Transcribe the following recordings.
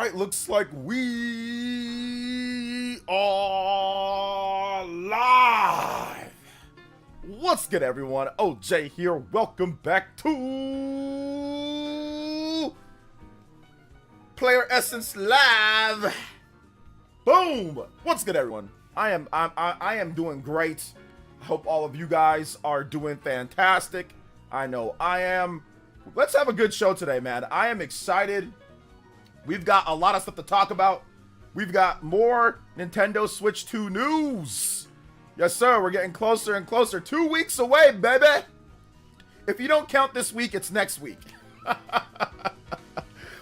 right, looks like we are live. What's good, everyone? OJ here. Welcome back to PlayerEssence Live. Boom. What's good, everyone? I am doing great. I hope all of you guys are doing fantastic. I know I am. Let's have a good show today, man. I am excited. We've got a lot of stuff to talk about. We've got more Nintendo Switch 2 news. Yes, sir. We're getting closer and closer. 2 weeks away, baby. If you don't count this week, it's next week.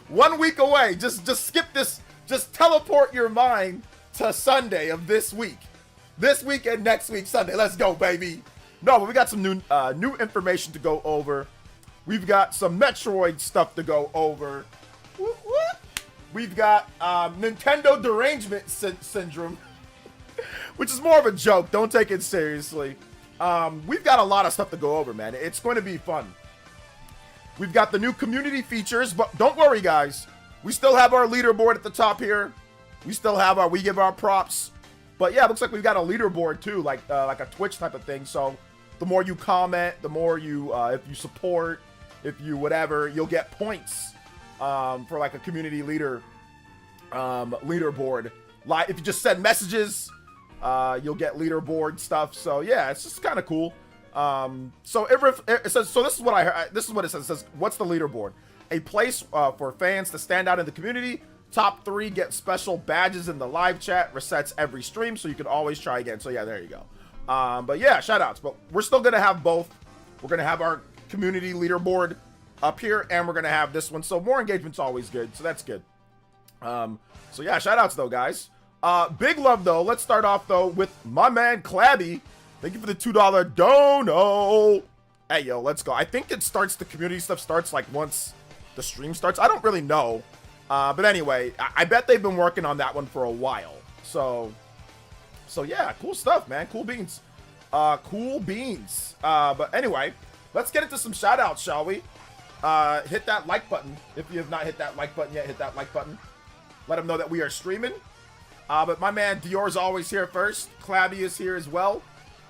1 week away. Just skip this. Just teleport your mind to Sunday of this week. This week and next week, Sunday. Let's go, baby. No, but we got some new information to go over. We've got some Metroid stuff to go over. Whoop, whoop. We've got Nintendo derangement syndrome, which is more of a joke. Don't take it seriously. We've got a lot of stuff to go over, man. It's going to be fun. We've got the new community features, but don't worry, guys. We still have our leaderboard at the top here. We still have our, we give our props. But yeah, it looks like we've got a leaderboard too, like a Twitch type of thing. So the more you comment, the more you, if you support, if you whatever, you'll get points. For like a community leader leaderboard. Like if you just send messages, you'll get leaderboard stuff. So yeah, it's just kind of cool. So it says, so this is what I heard. This is what it says. It says, what's the leaderboard? A place for fans to stand out in the community. Top 3 get special badges in the live chat. Resets every stream, so you can always try again. So yeah, there you go. But yeah, shout outs. But we're still gonna have both. We're gonna have our community leaderboard up here, and we're gonna have this one, so more engagement's always good, so that's good. So yeah, shout outs though, guys. Big love though. Let's start off though with my man Clabby. Thank you for the $2 dono. Hey yo, let's go. I think it starts, the community stuff starts like once the stream starts. I don't really know, but anyway, I bet they've been working on that one for a while. So yeah, cool stuff, man. Cool beans. Cool beans. But anyway, let's get into some shout outs, shall we? Hit that like button. If you have not hit that like button yet, hit that like button. Let them know that we are streaming. But my man Dior's always here first. Clabby is here as well.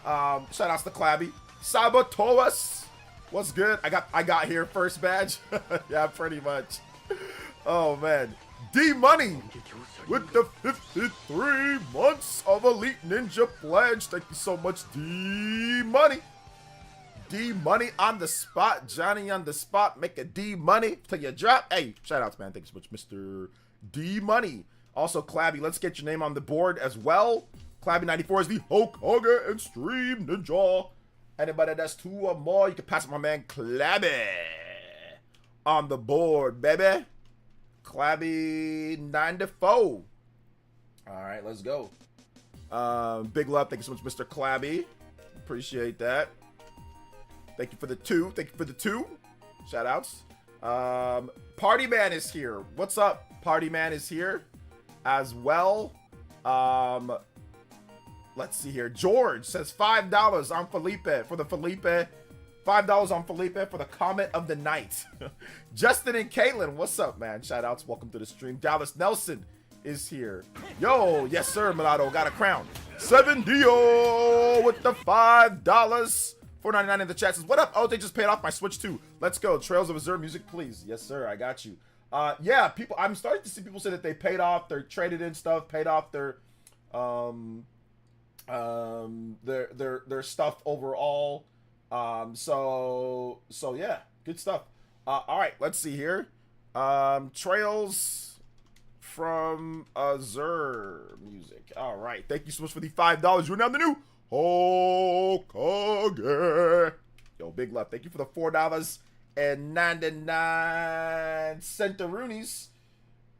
Shout outs to Clabby. Sabotoas, what's good? I got here first badge. Yeah, pretty much. Oh man, D Money with the 53 months of Elite Ninja pledge. Thank you so much, D Money. D Money on the spot, Johnny on the spot. Make a D Money till you drop. Hey, shout outs, man. Thanks so much, Mr. D Money. Also, Clabby, let's get your name on the board as well. Clabby94 is the Hokage and Stream Ninja. Anybody that's 2 or more, you can pass it my man Clabby on the board, baby. Clabby94. All right, let's go. Big love. Thank you so much, Mr. Clabby. Appreciate that. Thank you for the 2. Thank you for the 2. Shout outs. Party Man is here. What's up? Party Man is here as well. Let's see here. George says $5 on Felipe for the Felipe. $5 on Felipe for the comment of the night. Justin and Caitlin, what's up, man? Shout outs. Welcome to the stream. Dallas Nelson is here. Yo, yes, sir, Mulatto. Got a crown. 7Dio with the $5. $4.99 in the chat says, what up? Oh, they just paid off my Switch 2. Let's go. Trails of Azure music, please. Yes, sir. I got you. Yeah, people, I'm starting to see people say that they paid off their traded in stuff, paid off their stuff overall. So yeah, good stuff. All right, let's see here. Trails from Azure music. All right. Thank you so much for the $5. You're now the new Hokage. Yo, big love. Thank you for the $4.99 centaroonies.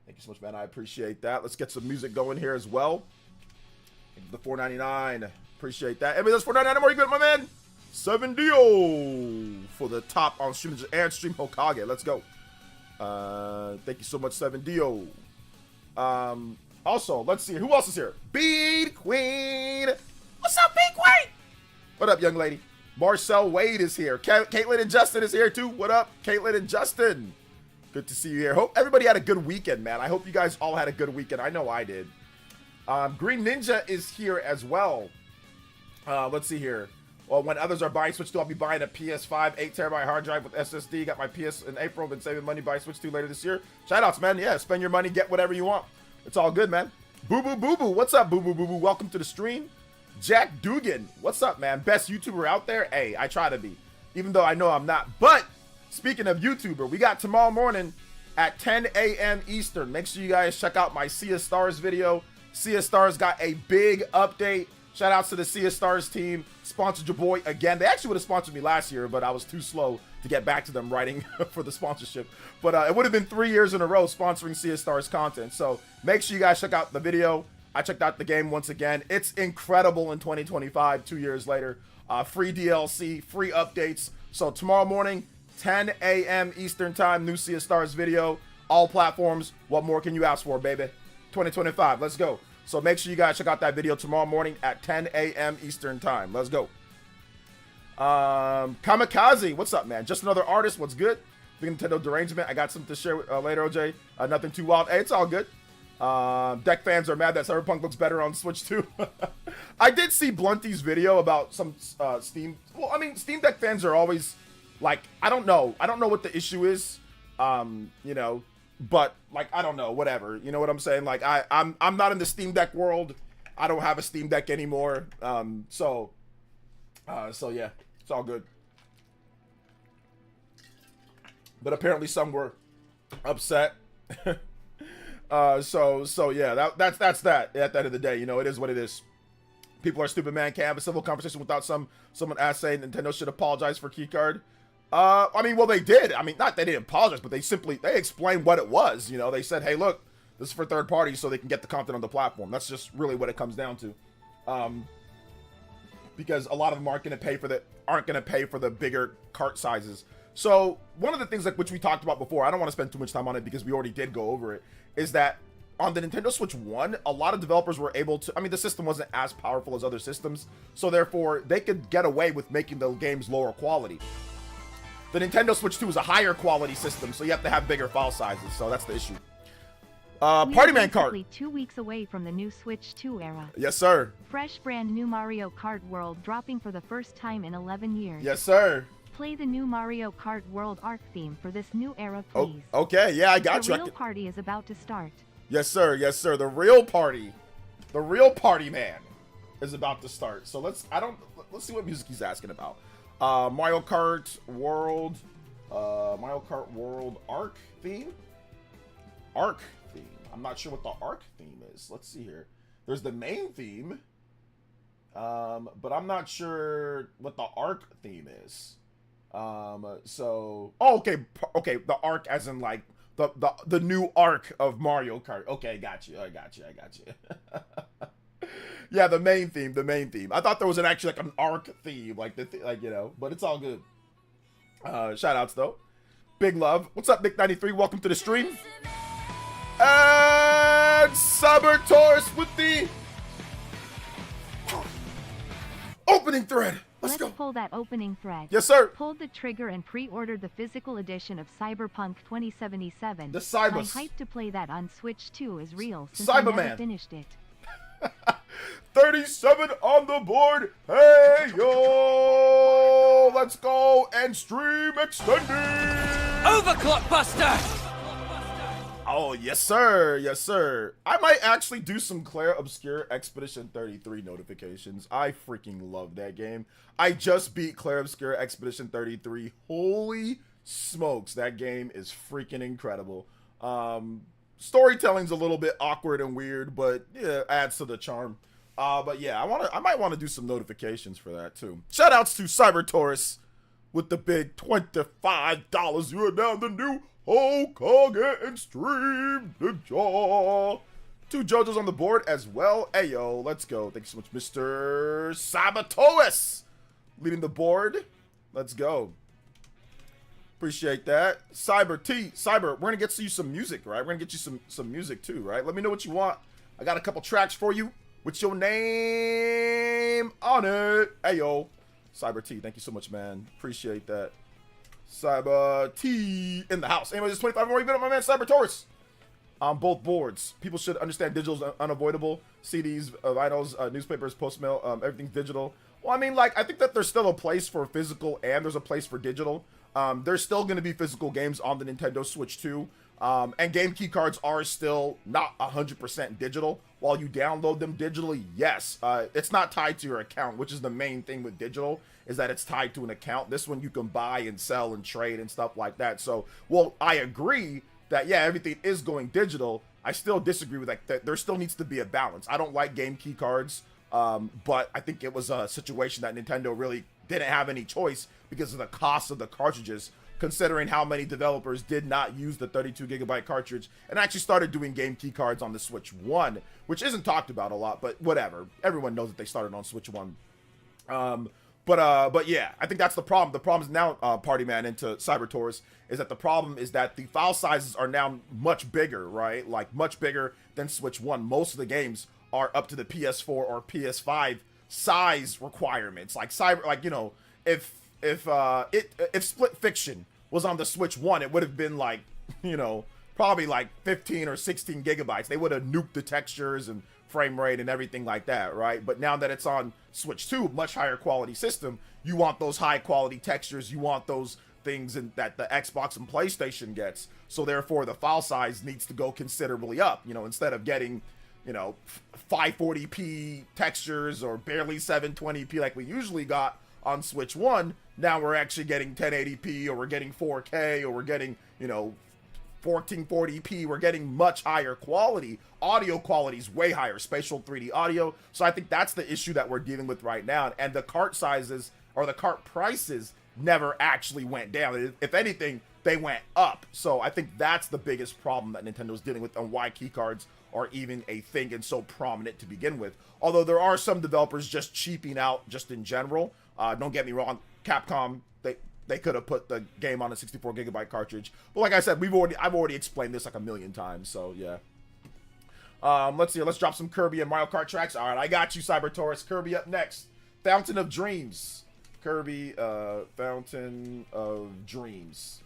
Thank you so much, man. I appreciate that. Let's get some music going here as well. Thank you for the $4.99. Appreciate that. Everybody, that's $4.99 more. You good, my man? 7Dio for the top on stream and stream Hokage. Let's go. Thank you so much, 7Dio. Also, let's see. Who else is here? Bead Queen. What's up, Big Queen? What up, young lady? Marcel Wade is here. Caitlin and Justin is here too. What up, Caitlin and Justin? Good to see you here. Hope everybody had a good weekend, man. I hope you guys all had a good weekend. I know I did. Green Ninja is here as well. Let's see here. Well, when others are buying Switch 2, I'll be buying a PS5 8TB hard drive with SSD. Got my PS in April. Been saving money, buy Switch 2 later this year. Shoutouts, man. Yeah, spend your money, get whatever you want. It's all good, man. Boo Boo Boo Boo. What's up, Boo Boo Boo Boo? Welcome to the stream. Jack Dugan. What's up, man? Best YouTuber out there? Hey, I try to be. Even though I know I'm not. But speaking of YouTuber, we got tomorrow morning at 10 a.m. Eastern. Make sure you guys check out my Sea of Stars video. Sea of Stars got a big update. Shout outs to the Sea of Stars team. Sponsored your boy again. They actually would have sponsored me last year, but I was too slow to get back to them writing for the sponsorship. But it would have been 3 years in a row sponsoring Sea of Stars content. So make sure you guys check out the video. I checked out the game once again. It's incredible in 2025, 2 years later. Free DLC, free updates. So tomorrow morning, 10 a.m. Eastern time, new Sea of Stars video. All platforms. What more can you ask for, baby? 2025. Let's go. So make sure you guys check out that video tomorrow morning at 10 a.m. Eastern time. Let's go. Kamikaze, what's up, man? Just another artist. What's good? Big Nintendo derangement. I got something to share later, OJ. Nothing too wild. Hey, it's all good. Deck fans are mad that Cyberpunk looks better on Switch 2. I did see Blunty's video about some Steam. Well, I mean, Steam Deck fans are always like, I don't know what the issue is. You know. But like, I don't know, whatever. You know what I'm saying? Like, I'm not in the Steam Deck world. I don't have a Steam Deck anymore. So yeah, it's all good. But apparently some were upset. So yeah, that's that. At the end of the day, you know, it is what it is. People are stupid, man. Can't have a civil conversation without someone saying Nintendo should apologize for keycard. I mean, well, they did. I mean, not they didn't apologize, but they explained what it was. You know, they said, hey, look, this is for third parties so they can get the content on the platform. That's just really what it comes down to. Because a lot of them aren't going to pay for the bigger cart sizes. So one of the things like which we talked about before, I don't want to spend too much time on it because we already did go over it, is that on the Nintendo Switch 1, a lot of developers were able to, I mean, the system wasn't as powerful as other systems, so therefore they could get away with making the games lower quality. The Nintendo Switch 2 is a higher quality system, so you have to have bigger file sizes, so that's the issue. Party Man Kart. 2 weeks away from the new Switch 2 era. Yes, sir. Fresh brand new Mario Kart World dropping for the first time in 11 years. Yes, sir. Play the new Mario Kart World Arc theme for this new era, please. Oh, okay, yeah, I got you. The real party is about to start. Yes, sir. Yes, sir. The real party man is about to start. So let's see what music he's asking about. Mario Kart World Arc theme. I'm not sure what the Arc theme is. Let's see here. There's the main theme, but I'm not sure what the Arc theme is. Okay, the Arc as in like the new arc of Mario Kart. Okay, I got you. Yeah, the main theme. I thought there was actually like an arc theme, like you know, but it's all good. Shout outs though. Big love. What's up, Nick93? Welcome to the stream. And Cybertaurus with the opening thread. Let's go. Pull that opening thread. Yes, sir. Pulled the trigger and pre-ordered the physical edition of Cyberpunk 2077. The Cybers. My hype to play that on Switch 2 is real since Cyberman. I never finished it. 37 on the board. Hey, yo. Let's go and stream extended. Overclock Buster. Oh, yes, sir. Yes, sir. I might actually do some Claire Obscure Expedition 33 notifications. I freaking love that game. I just beat Claire Obscure Expedition 33. Holy smokes. That game is freaking incredible. Storytelling's a little bit awkward and weird, but yeah, adds to the charm. But yeah, I might want to do some notifications for that too. Shout outs to Cybertaurus with the big $25. You are now the new Hokage and Stream Ninja. 2 JoJo's on the board as well. Ayo, let's go. Thank you so much, Mr. Sabatois. Leading the board. Let's go. Appreciate that. Cyber, we're gonna get you some music, right? We're gonna get you some music too, right? Let me know what you want. I got a couple tracks for you with your name on it. Hey yo, Cyber T, thank you so much, man. Appreciate that. Cyber T in the house. Anyway, it's 25 more. Even up my man Cyber Taurus on both boards. People should understand digital is unavoidable. CDs, vinyls, newspapers, post mail, everything's digital. Well, I mean, like, I think that there's still a place for physical and there's a place for digital. There's still going to be physical games on the Nintendo Switch too. And game key cards are still not 100% digital. While you download them digitally, yes. It's not tied to your account, which is the main thing with digital, is that it's tied to an account. This one you can buy and sell and trade and stuff like that. So, well, I agree that, yeah, everything is going digital. I still disagree with that there still needs to be a balance. I don't like game key cards, but I think it was a situation that Nintendo really didn't have any choice because of the cost of the cartridges, considering how many developers did not use the 32GB cartridge and actually started doing game key cards on the Switch 1, which isn't talked about a lot, but whatever. Everyone knows that they started on Switch 1. But yeah, I think that's the problem. The problem is now, Party Man into Cyber Taurus, is that the problem is that the file sizes are now much bigger, right? Like much bigger than Switch 1. Most of the games are up to the PS4 or PS5 size requirements. Like you know, if Split Fiction was on the Switch 1, it would have been like, you know, probably like 15 or 16 gigabytes. They would have nuked the textures and frame rate and everything like that, right? But now that it's on Switch 2, much higher quality system, you want those high quality textures, you want those things that the Xbox and PlayStation gets. So therefore the file size needs to go considerably up, you know, instead of getting, you know, 540p textures or barely 720p like we usually got on Switch 1. Now we're actually getting 1080p, or we're getting 4K, or we're getting, you know, 1440p. We're getting much higher quality. Audio quality is way higher, spatial 3D audio. So I think that's the issue that we're dealing with right now. And the cart sizes, or the cart prices, never actually went down. If anything, they went up. So I think that's the biggest problem that Nintendo's dealing with, and why keycards are even a thing and so prominent to begin with. Although there are some developers just cheaping out just in general. Don't get me wrong, Capcom, they could have put the game on a 64GB cartridge. But like I said, I've already explained this like a million times, so yeah. Let's see, let's drop some Kirby and Mario Kart tracks. All right, I got you, Cyber Taurus. Kirby up next. Fountain of Dreams. Kirby, Fountain of Dreams.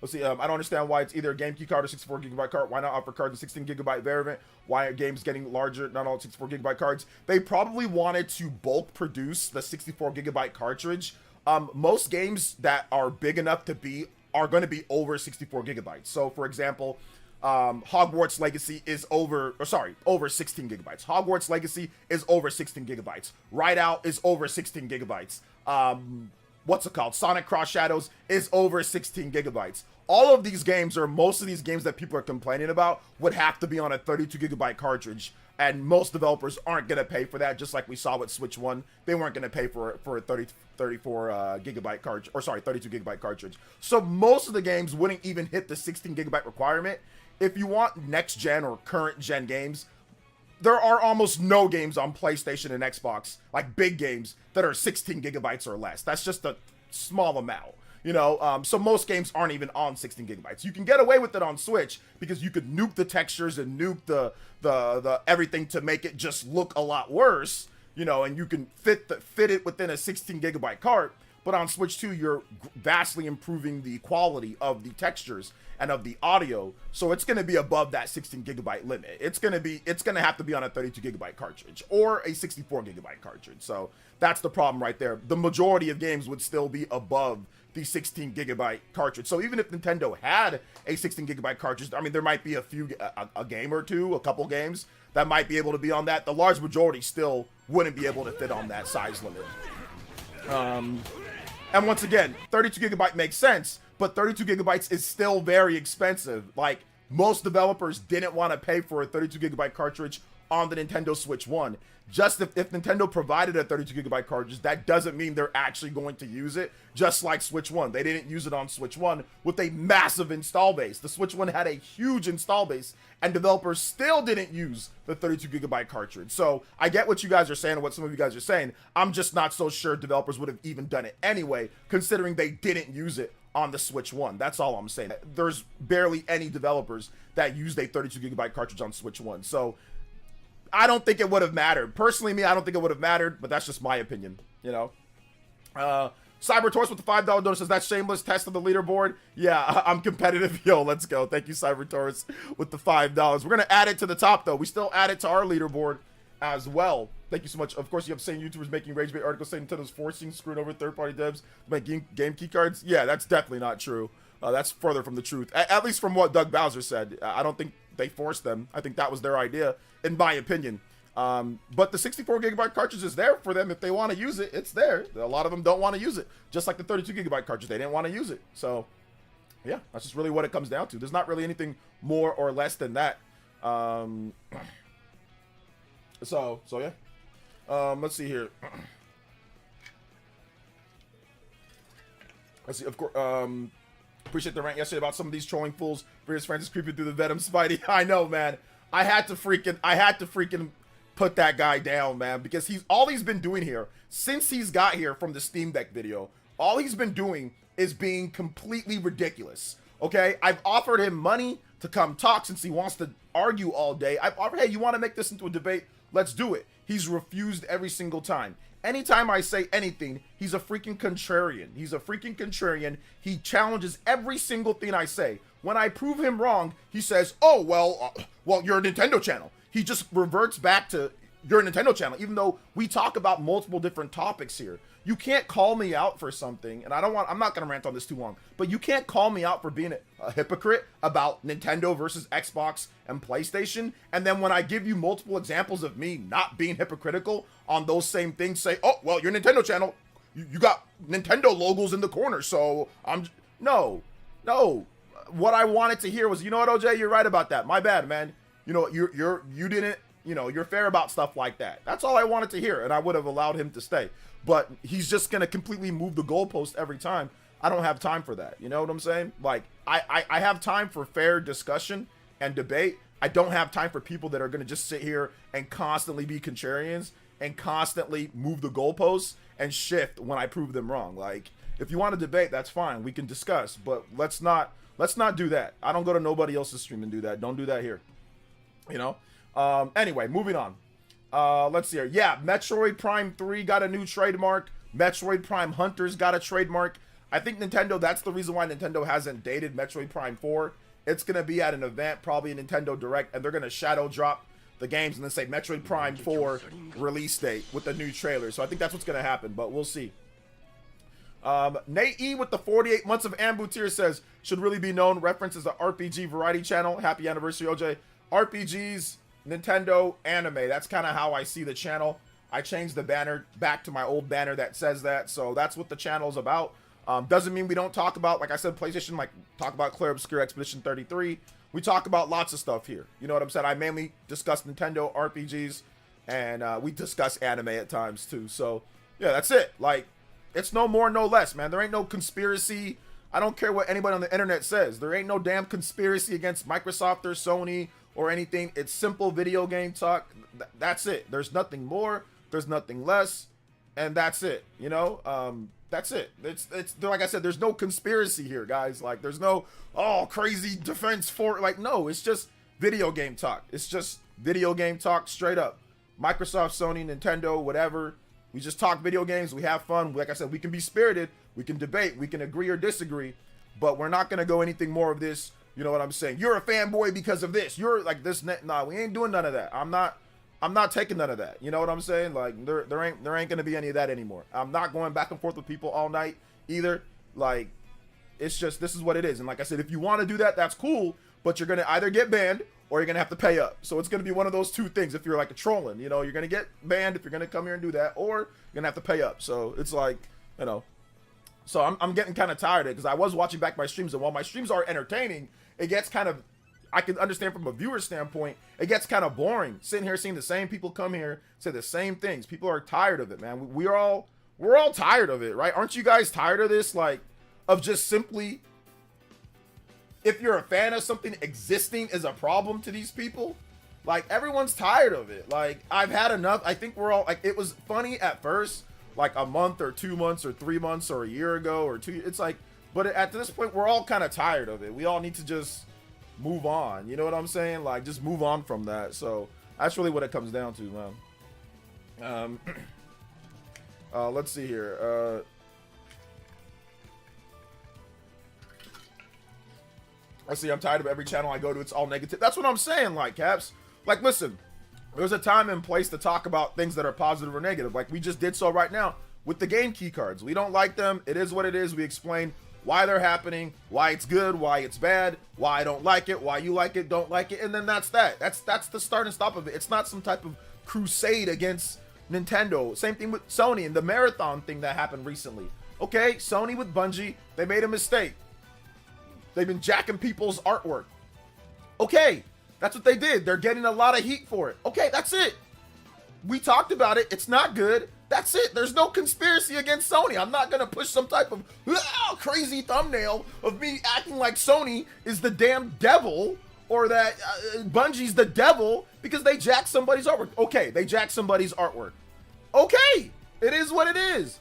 Let's see, I don't understand why it's either a game key card or 64GB card. Why not offer cards in 16GB variant? Why are games getting larger, not all 64GB cards? They probably wanted to bulk produce the 64GB cartridge. Most games that are big enough to be are going to be over 64GB. So, for example, Hogwarts Legacy is over 16GB. Hogwarts Legacy is over 16GB. Ride Out is over 16GB. What's it called? Sonic Cross Shadows is over 16GB. All of these games, or most of these games that people are complaining about, would have to be on a 32GB cartridge, and most developers aren't going to pay for that, just like we saw with Switch 1. They weren't going to pay for a 34GB cartridge, or sorry, 32GB cartridge. So most of the games wouldn't even hit the 16GB requirement. If you want next gen or current gen games, there are almost no games on PlayStation and Xbox, like big games, that are 16GB or less. That's just a small amount, you know? So most games aren't even on 16GB. You can get away with it on Switch because you could nuke the textures and nuke the everything to make it just look a lot worse, you know, and you can fit it within a 16GB cart. But on Switch 2, you're vastly improving the quality of the textures and of the audio, so it's going to be above that 16GB limit. It's going to have to be on a 32GB cartridge or a 64GB cartridge. So that's the problem right there. The majority of games would still be above the 16GB cartridge. So even if Nintendo had a 16GB cartridge, I mean, there might be a game or two, a couple games that might be able to be on that. The large majority still wouldn't be able to fit on that size limit. And once again, 32GB makes sense, but 32GB is still very expensive. Like, most developers didn't want to pay for a 32GB cartridge on the Nintendo Switch 1. Just if Nintendo provided a 32GB cartridge, that doesn't mean they're actually going to use it, just like Switch 1. They didn't use it on Switch 1 with a massive install base. The Switch 1 had a huge install base, and developers still didn't use the 32GB cartridge. So I get what you guys are saying and what some of you guys are saying. I'm just not so sure developers would have even done it anyway, considering they didn't use it on the Switch 1. That's all I'm saying. There's barely any developers that used a 32GB cartridge on Switch 1. So I don't think it would have mattered. Personally, I don't think it would have mattered, but that's just my opinion, you know? Cybertorch with the $5 donation says that's shameless test of the leaderboard. Yeah, I'm competitive. Yo, let's go. Thank you, Cybertorch, with the $5. We're gonna add it to the top though. We still add it to our leaderboard as well. Thank you so much. Of course, you have saying YouTubers making rage bait articles saying Nintendo's forcing screwing over third-party devs to make game key cards. Yeah, that's definitely not true. That's further from the truth. At least from what Doug Bowser said. I don't think they forced them. I think that was their idea, in my opinion. But the 64GB cartridge is there for them if they want to use it. It's there. A lot of them don't want to use it. Just like the 32GB cartridge, they didn't want to use it. So, yeah, that's just really what it comes down to. There's not really anything more or less than that. So yeah. Let's see here. Let's see. Of course. Appreciate the rant yesterday about some of these trolling fools. Various Francis creeping through the Venom Spidey. I know, man. I had to freaking put that guy down, man, because all he's been doing here since he's got here from the Steam Deck video. All he's been doing is being completely ridiculous. Okay, I've offered him money to come talk since he wants to argue all day. I've offered, hey, you want to make this into a debate? Let's do it. He's refused every single time. Anytime I say anything, he's a freaking contrarian. He's a freaking contrarian. He challenges every single thing I say. When I prove him wrong, he says, oh, well, you're a Nintendo channel. He just reverts back to your Nintendo channel, even though we talk about multiple different topics here. You can't call me out for something, and I'm not going to rant on this too long, but you can't call me out for being a hypocrite about Nintendo versus Xbox and PlayStation, and then when I give you multiple examples of me not being hypocritical on those same things, say, oh, well, your Nintendo channel, you got Nintendo logos in the corner, so no. What I wanted to hear was, you know what, OJ, you're right about that. My bad, man. You know, you didn't, you know, you're fair about stuff like that. That's all I wanted to hear, and I would have allowed him to stay. But he's just going to completely move the goalpost every time. I don't have time for that. You know what I'm saying? Like, I have time for fair discussion and debate. I don't have time for people that are going to just sit here and constantly be contrarians and constantly move the goalposts and shift when I prove them wrong. Like, if you want to debate, that's fine. We can discuss, but let's not do that. I don't go to nobody else's stream and do that. Don't do that here. You know? Anyway, moving on. Let's see here. Yeah, Metroid Prime 3 got a new trademark. Metroid Prime Hunters got a trademark. I think Nintendo, that's the reason why Nintendo hasn't dated Metroid Prime 4. It's going to be at an event, probably a Nintendo Direct, and they're going to shadow drop the games and then say Metroid Prime 4 release date with the new trailer. So I think that's what's going to happen, but we'll see. Nate E with the 48 months of Ambu tier says, should really be known, references the RPG variety channel. Happy anniversary, OJ. RPGs, Nintendo, anime. That's kind of how I see the channel. I changed the banner back to my old banner that says that. So that's what the channel's about. Doesn't mean we don't talk about, like I said, PlayStation, like talk about Claire Obscure Expedition 33. We talk about lots of stuff here. You know what I'm saying? I mainly discuss Nintendo RPGs, and we discuss anime at times too. So yeah, that's it. Like, it's no more, no less, man. There ain't no conspiracy. I don't care what anybody on the internet says. There ain't no damn conspiracy against Microsoft or Sony or anything. It's simple video game talk. That's it. There's nothing more. There's nothing less. And that's it. You know? That's it. It's like I said, there's no conspiracy here, guys. Like, there's no, oh, crazy defense for, like, no, it's just video game talk. It's just video game talk straight up. Microsoft, Sony, Nintendo, whatever. We just talk video games. We have fun. Like I said, we can be spirited. We can debate. We can agree or disagree. But we're not going to go anything more of this. You know what I'm saying? You're a fanboy because of this. You're like this. Nah, we ain't doing none of that. I'm not taking none of that. You know what I'm saying? Like, there ain't going to be any of that anymore. I'm not going back and forth with people all night either. Like, it's just, this is what it is. And like I said, if you want to do that, that's cool. But you're going to either get banned or you're going to have to pay up. So it's going to be one of those two things. If you're like a trolling, you know, you're going to get banned if you're going to come here and do that, or you're going to have to pay up. So it's like, you know, so I'm getting kind of tired of it because I was watching back my streams, and while my streams are entertaining, it gets kind of, I can understand from a viewer standpoint, it gets kind of boring sitting here seeing the same people come here, say the same things. People are tired of it, man. We're all tired of it, right? Aren't you guys tired of this? Like, of just simply, if you're a fan of something, existing is a problem to these people. Like, everyone's tired of it. Like, I've had enough. I think we're all, like, it was funny at first, like a month or 2 months or 3 months or a year ago or two. It's like, but at this point, we're all kind of tired of it. We all need to just move on. You know what I'm saying? Like, just move on from that. So that's really what it comes down to, man. Let's see here. I see, I'm tired of every channel I go to, it's all negative. That's what I'm saying, like, Caps. Like, listen, there's a time and place to talk about things that are positive or negative. Like, we just did so right now with the game key cards. We don't like them. It is what it is. We explain why they're happening, why it's good, why it's bad, why I don't like it, why you like it, don't like it, and then that's that. That's the start and stop of it. It's not some type of crusade against Nintendo. Same thing with Sony and the marathon thing that happened recently. Okay, Sony with Bungie, they made a mistake. They've been jacking people's artwork. Okay, that's what they did. They're getting a lot of heat for it. Okay, that's it. We talked about it. It's not good. That's it. There's no conspiracy against Sony. I'm not going to push some type of crazy thumbnail of me acting like Sony is the damn devil or that Bungie's the devil because they jacked somebody's artwork. Okay, they jacked somebody's artwork. Okay, it is what it is.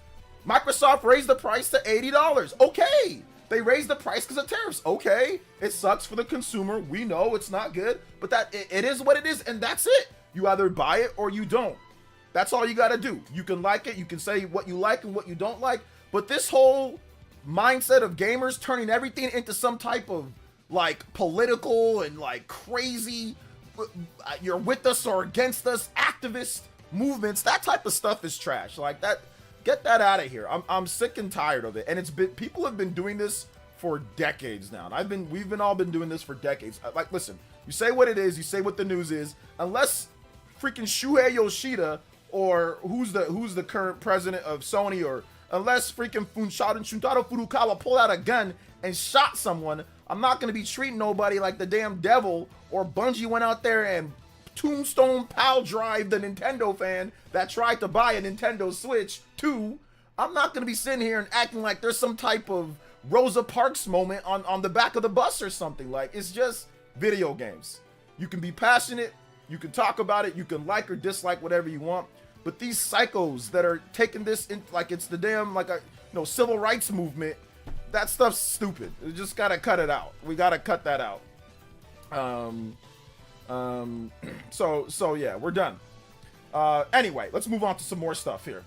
Microsoft raised the price to $80. Okay. They raised the price because of tariffs. Okay, it sucks for the consumer. We know it's not good, but it is what it is, and that's it. You either buy it or you don't. That's all you got to do. You can like it. You can say what you like and what you don't like, but this whole mindset of gamers turning everything into some type of like political and like crazy, you're with us or against us, activist movements, that type of stuff is trash. Like that. Get that out of here. I'm sick and tired of it. And people have been doing this for decades now. And we've all been doing this for decades. Like, listen, you say what it is, you say what the news is, unless freaking Shuhei Yoshida or who's the current president of Sony, or unless freaking Shuntaro Furukawa pulled out a gun and shot someone, I'm not going to be treating nobody like the damn devil, or Bungie went out there and tombstone pal drive the Nintendo fan that tried to buy a Nintendo Switch 2. I'm not going to be sitting here and acting like there's some type of Rosa Parks moment on the back of the bus or something. Like, it's just video games. You can be passionate, you can talk about it, you can like or dislike whatever you want, but these psychos that are taking this in like it's the damn like a civil rights movement, that stuff's stupid. We just gotta cut it out. We gotta cut that out. So yeah, we're done. Anyway, let's move on to some more stuff here.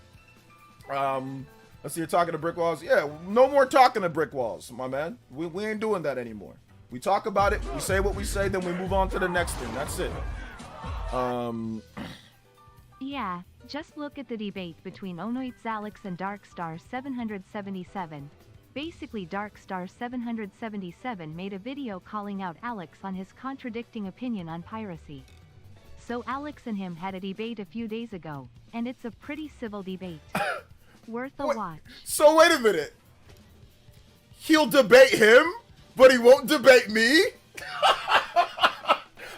Let's see, you're talking to brick walls. Yeah, no more talking to brick walls, my man. We ain't doing that anymore. We talk about it, we say what we say, then we move on to the next thing. That's it. Yeah, just look at the debate between Onoit's Alex and Darkstar 777. Basically, Darkstar 777 made a video calling out Alex on his contradicting opinion on piracy. So Alex and him had a debate a few days ago, and it's a pretty civil debate. Worth a watch. So wait a minute. He'll debate him, but he won't debate me?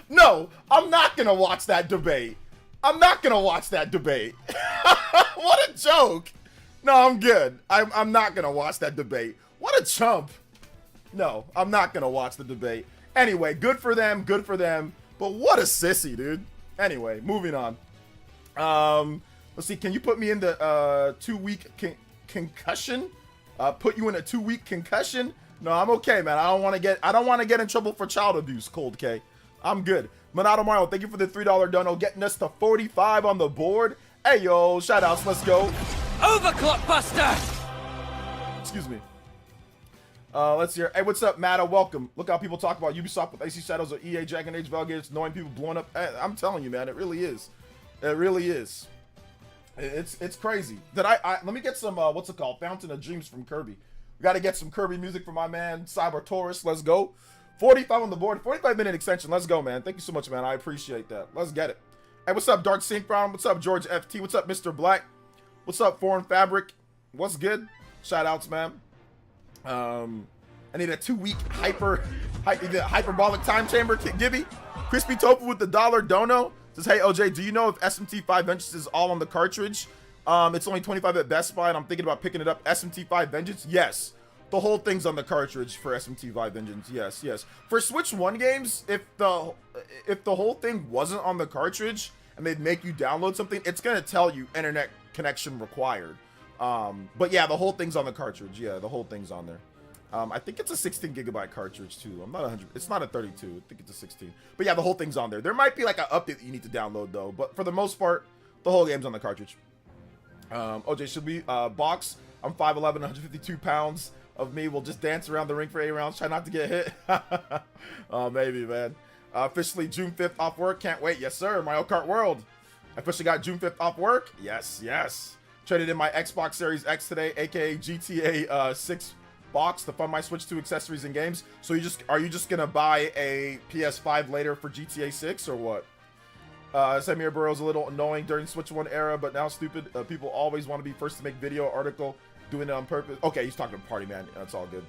No, I'm not gonna watch that debate. I'm not gonna watch that debate. What a joke. No, I'm good. I'm not gonna watch that debate. What a chump. No, I'm not gonna watch the debate. Anyway, good for them, but what a sissy, dude. Anyway, moving on. Let's see, can you put me in the 2-week concussion? Put you in a 2-week concussion? No, I'm okay, man. I don't want to get in trouble for child abuse, Cold K. I'm good. Monado Mario, thank you for the $3 dono, getting us to 45 on the board. Hey, yo, shoutouts, let's go. Overclock Buster! Excuse me. Let's hear. Hey, what's up, Matta? Welcome. Look how people talk about Ubisoft with AC Shadows or EA Dragon Age Valgates, knowing people blowing up. Hey, I'm telling you, man, it really is. It really is. It's crazy. Let me get some, what's it called? Fountain of Dreams from Kirby. We got to get some Kirby music from my man, Cyber Taurus. Let's go. 45 on the board. 45-minute extension. Let's go, man. Thank you so much, man. I appreciate that. Let's get it. Hey, what's up, Dark Sync Brown? What's up, George FT? What's up, Mr. Black? What's up, Foreign Fabric? What's good? Shout outs, man. I need a 2-week hyperbolic time chamber. Gibby. Crispy Tofu with the $1 dono. Says, hey, OJ, do you know if SMT 5 Vengeance is all on the cartridge? It's only 25 at Best Buy, and I'm thinking about picking it up. SMT 5 Vengeance? Yes. The whole thing's on the cartridge for SMT 5 Vengeance. Yes, yes. For Switch 1 games, if the whole thing wasn't on the cartridge and they'd make you download something, it's going to tell you internet connection required. But yeah, the whole thing's on the cartridge. Yeah, the whole thing's on there. I think it's a 16 gigabyte cartridge too. I'm not 100. It's not a 32. I think it's a 16. But yeah, the whole thing's on there. There might be like an update that you need to download though. But for the most part, the whole game's on the cartridge. OJ, should we box? I'm 5'11", 152 pounds. of me will just dance around the ring for 8 rounds, try not to get hit. Oh, maybe, man. Officially June 5th off work. Can't wait. Yes, sir. Mario Kart World. I officially got June 5th off work. Yes, yes. Traded in my Xbox Series X today, aka GTA 6 box to fund my Switch 2 accessories and games. So are you just gonna buy a PS5 later for GTA 6 or what? Samir Burrow's a little annoying during Switch 1 era, but now stupid. People always want to be first to make video article, doing it on purpose. Okay, he's talking to Party Man. That's all good.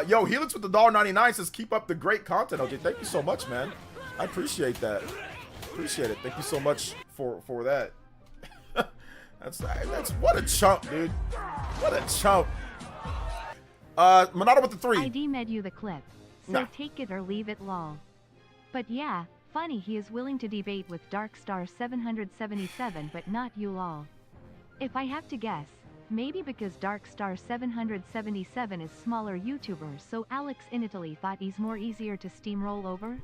Yo, Helix with the $1.99 says keep up the great content. Okay, thank you so much, man. I appreciate that. Appreciate it. Thank you so much for that. that's what a chump, dude. What a chump. Monado with the 3. I DMed you the clip, so Nah. take it or leave it lol. But yeah, funny he is willing to debate with Darkstar 777 but not you lol. If I have to guess, maybe because Darkstar 777 is smaller YouTuber, so Alex in Italy thought he's more easier to steamroll over?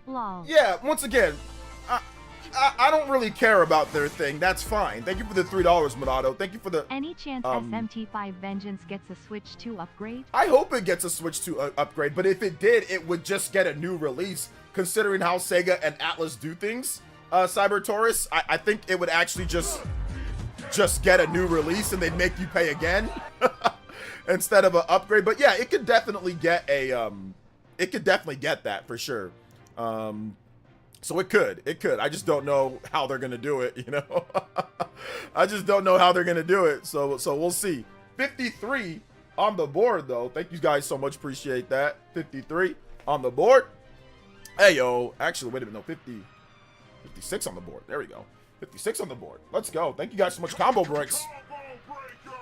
Lol. Yeah, once again, I don't really care about their thing. That's fine. Thank you for the $3, Monado. Thank you for the... Any chance SMT 5 Vengeance gets a Switch 2 upgrade? I hope it gets a Switch 2 upgrade, but if it did, it would just get a new release, considering how Sega and Atlas do things. Cyber Taurus, I think it would actually just get a new release and they'd make you pay again instead of an upgrade. But yeah, it could definitely get a it could definitely get that for sure. So it could. I just don't know how they're gonna do it, you know. I just don't know how they're gonna do it. So we'll see. 53 on the board though. Thank you guys so much. Appreciate that. 53 on the board. Hey yo, actually wait a minute. No, 56 on the board. There we go. 56 on the board. Let's go. Thank you guys so much. Combo breaks.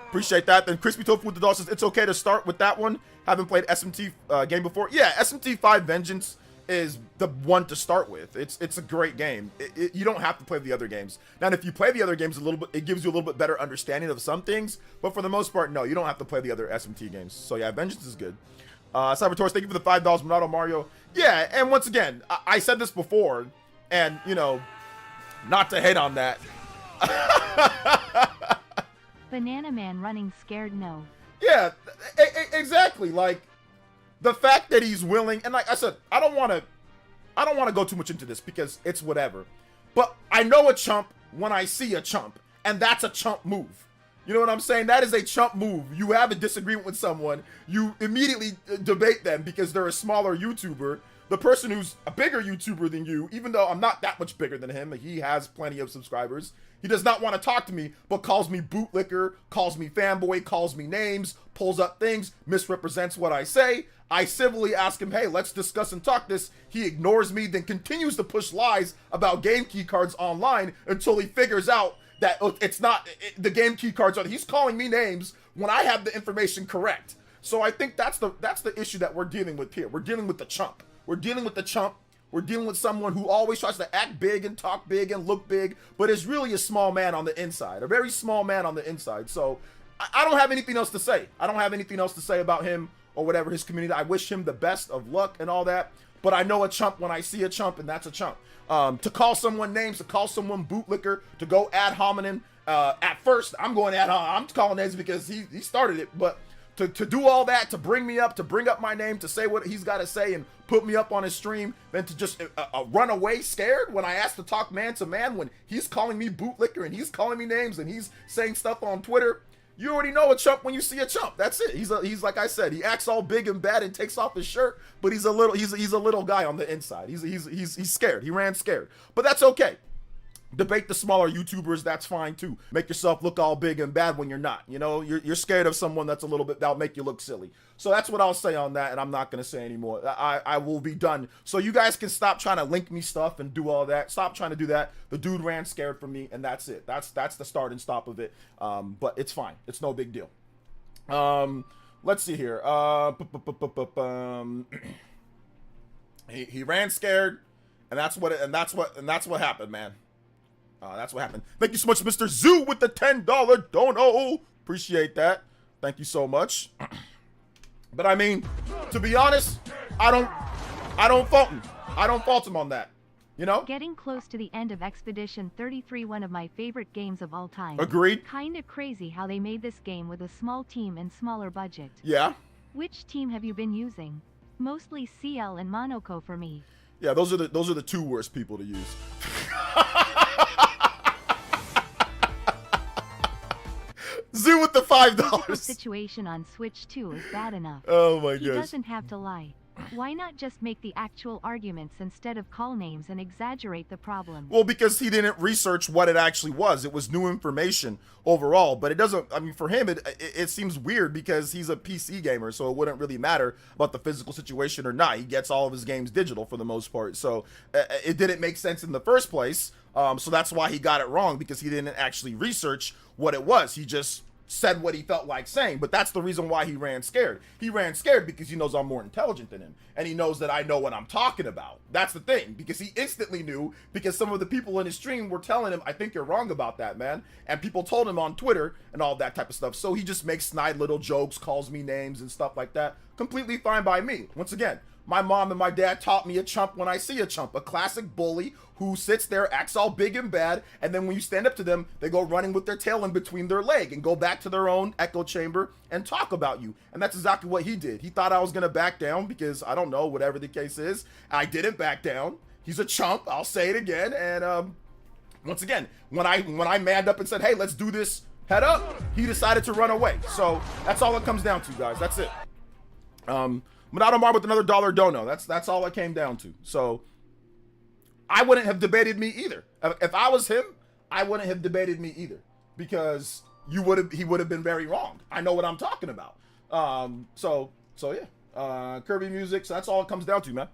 Appreciate that. Then Crispy Tofu with the doll says it's okay to start with that one. Haven't played SMT game before. Yeah, SMT 5 Vengeance is the one to start with. It's a great game. You don't have to play the other games. Now, if you play the other games a little bit, it gives you a little bit better understanding of some things. But for the most part, no, you don't have to play the other SMT games. So yeah, Vengeance is good. Cyber Taurus, thank you for the $5. Monado Mario. Yeah, and once again, I said this before, and you know, not to hate on that. Banana Man running scared no. Yeah, exactly. Like the fact that he's willing, and like I said, I don't want to go too much into this because it's whatever. But I know a chump when I see a chump, and that's a chump move. You know what I'm saying? That is a chump move. You have a disagreement with someone, you immediately debate them because they're a smaller YouTuber. The person who's a bigger YouTuber than you, even though I'm not that much bigger than him, he has plenty of subscribers. He does not want to talk to me, but calls me bootlicker, calls me fanboy, calls me names, pulls up things, misrepresents what I say. I civilly ask him, hey, let's discuss and talk this. He ignores me, then continues to push lies about game key cards online until he figures out that it's not the game key cards. He's calling me names when I have the information correct. So I think that's the issue that we're dealing with here. We're dealing with the chump. We're dealing with the chump. We're dealing with someone who always tries to act big and talk big and look big, but is really a small man on the inside, a very small man on the inside. So I don't have anything else to say. I don't have anything else to say about him or whatever, his community. I wish him the best of luck and all that, but I know a chump when I see a chump, and that's a chump. To call someone names, to call someone bootlicker, to go ad hominem, at first I'm going ad hominem. I'm calling names because he started it, but to do all that, to bring me up, to bring up my name, to say what he's got to say and put me up on his stream, then to just run away scared when I ask to talk man to man, when he's calling me bootlicker and he's calling me names and he's saying stuff on Twitter. You already know a chump when you see a chump. That's it. He's like I said, he acts all big and bad and takes off his shirt, but he's a little guy on the inside. He's scared. He ran scared, but that's okay. Debate the smaller YouTubers, that's fine too. Make yourself look all big and bad when you're not. You know, you're scared of someone that's a little bit, that'll make you look silly. So that's what I'll say on that, and I'm not gonna say anymore. I will be done. So you guys can stop trying to link me stuff and do all that. Stop trying to do that. The dude ran scared from me, and that's it. That's the start and stop of it. But it's fine. It's no big deal. Let's see here. He ran scared, and that's what happened, man. That's what happened. Thank you so much, Mr. Zoo, with the $10 dono. Appreciate that. Thank you so much. But I mean, to be honest, I don't fault him. I don't fault him on that. You know? Getting close to the end of Expedition 33, one of my favorite games of all time. Agreed. Kinda crazy how they made this game with a small team and smaller budget. Yeah. Which team have you been using? Mostly CL and Monaco for me. Yeah, those are the two worst people to use. Zoo with the $5. The situation on Switch 2 is bad enough. Oh my He gosh. doesn't have to lie. Why not just make the actual arguments instead of call names and exaggerate the problem? Well, because he didn't research what it actually was. It was new information overall, but it doesn't, I mean, for him, it seems weird because he's a PC gamer, so it wouldn't really matter about the physical situation or not. He gets all of his games digital for the most part, so it didn't make sense in the first place. So that's why he got it wrong, because he didn't actually research what it was. He just said what he felt like saying, but that's the reason why he ran scared. He ran scared because he knows I'm more intelligent than him, and he knows that I know what I'm talking about. That's the thing, because he instantly knew, because some of the people in his stream were telling him, I think you're wrong about that, man, and people told him on Twitter and all that type of stuff. So he just makes snide little jokes, calls me names and stuff like that. Completely fine by me. Once again, my mom and my dad taught me a chump when I see a chump, a classic bully who sits there, acts all big and bad, and then when you stand up to them, they go running with their tail in between their leg and go back to their own echo chamber and talk about you. And that's exactly what he did. He thought I was gonna back down because, I don't know, whatever the case is. I didn't back down. He's a chump, I'll say it again. And once again, when I manned up and said, hey, let's do this head up, he decided to run away. So that's all it comes down to, guys. That's it. Monado Mar with another $1 dono. That's all it came down to. So I wouldn't have debated me either. If I was him, I wouldn't have debated me either, because he would have been very wrong. I know what I'm talking about. So yeah. Kirby music. So that's all it comes down to, man.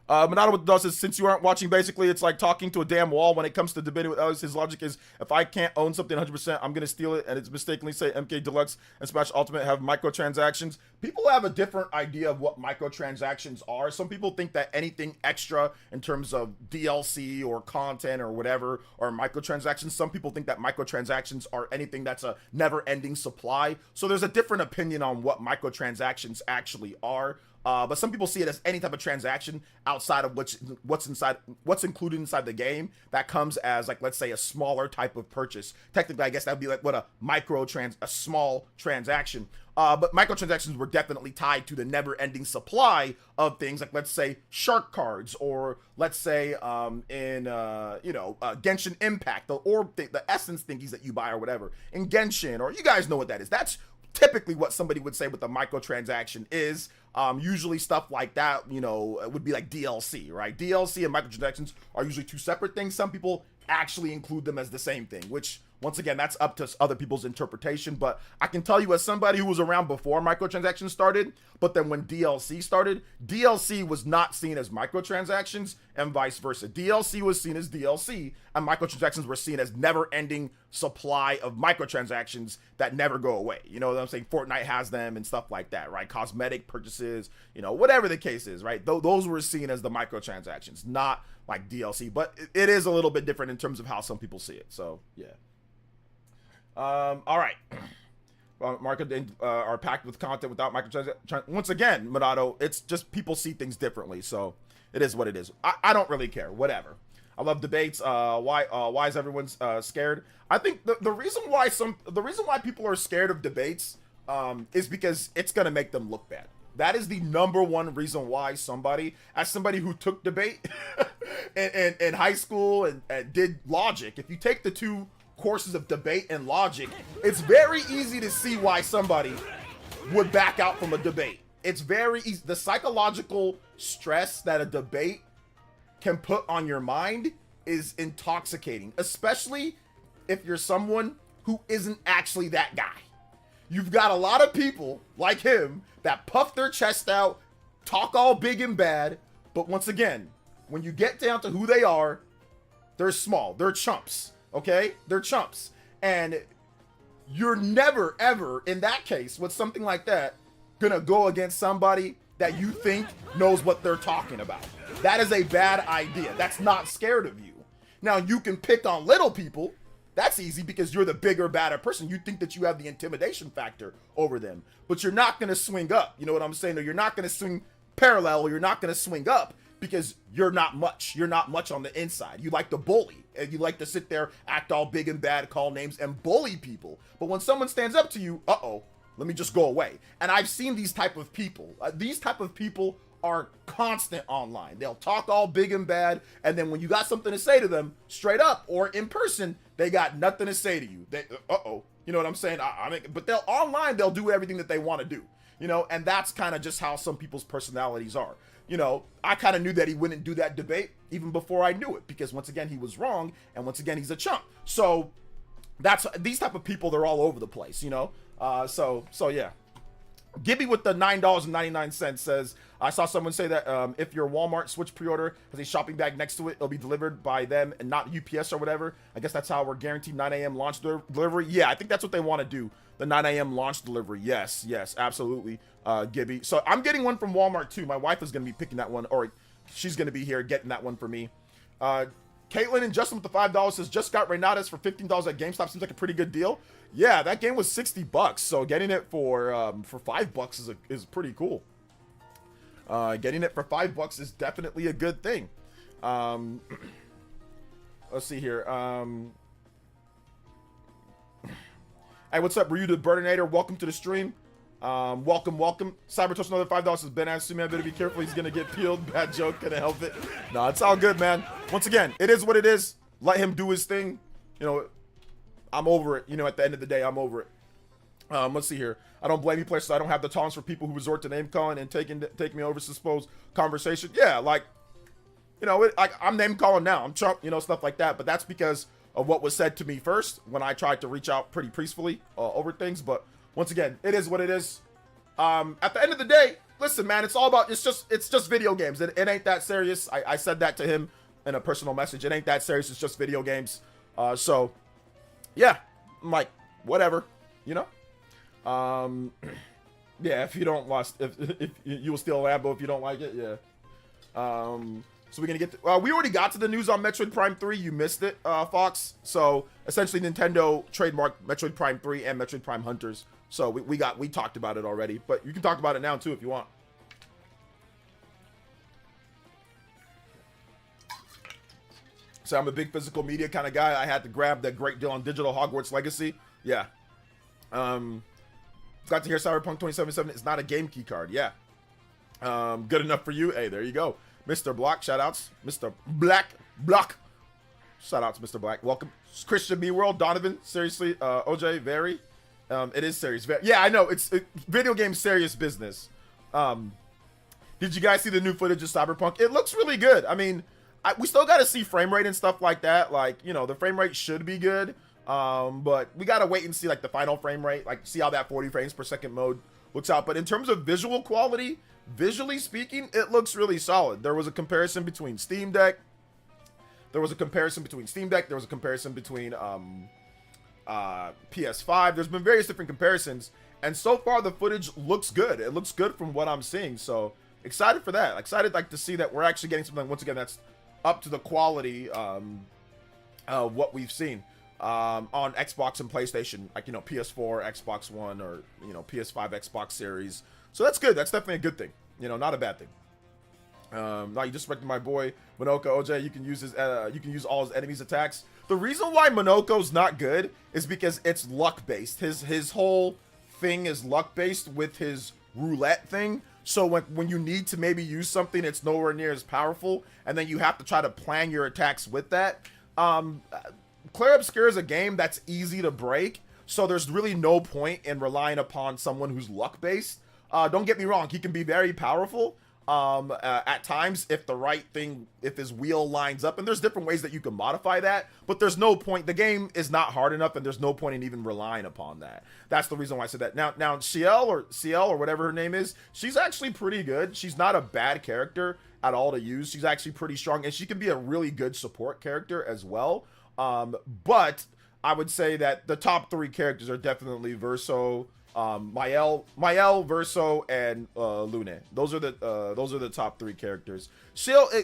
Monado with the does is, since you aren't watching, basically it's like talking to a damn wall when it comes to debating with others. His logic is, if I can't own something 100%, I'm gonna steal it, and it's mistakenly say MK Deluxe and Smash Ultimate have microtransactions. People have a different idea of what microtransactions are. Some people think that anything extra in terms of DLC or content or whatever are microtransactions. Some people think that microtransactions are anything that's a never-ending supply. So there's a different opinion on what microtransactions actually are. But some people see it as any type of transaction outside of what's included inside the game that comes as, like, let's say a smaller type of purchase. Technically, I guess that would be like what a small transaction. But microtransactions were definitely tied to the never-ending supply of things, like, let's say, shark cards, or let's say Genshin Impact, the orb thing, the essence thingies that you buy or whatever in Genshin, or you guys know what that is. That's typically what somebody would say with a microtransaction is. Usually stuff like that, would be like DLC, right? DLC and microtransactions are usually two separate things. Some people actually include them as the same thing, which, once again, that's up to other people's interpretation. But I can tell you, as somebody who was around before microtransactions started, but then when DLC started, DLC was not seen as microtransactions and vice versa. DLC was seen as DLC, and microtransactions were seen as never-ending supply of microtransactions that never go away. You know what I'm saying? Fortnite has them and stuff like that, right? Cosmetic purchases, whatever the case is, right? Those were seen as the microtransactions, not like DLC. But it is a little bit different in terms of how some people see it. So, yeah. All right. Market are packed with content without microtransactions. Once again, Monado, it's just people see things differently, so it is what it is. I don't really care. Whatever. I love debates. Why is everyone scared? I think the reason why people are scared of debates is because it's gonna make them look bad. That is the number one reason why somebody who took debate in high school and did logic, if you take the two courses of debate and logic, it's very easy to see why somebody would back out from a debate. It's very easy. The psychological stress that a debate can put on your mind is intoxicating, especially if you're someone who isn't actually that guy. You've got a lot of people like him that puff their chest out, talk all big and bad, but once again, when you get down to who they are, they're small, they're chumps. Okay, they're chumps, and you're never ever in that case with something like that gonna go against somebody that you think knows what they're talking about. That is a bad idea. That's not scared of you. Now, you can pick on little people. That's easy because you're the bigger, badder person. You think that you have the intimidation factor over them, but you're not gonna swing up. You know what I'm saying? Or you're not gonna swing parallel, or you're not gonna swing up, because you're not much. You're not much on the inside. You like to bully, and you like to sit there, act all big and bad, call names, and bully people. But when someone stands up to you, let me just go away. And I've seen these type of people. These type of people are constant online. They'll talk all big and bad, and then when you got something to say to them, straight up or in person, they got nothing to say to you. They, you know what I'm saying? I mean, but they'll online, they'll do everything that they want to do. You know, and that's kind of just how some people's personalities are. You know, I kind of knew that he wouldn't do that debate even before I knew it, because once again, he was wrong, and once again, he's a chump. So that's these type of people, they're all over the place, you know? So yeah. Gibby with the $9.99 says, I saw someone say that if your Walmart Switch pre-order has a shopping bag next to it, it'll be delivered by them and not UPS or whatever. I guess that's how we're guaranteed 9 a.m. launch delivery. Yeah, I think that's what they want to do. The 9 a.m. launch delivery. Yes, absolutely, Gibby. So I'm getting one from Walmart too. My wife is going to be picking that one, or she's going to be here getting that one for me. Caitlin and Justin with the $5 says, just got Raidou for $15 at GameStop. Seems like a pretty good deal. Yeah, that game was $60, so getting it for $5 is pretty cool. Getting it for $5 is definitely a good thing. Let's see here. Hey, what's up, Ryu the Burninator? Welcome to the stream. Welcome. Cybertoast, another $5 says, Ben asked me, I better be careful. He's gonna get peeled. Bad joke. Gonna help it. No, it's all good, man. Once again, it is what it is. Let him do his thing. You know, I'm over it. You know, at the end of the day, I'm over it. Let's see here. I don't blame you, players. So I don't have the tolerance for people who resort to name calling and take me over supposed conversation. Yeah, like, you know, I'm name calling now. I'm Trump, you know, stuff like that. But that's because of what was said to me first when I tried to reach out pretty peacefully over things. But once again, it is what it is. At the end of the day, listen, man, it's all about, it's just video games. It ain't that serious. I said that to him in a personal message. It ain't that serious. It's just video games. So yeah, I'm like, whatever, you know? Yeah, if you don't watch, if you will steal a Lambo if you don't like it, yeah. So we're gonna get to, we already got to the news on Metroid Prime 3. You missed it, Fox. So essentially, Nintendo trademarked Metroid Prime 3 and Metroid Prime Hunters. So we talked about it already, but you can talk about it now too if you want. So I'm a big physical media kind of guy. I had to grab that great deal on digital Hogwarts Legacy. Yeah. Got to hear Cyberpunk 2077 is not a game key card. Yeah. Good enough for you. Hey, there you go. Mr. Block, shoutouts. Mr. Block. Shoutouts, Mr. Black. Welcome. Christian B World, Donovan. Seriously, OJ, very. It is serious. Yeah, I know. It's video game serious business. Did you guys see the new footage of Cyberpunk? It looks really good. I mean, we still got to see frame rate and stuff like that. Like, you know, the frame rate should be good. But we got to wait and see, like, the final frame rate. Like, see how that 40 frames per second mode looks out. But in terms of visual quality, visually speaking, it looks really solid. There was a comparison between Steam Deck. There was a comparison between PS5. There's been various different comparisons, and so far the footage looks good. It looks good from what I'm seeing, so excited for that. Excited, like, to see that we're actually getting something, once again, that's up to the quality of what we've seen on Xbox and PlayStation, like, you know, PS4, Xbox One, or, you know, PS5, Xbox Series. So that's good. That's definitely a good thing. You know, not a bad thing. Now you disrespected my boy Monoko. OJ, you can use all his enemies' attacks. The reason why Monoko's not good is because it's luck based. His whole thing is luck based with his roulette thing. So when you need to maybe use something, it's nowhere near as powerful, and then you have to try to plan your attacks with that. Clair Obscur is a game that's easy to break, so there's really no point in relying upon someone who's luck based. Don't get me wrong, he can be very powerful at times if the right thing, if his wheel lines up, and there's different ways that you can modify that, but there's no point. The game is not hard enough, and there's no point in even relying upon that. That's the reason why I said that. Now CL or whatever her name is, she's actually pretty good. She's not a bad character at all to use. She's actually pretty strong, and she can be a really good support character as well. But I would say that the top three characters are definitely Verso, Mael, Verso, and Lune. Those are the top three characters.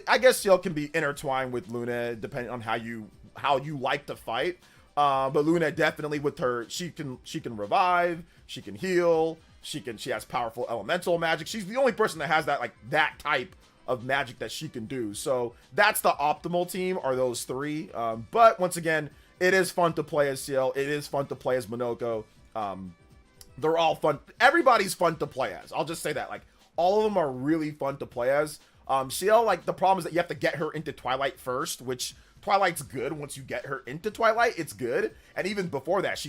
I guess Ciel can be intertwined with Lune depending on how you like to fight. But Lune definitely, with her, she can revive, she can heal, she has powerful elemental magic. She's the only person that has that, like, that type of magic that she can do. So that's the optimal team, are those three. But once again, it is fun to play as CL. It is fun to play as Monoko. They're all fun. Everybody's fun to play as. I'll just say that. Like, all of them are really fun to play as. CL, like, the problem is that you have to get her into Twilight first, which Twilight's good. Once you get her into Twilight, it's good. And even before that,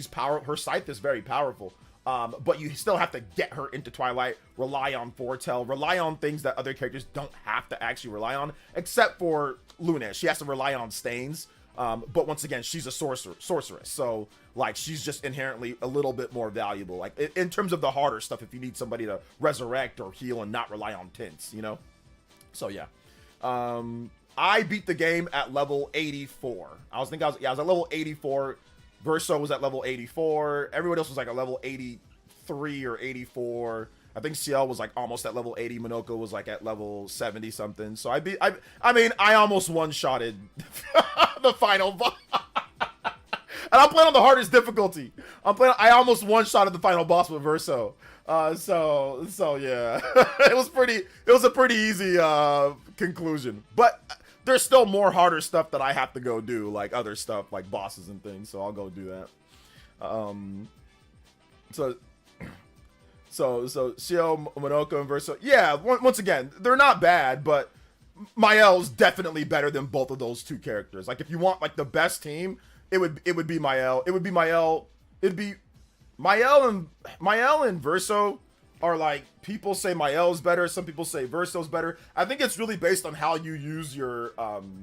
her scythe is very powerful. But you still have to get her into Twilight, rely on Foretell, rely on things that other characters don't have to actually rely on, except for Luna. She has to rely on Stains. But once again, she's a sorceress. So, like, she's just inherently a little bit more valuable. Like, in terms of the harder stuff, if you need somebody to resurrect or heal and not rely on tints, you know? So, yeah. I beat the game at level 84. I was at level 84. Verso was at level 84. Everyone else was like a level 83 or 84. I think CL was like almost at level 80. Monoko was like at level 70 something. So I almost one-shotted the final boss. And I'm playing on the hardest difficulty. I almost one-shotted the final boss with Verso. So yeah. It was a pretty easy conclusion. But there's still more harder stuff that I have to go do, like other stuff, like bosses and things. So I'll go do that. So Shio, Monoko, and Verso. Yeah, once again, they're not bad, but Mael's definitely better than both of those two characters. Like, if you want like the best team, it would be Mael. It'd be Mael and Verso are like, people say Mael's better, some people say Verso's better. I think it's really based on how you use your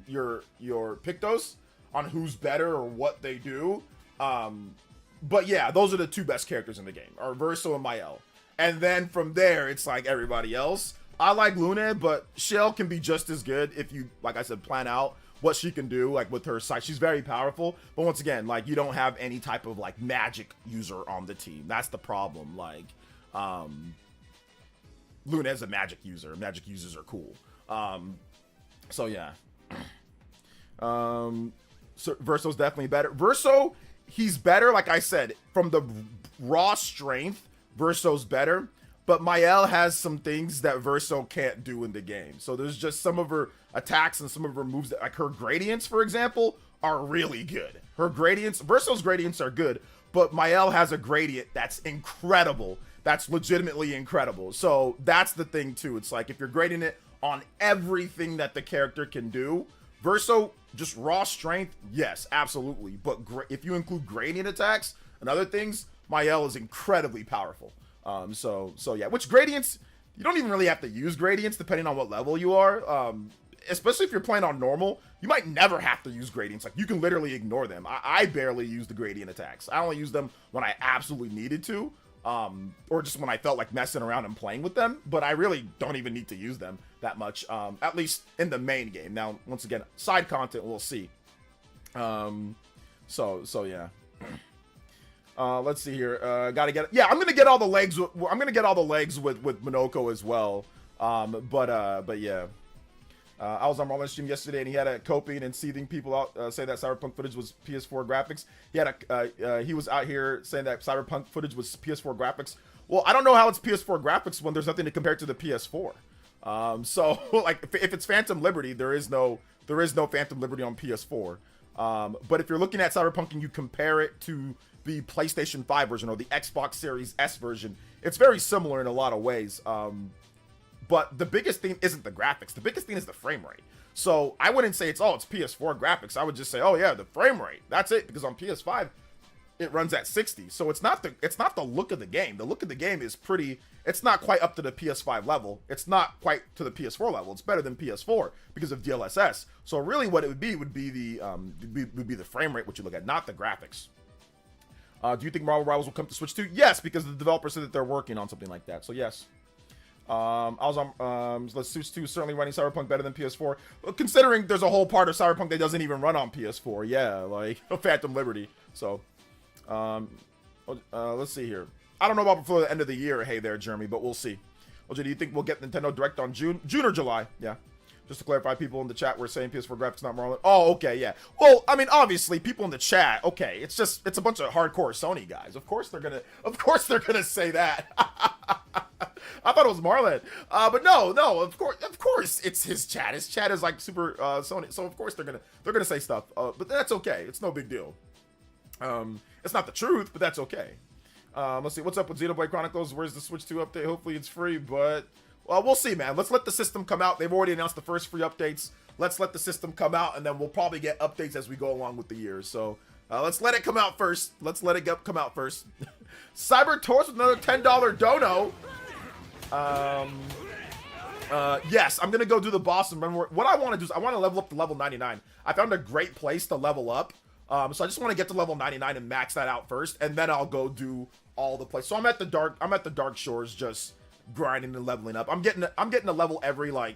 Pictos, on who's better or what they do. But yeah, those are the two best characters in the game, are Verso and Mael. And then from there, it's like everybody else. I like Luna, but Shell can be just as good if you, like I said, plan out what she can do, like with her side. She's very powerful, but once again, like, you don't have any type of like magic user on the team. That's the problem. Like, Luna is a magic user. Magic users are cool. So yeah. So Verso's definitely better. Verso, he's better, like I said, from the raw strength, Verso's better. But Mael has some things that Verso can't do in the game. So there's just some of her attacks and some of her moves that, like her gradients, for example, are really good. Her gradients, Verso's gradients are good, but Mael has a gradient that's incredible. That's legitimately incredible. So that's the thing too. It's like, if you're grading it on everything that the character can do, Verso, just raw strength, yes, absolutely. But if you include gradient attacks and other things, Mael is incredibly powerful. So yeah, which gradients, you don't even really have to use gradients depending on what level you are. Especially if you're playing on normal, you might never have to use gradients. Like, you can literally ignore them. I barely use the gradient attacks. I only use them when I absolutely needed to, or just when I felt like messing around and playing with them. But I really don't even need to use them that much, at least in the main game. Now, once again, side content, we'll see. So yeah. Let's see here. Yeah, I'm gonna get all the legs. I'm gonna get all the legs with Monoko as well. But yeah. I was on Marlon's stream yesterday, and he had a coping and seething people out say that Cyberpunk footage was PS4 graphics. He was out here saying that Cyberpunk footage was PS4 graphics. Well, I don't know how it's PS4 graphics when there's nothing to compare to the PS4. So like, if it's Phantom Liberty, there is no Phantom Liberty on PS4. But if you're looking at Cyberpunk and you compare it to the PlayStation 5 version or the Xbox Series S version, it's very similar in a lot of ways. But the biggest thing isn't the graphics. The biggest thing is the frame rate. So I wouldn't say it's PS4 graphics. I would just say, oh yeah, the frame rate. That's it. Because on PS5, it runs at 60. So it's not the look of the game. The look of the game is pretty. It's not quite up to the PS5 level. It's not quite to the PS4 level. It's better than PS4 because of DLSS. So really, what it would be the frame rate, which you look at, not the graphics. Do you think Marvel Rivals will come to Switch 2? Yes, because the developer said that they're working on something like that. So yes. I was on Switch 2 certainly running Cyberpunk better than PS4. Considering there's a whole part of Cyberpunk that doesn't even run on PS4. Yeah, like Phantom Liberty. So, let's see here. I don't know about before the end of the year. Hey there, Jeremy, but we'll see. OJ, do you think we'll get Nintendo Direct on June or July? Yeah. Just to clarify, people in the chat were saying PS4 graphics not Marlon. Oh, okay, yeah. Well, I mean, obviously, people in the chat, okay, it's a bunch of hardcore Sony guys. Of course they're gonna say that. I thought it was Marlon, but no, of course, it's his chat. His chat is like super Sony, so of course they're gonna say stuff. But that's okay. It's no big deal. It's not the truth, but that's okay. Let's see what's up with Xenoblade Chronicles. Where's the Switch 2 update? Hopefully it's free, but well, we'll see, man. Let's let the system come out. They've already announced the first free updates. Let's let the system come out, and then we'll probably get updates as we go along with the years. So let's let it come out first. Let's let it come out first. Cyber Torch with another $10 dono. Yes, I'm gonna go do the boss. And remember what I want to do is I want to level up to level 99. I found a great place to level up. So I just want to get to level 99 and max that out first, and then I'll go do all the places. So I'm at the dark shores, just grinding and leveling up. I'm getting a level every like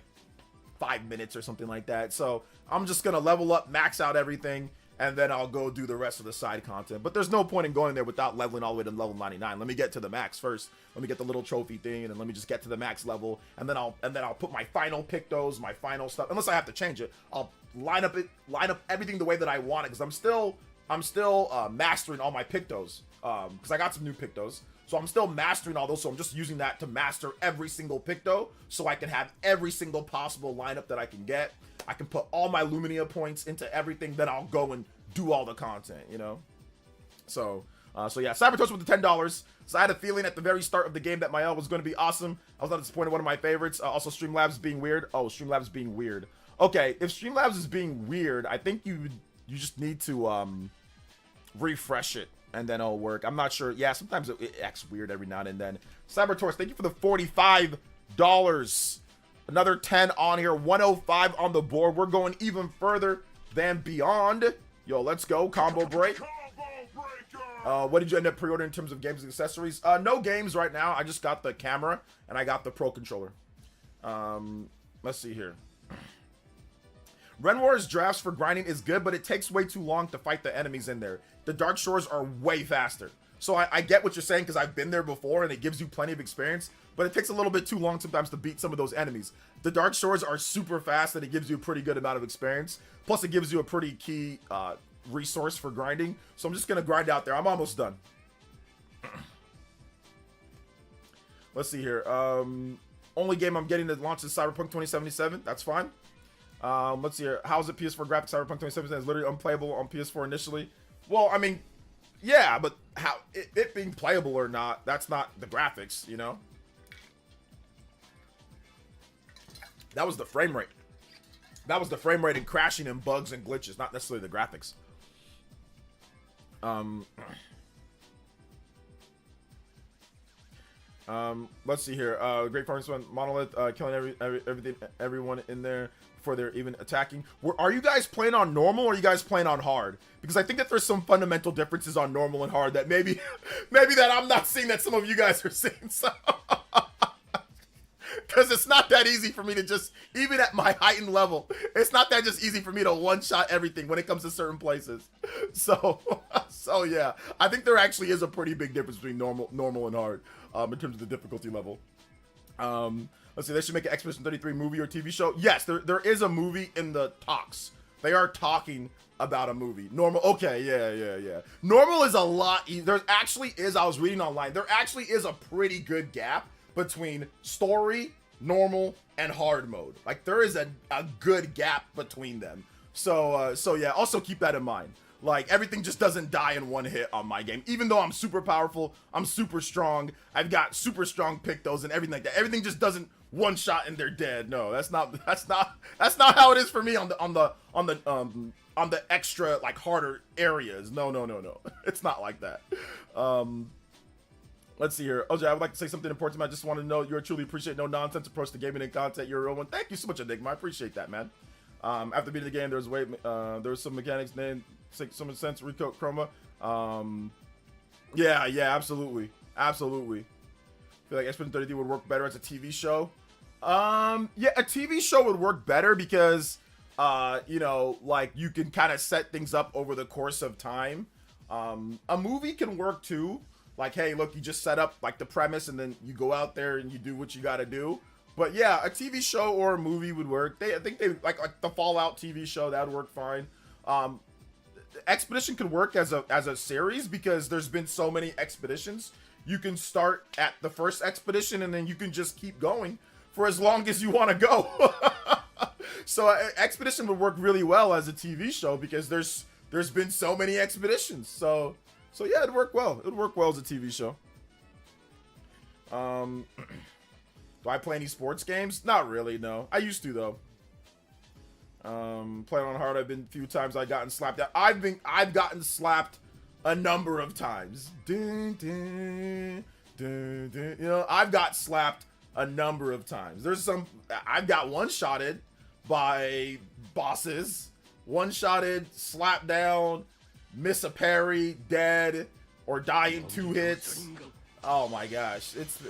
5 minutes or something like that. So I'm just gonna level up, max out everything, and then I'll go do the rest of the side content. But there's no point in going there without leveling all the way to level 99. Let me get to the max first. Let me get the little trophy thing, and then let me just get to the max level, and then I'll put my final pictos, my final stuff. Unless I have to change it, I'll line up everything the way that I want it, because I'm still mastering all my pictos, because I got some new pictos. So I'm still mastering all those, so I'm just using that to master every single picto, so I can have every single possible lineup that I can get. I can put all my Luminia points into everything, then I'll go and do all the content, you know? So yeah, Cybertoast with the $10. So I had a feeling at the very start of the game that Mael was going to be awesome. I was not disappointed, one of my favorites. Also, Streamlabs being weird. Oh, Streamlabs being weird. Okay, if Streamlabs is being weird, I think you just need to refresh it, and then it'll work. I'm not sure. Yeah, sometimes it acts weird every now and then. Cybertorch, thank you for the $45. Another 10 on here. 105 on the board. We're going even further than beyond. Yo, let's go. Combo break. What did you end up pre-ordering in terms of games and accessories? No games right now. I just got the camera, and I got the Pro Controller. Let's see here. Renwar's drafts for grinding is good, but it takes way too long to fight the enemies in there. The Dark Shores are way faster. So I get what you're saying, because I've been there before, and it gives you plenty of experience, but it takes a little bit too long sometimes to beat some of those enemies. The Dark Shores are super fast, and it gives you a pretty good amount of experience. Plus, it gives you a pretty key resource for grinding. So I'm just going to grind out there. I'm almost done. Let's see here. Only game I'm getting that launches Cyberpunk 2077. That's fine. Let's see here. How's it PS4 graphics? Cyberpunk 2077 is literally unplayable on PS4 initially. Well, I mean, yeah, but how it being playable or not, that's not the graphics, you know? That was the frame rate. That was the frame rate and crashing and bugs and glitches, not necessarily the graphics. Let's see here. Great Farmers Monolith killing everyone in there before they're even attacking. Are you guys playing on normal, or are you guys playing on hard? Because I think that there's some fundamental differences on normal and hard that maybe that I'm not seeing that some of you guys are seeing. So because it's not that easy for me to just, even at my heightened level, it's not that just easy for me to one-shot everything when it comes to certain places. So yeah, I think there actually is a pretty big difference between normal and hard in terms of the difficulty level. Let's see, they should make an Expedition 33 movie or TV show. Yes, there is a movie in the talks. They are talking about a movie. Normal, okay, yeah. Normal is a lot easier. There actually is, I was reading online, there actually is a pretty good gap between story, normal, and hard mode. Like, there is a good gap between them. So yeah, also keep that in mind. Like, everything just doesn't die in one hit on my game. Even though I'm super powerful, I'm super strong, I've got super strong pictos and everything like that. Everything just doesn't one shot and they're dead. No, that's not how it is for me on the extra, like, harder areas. No. It's not like that. Let's see here. OJ, I would like to say something important. I just want to know you're truly appreciate no nonsense approach to gaming and content. You're a real one. Thank you so much, Enigma. I appreciate that, man. After beating the game, there was some mechanics named some sense Rico Chroma. Yeah, absolutely. I feel like Expedition 33 would work better as a TV show. Yeah, a TV show would work better because you know, like, you can kind of set things up over the course of time. A movie can work too. Like, hey, look, you just set up, like, the premise, and then you go out there and you do what you gotta do. But yeah, a TV show or a movie would work. I think they like the Fallout TV show, that would work fine. Expedition could work as a series because there's been so many expeditions. You can start at the first expedition and then you can just keep going for as long as you want to go. So Expedition would work really well as a TV show because there's been so many expeditions. So yeah, it'd work well. It'd work well as a TV show. Do I play any sports games? Not really, no. I used to though. Playing on hard, I've been a few times. I've gotten slapped. I've gotten slapped a number of times. Dun, dun, dun, dun. You know, I've got slapped a number of times. I've got one-shotted by bosses. One-shotted, slapped down, miss a parry, dead, or die in 2 hits. Oh my gosh, it's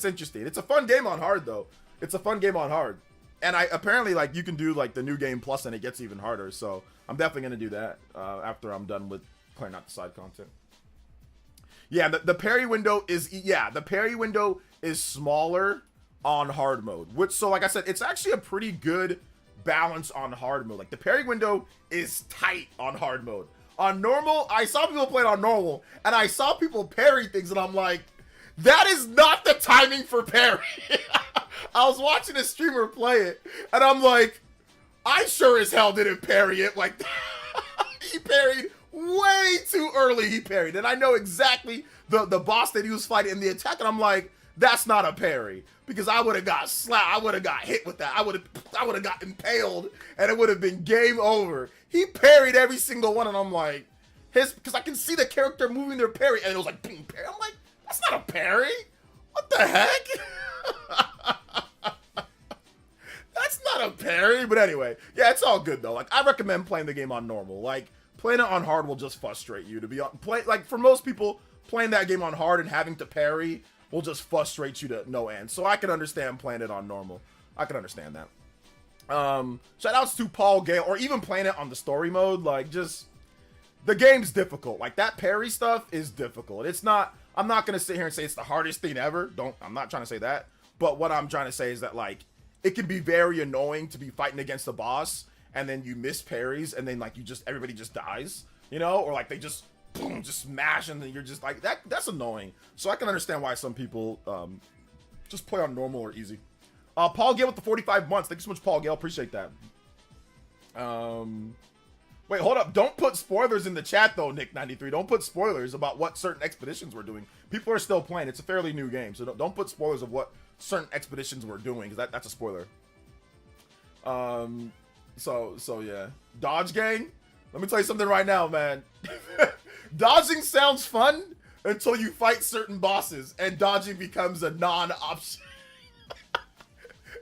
interesting. It's a fun game on hard though. It's a fun game on hard, and apparently like you can do like the new game plus and it gets even harder. So I'm definitely gonna do that after I'm done with playing out the side content. Yeah, the parry window is smaller on hard mode, which, so like I said, it's actually a pretty good balance on hard mode. Like the parry window is tight on hard mode. On normal, I saw people play it on normal, and I saw people parry things, and I'm like, that is not the timing for parry. I was watching a streamer play it, and I'm like, I sure as hell didn't parry it like that. He parried way too early. He parried, and I know exactly the boss that he was fighting in the attack, and I'm like, that's not a parry, because I would have got slapped. I would have got hit with that. I would have got impaled, and it would have been game over. He parried every single one, and I'm like, because I can see the character moving their parry, and it was like, boom, parry. I'm like, that's not a parry. What the heck? That's not a parry. But anyway, yeah, it's all good though. Like, I recommend playing the game on normal. Like, playing it on hard will just frustrate you. Like, for most people, playing that game on hard and having to parry will just frustrate you to no end. So I can understand playing it on normal. I can understand that. Shout outs to Paul Gale, or even playing it on the story mode. Like, just, the game's difficult. Like, that parry stuff is difficult. It's not, I'm not gonna sit here and say it's the hardest thing ever. I'm not trying to say that. But what I'm trying to say is that, like, it can be very annoying to be fighting against a boss and then you miss parries and then like everybody just dies, you know, or like they just boom, just smash, and then you're just like, that's annoying. So I can understand why some people just play on normal or easy. Paul Gale with the 45 months. Thank you so much, Paul Gale. Appreciate that. Wait, hold up. Don't put spoilers in the chat though, Nick93. Don't put spoilers about what certain expeditions we're doing. People are still playing. It's a fairly new game, so don't put spoilers of what certain expeditions we're doing, because that's a spoiler. So yeah. Dodge Gang? Let me tell you something right now, man. Dodging sounds fun until you fight certain bosses, and dodging becomes a non-option.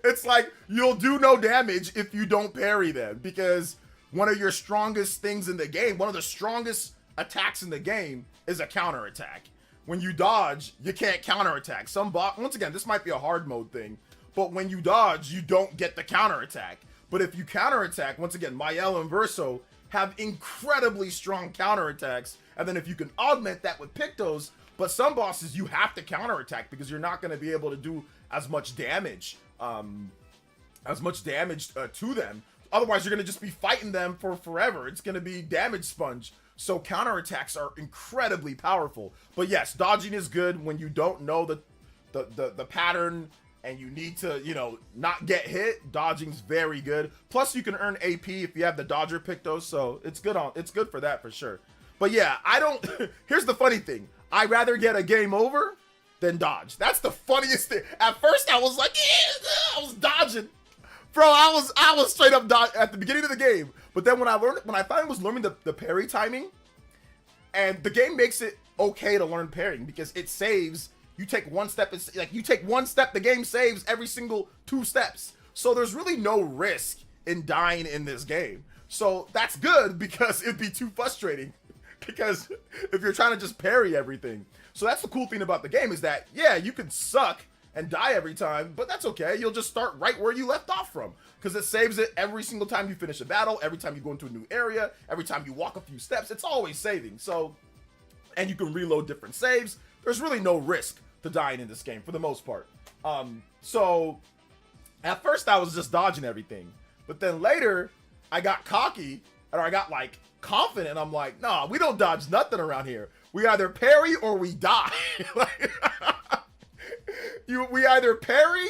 It's like, you'll do no damage if you don't parry them, because one of your strongest things in the game, one of the strongest attacks in the game is a counterattack. When you dodge, you can't counterattack. Once again, this might be a hard mode thing, but when you dodge, you don't get the counterattack. But if you counterattack, once again, Mael and Verso have incredibly strong counterattacks, and then if you can augment that with Pictos, but some bosses you have to counterattack because you're not going to be able to do as much damage to them. Otherwise, you're going to just be fighting them for forever. It's going to be damage sponge. So counterattacks are incredibly powerful. But yes, dodging is good when you don't know the pattern and you need to, you know, not get hit. Dodging's very good. Plus, you can earn AP if you have the Dodger Pictos, so it's good for that for sure. But yeah, here's the funny thing. I'd rather get a game over than dodge. That's the funniest thing. At first, I was like, yeah, I was dodging. Bro, I was straight up dodge at the beginning of the game. But then when I finally was learning the parry timing, and the game makes it okay to learn parrying because it saves. You take one step, it's like you take one step, the game saves every single 2 steps. So there's really no risk in dying in this game. So that's good because it'd be too frustrating because if you're trying to just parry everything. So that's the cool thing about the game is that, yeah, you can suck and die every time, but that's okay. You'll just start right where you left off from because it saves it every single time you finish a battle, every time you go into a new area, every time you walk a few steps, it's always saving. So, and you can reload different saves. There's really no risk to dying in this game for the most part. So at first I was just dodging everything, but then later I got cocky, or I got like confident. I'm like, nah, we don't dodge nothing around here. We either parry or we die. Like, we either parry,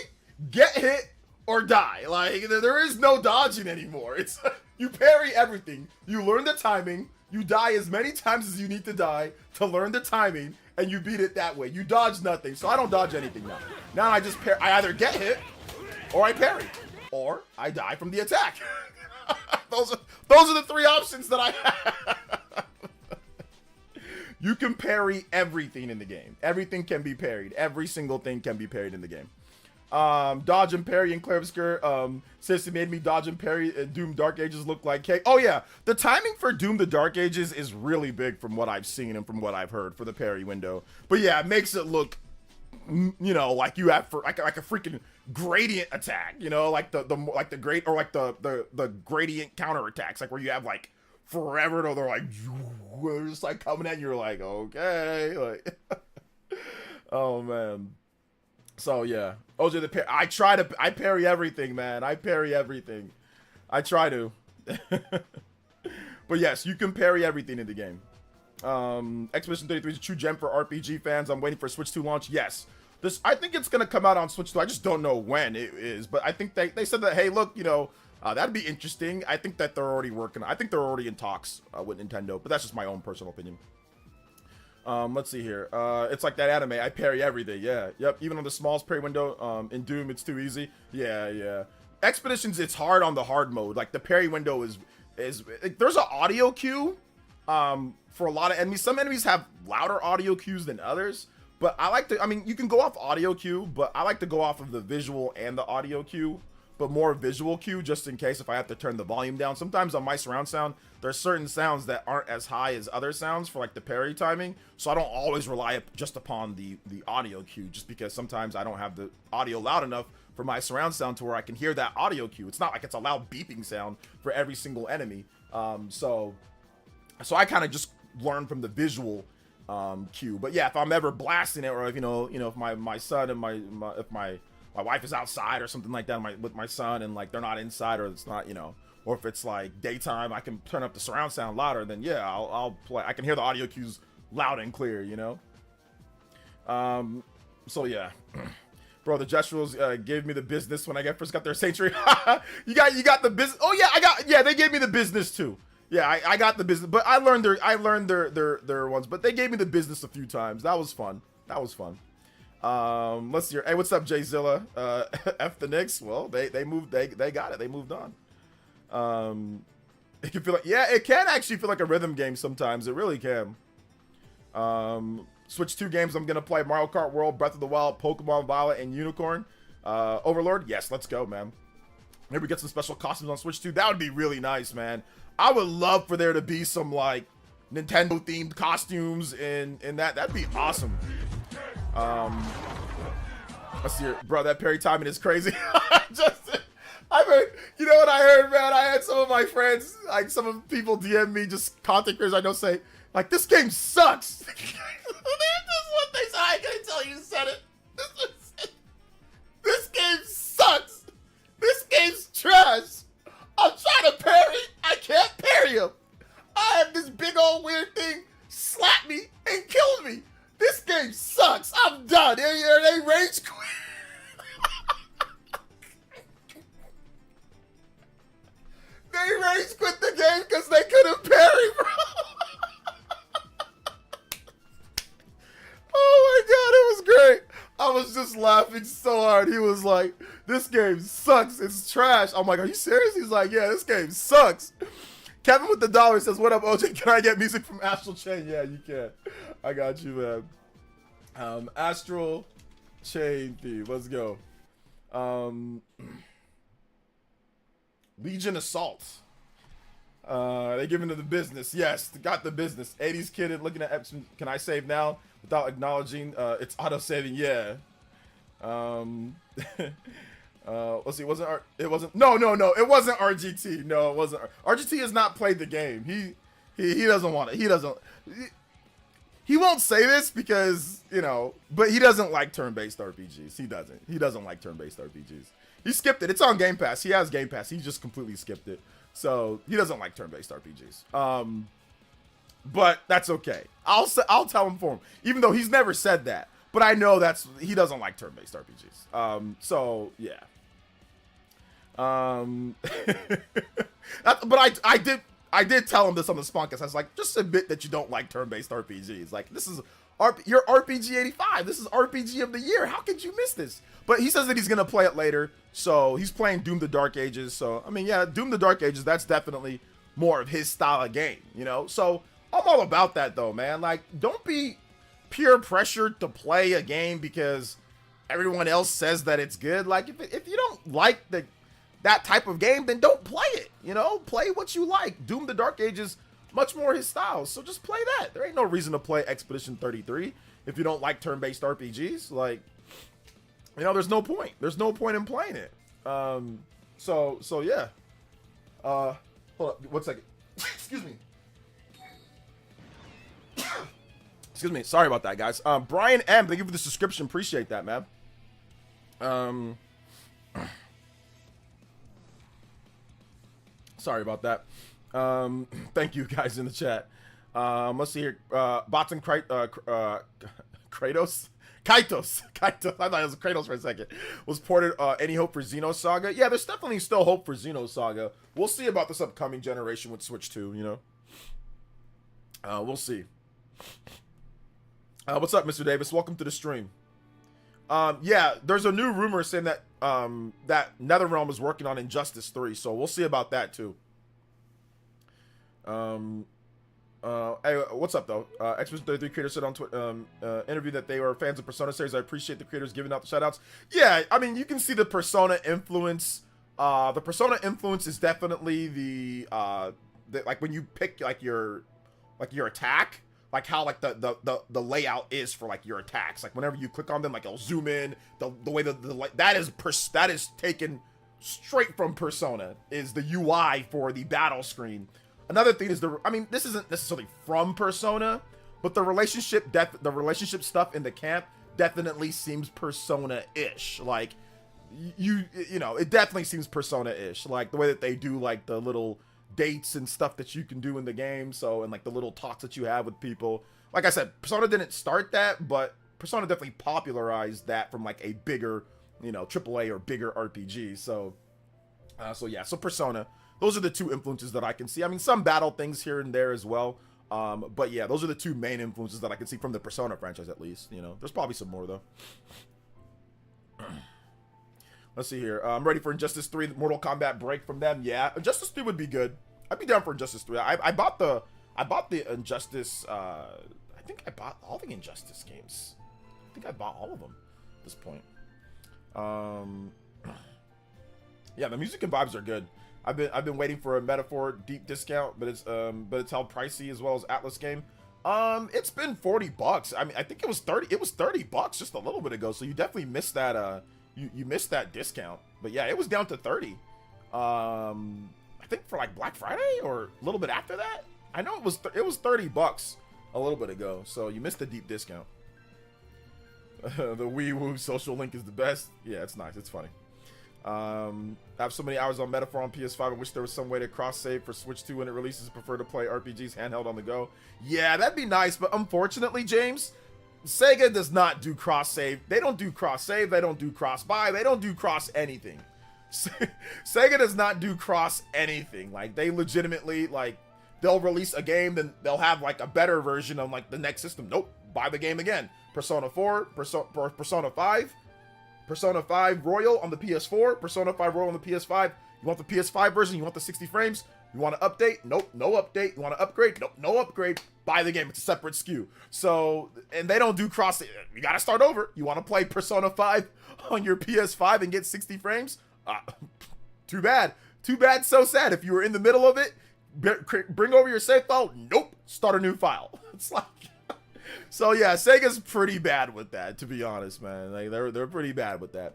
get hit, or die. Like, there is no dodging anymore. It's you parry everything. You learn the timing. You die as many times as you need to die to learn the timing, and you beat it that way. You dodge nothing, so I don't dodge anything now. Now I just I either get hit, or I parry, or I die from the attack. those are the three options that I have. You can parry everything in the game. Everything can be parried. Every single thing can be parried in the game. Dodge and parry and Claire Obscure, since it made me dodge and parry Doom Dark Ages look like cake. Oh yeah, the timing for Doom the Dark Ages is really big from what I've seen and from what I've heard for the parry window. But yeah, it makes it look, you know, like you have for like a freaking gradient attack, you know, like the great, or like the gradient counter attacks, like where you have like forever till they're like just like coming at you. You're like, okay, like oh man. So yeah, OJ the parry. I parry everything, man. I parry everything. I try to. But yes, you can parry everything in the game. Expedition 33 is a true gem for RPG fans. I'm waiting for Switch 2 launch. Yes. I think it's gonna come out on Switch 2. I just don't know when it is. But I think they said that, hey, look, you know, that'd be interesting. I think that they're already working. I think they're already in talks with Nintendo. But that's just my own personal opinion. Let's see here. It's like that anime. I parry everything. Yeah. Yep. Even on the smallest parry window. In Doom, it's too easy. Yeah. Expeditions, it's hard on the hard mode. Like the parry window is like, there's an audio cue. For a lot of enemies. Some enemies have louder audio cues than others. But I like to. I mean, you can go off audio cue, but I like to go off of the visual and the audio cue. But more visual cue, just in case if I have to turn the volume down. Sometimes on my surround sound, there's certain sounds that aren't as high as other sounds for like the parry timing. So I don't always rely just upon the audio cue, just because sometimes I don't have the audio loud enough for my surround sound to where I can hear that audio cue. It's not like it's a loud beeping sound for every single enemy. So I kind of just learn from the visual cue. But yeah, if I'm ever blasting it, or if you know if my son and if my wife is outside or something like that with my son, and like they're not inside, or it's not, you know, or if it's like daytime, I can turn up the surround sound louder, then yeah, I'll play. I can hear the audio cues loud and clear, you know. So yeah. Bro, the Jestrals gave me the business when I first got their Saintry. you got the business. Oh yeah, they gave me the business too. Yeah, I got the business, but I learned their ones, but they gave me the business a few times. That was fun. Let's see. Hey, what's up, Jayzilla? F the Knicks. Well, they moved. They got it. They moved on. It can feel like, yeah, it can actually feel like a rhythm game sometimes. It really can. Switch 2 games I'm gonna play: Mario Kart World, Breath of the Wild, Pokemon Violet, and Unicorn. Overlord. Yes, let's go, man. Maybe we get some special costumes on Switch 2. That would be really nice, man. I would love for there to be some like Nintendo themed costumes in that. That'd be awesome. Let's see here. Bro, that parry timing is crazy. I heard, you know what I heard, man? I had some of my friends, like some of the people DM me, just content creators I know, say, like, this game sucks. This is what they said. I couldn't tell you said it. This game sucks. This game's trash. I'm trying to parry. I can't parry him. I have this big old weird thing slap me and kill me. This game sucks. I'm done. They rage quit. They rage quit the game because they couldn't parry, bro. Oh my god, it was great. I was just laughing so hard. He was like, this game sucks. It's trash. I'm like, are you serious? He's like, yeah, this game sucks. Kevin with the dollar says, what up, OJ? Can I get music from Astral Chain? Yeah, you can. I got you, man. Astral Chain theme. Let's go. Legion Assault. They give into the business. Yes, got the business. 80s kid looking at Epson. Can I save now without acknowledging it's auto saving? Yeah. Let's see. It wasn't. No. It wasn't RGT. No, it wasn't. RGT has not played the game. He doesn't want it. He doesn't. he won't say this because, you know, but he doesn't like turn-based RPGs. He doesn't like turn-based RPGs. He skipped it. It's on Game Pass. He has Game Pass. He just completely skipped it. So he doesn't like turn-based RPGs. But that's okay. I'll tell him for him, even though he's never said that. But I know he doesn't like turn-based RPGs. So yeah. But I did tell him this on the Spunkus. I was like, just admit that you don't like turn-based RPGs. Like, this is your RPG 85. This is RPG of the year. How could you miss this? But he says that he's gonna play it later. So he's playing Doom: The Dark Ages. So I mean, yeah, Doom: The Dark Ages. That's definitely more of his style of game. You know. So I'm all about that though, man. Like, don't be peer pressured to play a game because everyone else says that it's good. Like, if you don't like that type of game, then don't play it. You know, play what you like. Doom: The Dark Ages, much more his style. So just play that. There ain't no reason to play Expedition 33 if you don't like turn-based RPGs. Like, you know, there's no point. There's no point in playing it. So yeah. Hold up, 1 second. Excuse me. Excuse me. Sorry about that, guys. Brian M, thank you for the subscription. Appreciate that, man. Sorry about that. Thank you guys in the chat. Let's see here. Bots and Kratos. Kaitos. I thought it was Kratos for a second. Was ported. Any hope for Xenosaga? Yeah, there's definitely still hope for Xenosaga. We'll see about this upcoming generation with Switch 2, you know. We'll see. What's up, Mr. Davis? Welcome to the stream. Yeah, there's a new rumor saying that that NetherRealm is working on Injustice 3, so we'll see about that too. Hey, what's up though? Expedition 33 creator said on interview that they were fans of Persona series. I appreciate the creators giving out the shoutouts. Yeah, I mean, you can see the Persona influence. The Persona influence is definitely the like when you pick like your attack, like how like the layout is for like your attacks. Like whenever you click on them, like it'll zoom in. The way that is taken straight from Persona is the UI for the battle screen. Another thing is I mean, this isn't necessarily from Persona, but the relationship stuff in the camp definitely seems Persona-ish. Like you know, it definitely seems Persona-ish. Like the way that they do like the little dates and stuff that you can do in the game. So, and like the little talks that you have with people. Like I said, Persona didn't start that, but Persona definitely popularized that from like a bigger, you know, AAA or bigger RPG. So yeah, so Persona. Those are the two influences that I can see. I mean, some battle things here and there as well. But yeah, those are the two main influences that I can see from the Persona franchise, at least. You know, there's probably some more, though. Let's see here. I'm ready for Injustice 3, the Mortal Kombat break from them. Yeah, Injustice 3 would be good. I'd be down for Injustice 3. I bought the Injustice, I think I bought all the Injustice games. I think I bought all of them at this point. Yeah, the music and vibes are good. I've been waiting for a Metaphor deep discount, but it's held pricey as well as Atlas game. It's been $40. I mean, I think it was 30. It was $30 just a little bit ago. So you definitely missed that. You missed that discount. But yeah, it was down to 30. I think for like Black Friday or a little bit after that. I know it was $30 a little bit ago. So you missed the deep discount. The Wii Woo social link is the best. Yeah, it's nice. It's funny. I have so many hours on Metaphor on PS5. I wish there was some way to cross-save for Switch 2 when it releases. Prefer to play RPGs handheld on the go. Yeah, that'd be nice, but unfortunately, James, Sega does not do cross-save. They don't do cross-save. They don't do cross-buy. They don't do cross-anything. Sega does not do cross-anything. Like, they legitimately, like, they'll release a game, then they'll have, like, a better version on, like, the next system. Nope, buy the game again. Persona 4, Persona 5. Persona 5 Royal on the PS4, Persona 5 Royal on the PS5. You want the PS5 version? You want the 60 frames? You want to update? Nope, no update. You want to upgrade? Nope, no upgrade. Buy the game. It's a separate SKU. So, and they don't do cross. You got to start over. You want to play Persona 5 on your PS5 and get 60 frames? Too bad. Too bad, so sad. If you were in the middle of it, bring over your save file. Nope, start a new file. It's like... So yeah, Sega's pretty bad with that, to be honest, man. Like they're pretty bad with that.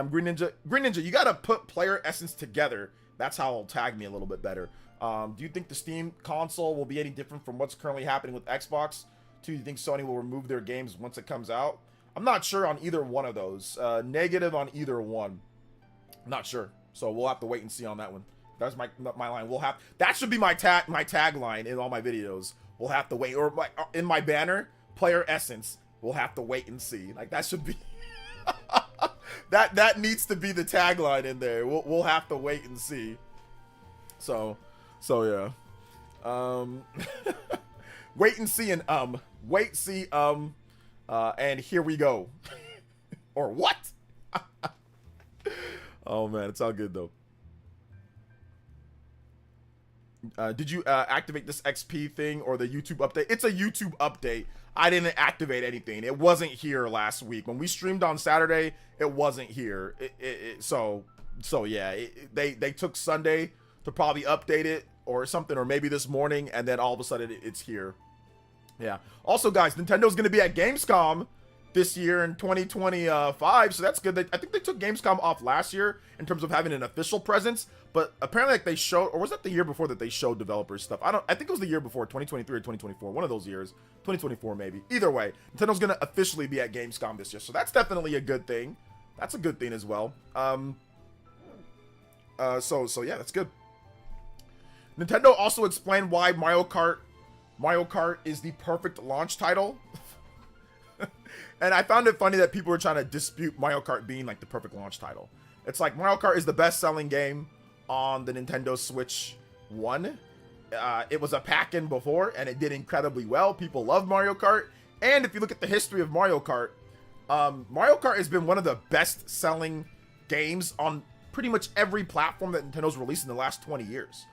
Green Ninja, you gotta put PlayerEssence together. That's how it'll tag me a little bit better. Do you think the Steam console will be any different from what's currently happening with Xbox? Do you think Sony will remove their games once it comes out? I'm not sure on either one of those. Negative on either one. Not sure. So we'll have to wait and see on that one. That's my line. That should be my tagline in all my videos. We'll have to wait, or in my banner, PlayerEssence. We'll have to wait and see. Like that should be that needs to be the tagline in there. We'll have to wait and see. So yeah. Wait and see and wait, see, and here we go. Or what? Oh man, it's all good though. Did you activate this XP thing or the YouTube update? It's a YouTube update. I didn't activate anything. It wasn't here last week. When we streamed on Saturday, it wasn't here. So yeah, they took Sunday to probably update it or something, or maybe this morning, and then all of a sudden it's here. Yeah. Also, guys, Nintendo's going to be at Gamescom this year in 2025, so that's good. I think they took Gamescom off last year in terms of having an official presence, but apparently like they showed, or was that the year before that they showed developers stuff? I think it was the year before, 2023 or 2024, one of those years, 2024 maybe. Either way, Nintendo's going to officially be at Gamescom this year, so that's definitely a good thing. That's a good thing as well. So yeah, that's good. Nintendo also explained why Mario Kart is the perfect launch title. And I found it funny that people were trying to dispute Mario Kart being like the perfect launch title. It's like Mario Kart is the best-selling game on the Nintendo Switch 1. It was a pack-in before, and it did incredibly well. People love Mario Kart. And if you look at the history of Mario Kart has been one of the best-selling games on pretty much every platform that Nintendo's released in the last 20 years.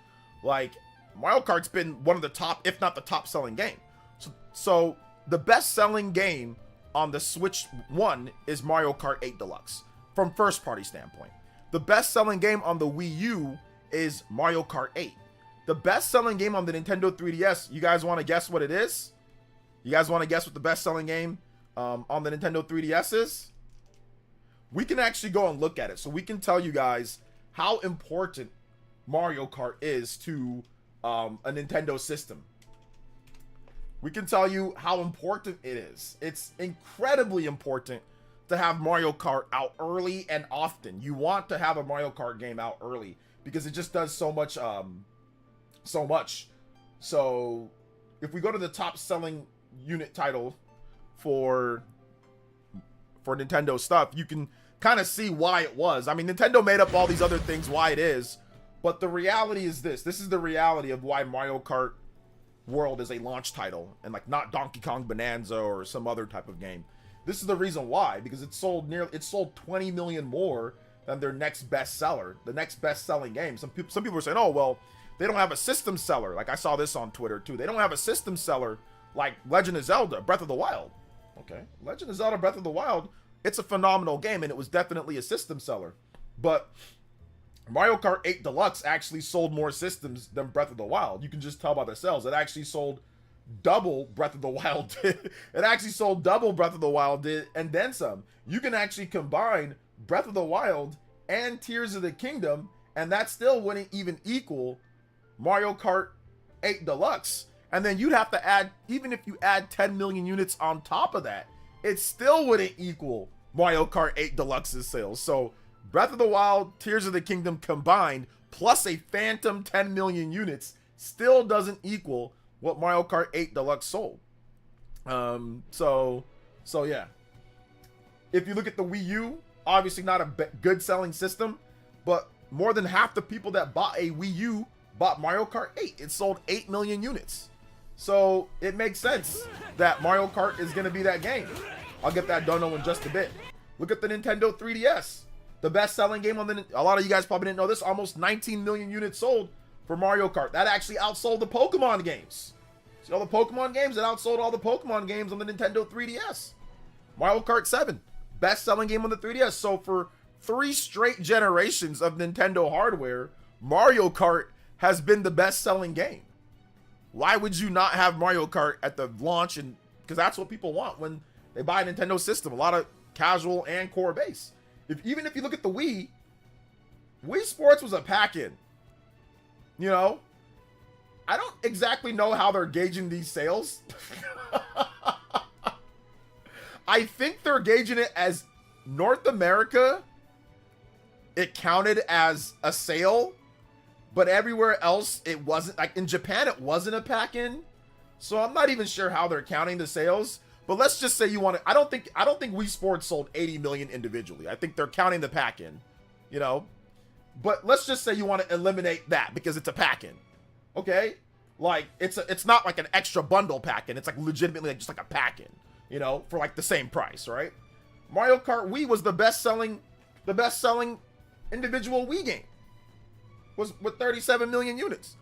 Like, Mario Kart's been one of the top, if not the top-selling game. So the best-selling game on the Switch 1 is Mario Kart 8 Deluxe, from first-party standpoint. The best-selling game on the Wii U is Mario Kart 8. The best-selling game on the Nintendo 3DS, you guys want to guess what it is? You guys want to guess what the best-selling game on the Nintendo 3DS is? We can actually go and look at it, so we can tell you guys how important Mario Kart is to a Nintendo system. We can tell you how important it is. It's incredibly important to have Mario Kart out early and often. You want to have a Mario Kart game out early because it just does so much. So if we go to the top selling unit title for Nintendo stuff, you can kind of see why it was. I mean, Nintendo made up all these other things why it is, but the reality is this. This is the reality of why Mario Kart World is a launch title and like not Donkey Kong Bonanza or some other type of game. This is the reason why, because it sold 20 million more than their next bestseller, the next best-selling game. Some people are saying, oh well, they don't have a system seller. Like I saw this on Twitter too. They don't have a system seller like Legend of Zelda Breath of the Wild. Okay, Legend of Zelda Breath of the Wild, it's a phenomenal game and it was definitely a system seller. But Mario Kart 8 Deluxe actually sold more systems than Breath of the Wild. You can just tell by the sales. It actually sold double Breath of the Wild did. It actually sold double Breath of the Wild did, and then some. You can actually combine Breath of the Wild and Tears of the Kingdom, and that still wouldn't even equal Mario Kart 8 Deluxe. And then you'd have to add, even if you add 10 million units on top of that, it still wouldn't equal Mario Kart 8 Deluxe's sales. So Breath of the Wild, Tears of the Kingdom combined, plus a phantom 10 million units, still doesn't equal what Mario Kart 8 Deluxe sold. So yeah. If you look at the Wii U, obviously not a good selling system, but more than half the people that bought a Wii U bought Mario Kart 8. It sold 8 million units. So it makes sense that Mario Kart is going to be that game. I'll get that done in just a bit. Look at the Nintendo 3DS. The best-selling game on a lot of you guys probably didn't know this, almost 19 million units sold for Mario Kart. That actually outsold the Pokemon games. See all the Pokemon games? It outsold all the Pokemon games on the Nintendo 3DS. Mario Kart 7, best-selling game on the 3DS. So for 3 straight generations of Nintendo hardware, Mario Kart has been the best-selling game. Why would you not have Mario Kart at the launch? And because that's what people want when they buy a Nintendo system. A lot of casual and core base. Even if you look at the Wii Sports was a pack-in. You know, I don't exactly know how they're gauging these sales. I think they're gauging it as North America. It counted as a sale, but everywhere else it wasn't. Like in Japan, it wasn't a pack-in. So I'm not even sure how they're counting the sales. But let's just say you want to. I don't think Wii Sports sold 80 million individually. I think they're counting the pack-in, you know. But let's just say you want to eliminate that because it's a pack-in, okay? Like it's not like an extra bundle pack-in. It's like legitimately like just like a pack-in, you know, for like the same price, right? Mario Kart Wii was the best-selling individual Wii game. Was with 37 million units.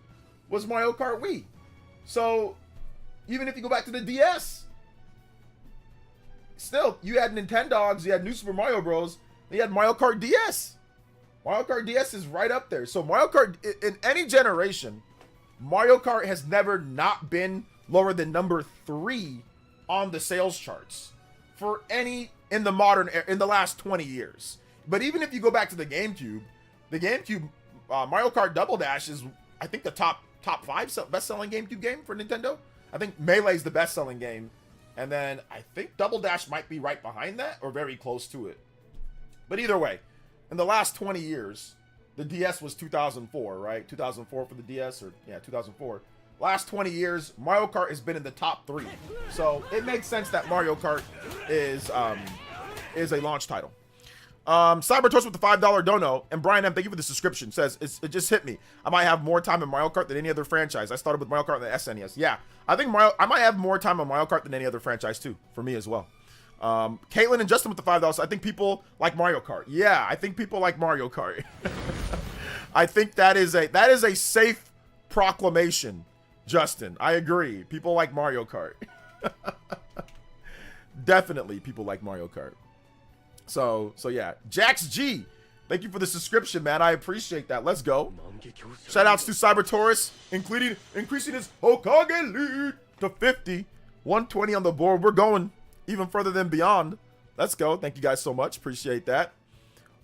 Was Mario Kart Wii. So even if you go back to the DS, still you had Nintendogs, you had New Super Mario Bros, and you had Mario Kart DS. Mario Kart DS is right up there. So Mario Kart, in any generation, Mario Kart has never not been lower than number 3 on the sales charts for any in the last 20 years. But even if you go back to the GameCube, Mario Kart Double Dash is, I think, the top 5 best-selling GameCube game for Nintendo. I think Melee's the best-selling game, and then I think Double Dash might be right behind that or very close to it. But either way, in the last 20 years, the DS was 2004, right? 2004 for the DS, or yeah, 2004. Last 20 years, Mario Kart has been in the top 3. So it makes sense that Mario Kart is a launch title. Cybertoast with the $5 dono, and Brian M, thank you for the subscription, says, it just hit me. I might have more time in Mario Kart than any other franchise. I started with Mario Kart on the SNES. Yeah, I think I might have more time on Mario Kart than any other franchise too, for me as well. Caitlin and Justin with the $5. I think people like Mario Kart. Yeah, I think people like Mario Kart. I think that is a safe proclamation, Justin. I agree. People like Mario Kart. Definitely people like Mario Kart. So yeah. Jax G, thank you for the subscription, man. I appreciate that. Let's go. Shoutouts to Cyber Taurus, increasing his Hokage lead to 50. 120 on the board. We're going even further than beyond. Let's go. Thank you guys so much. Appreciate that.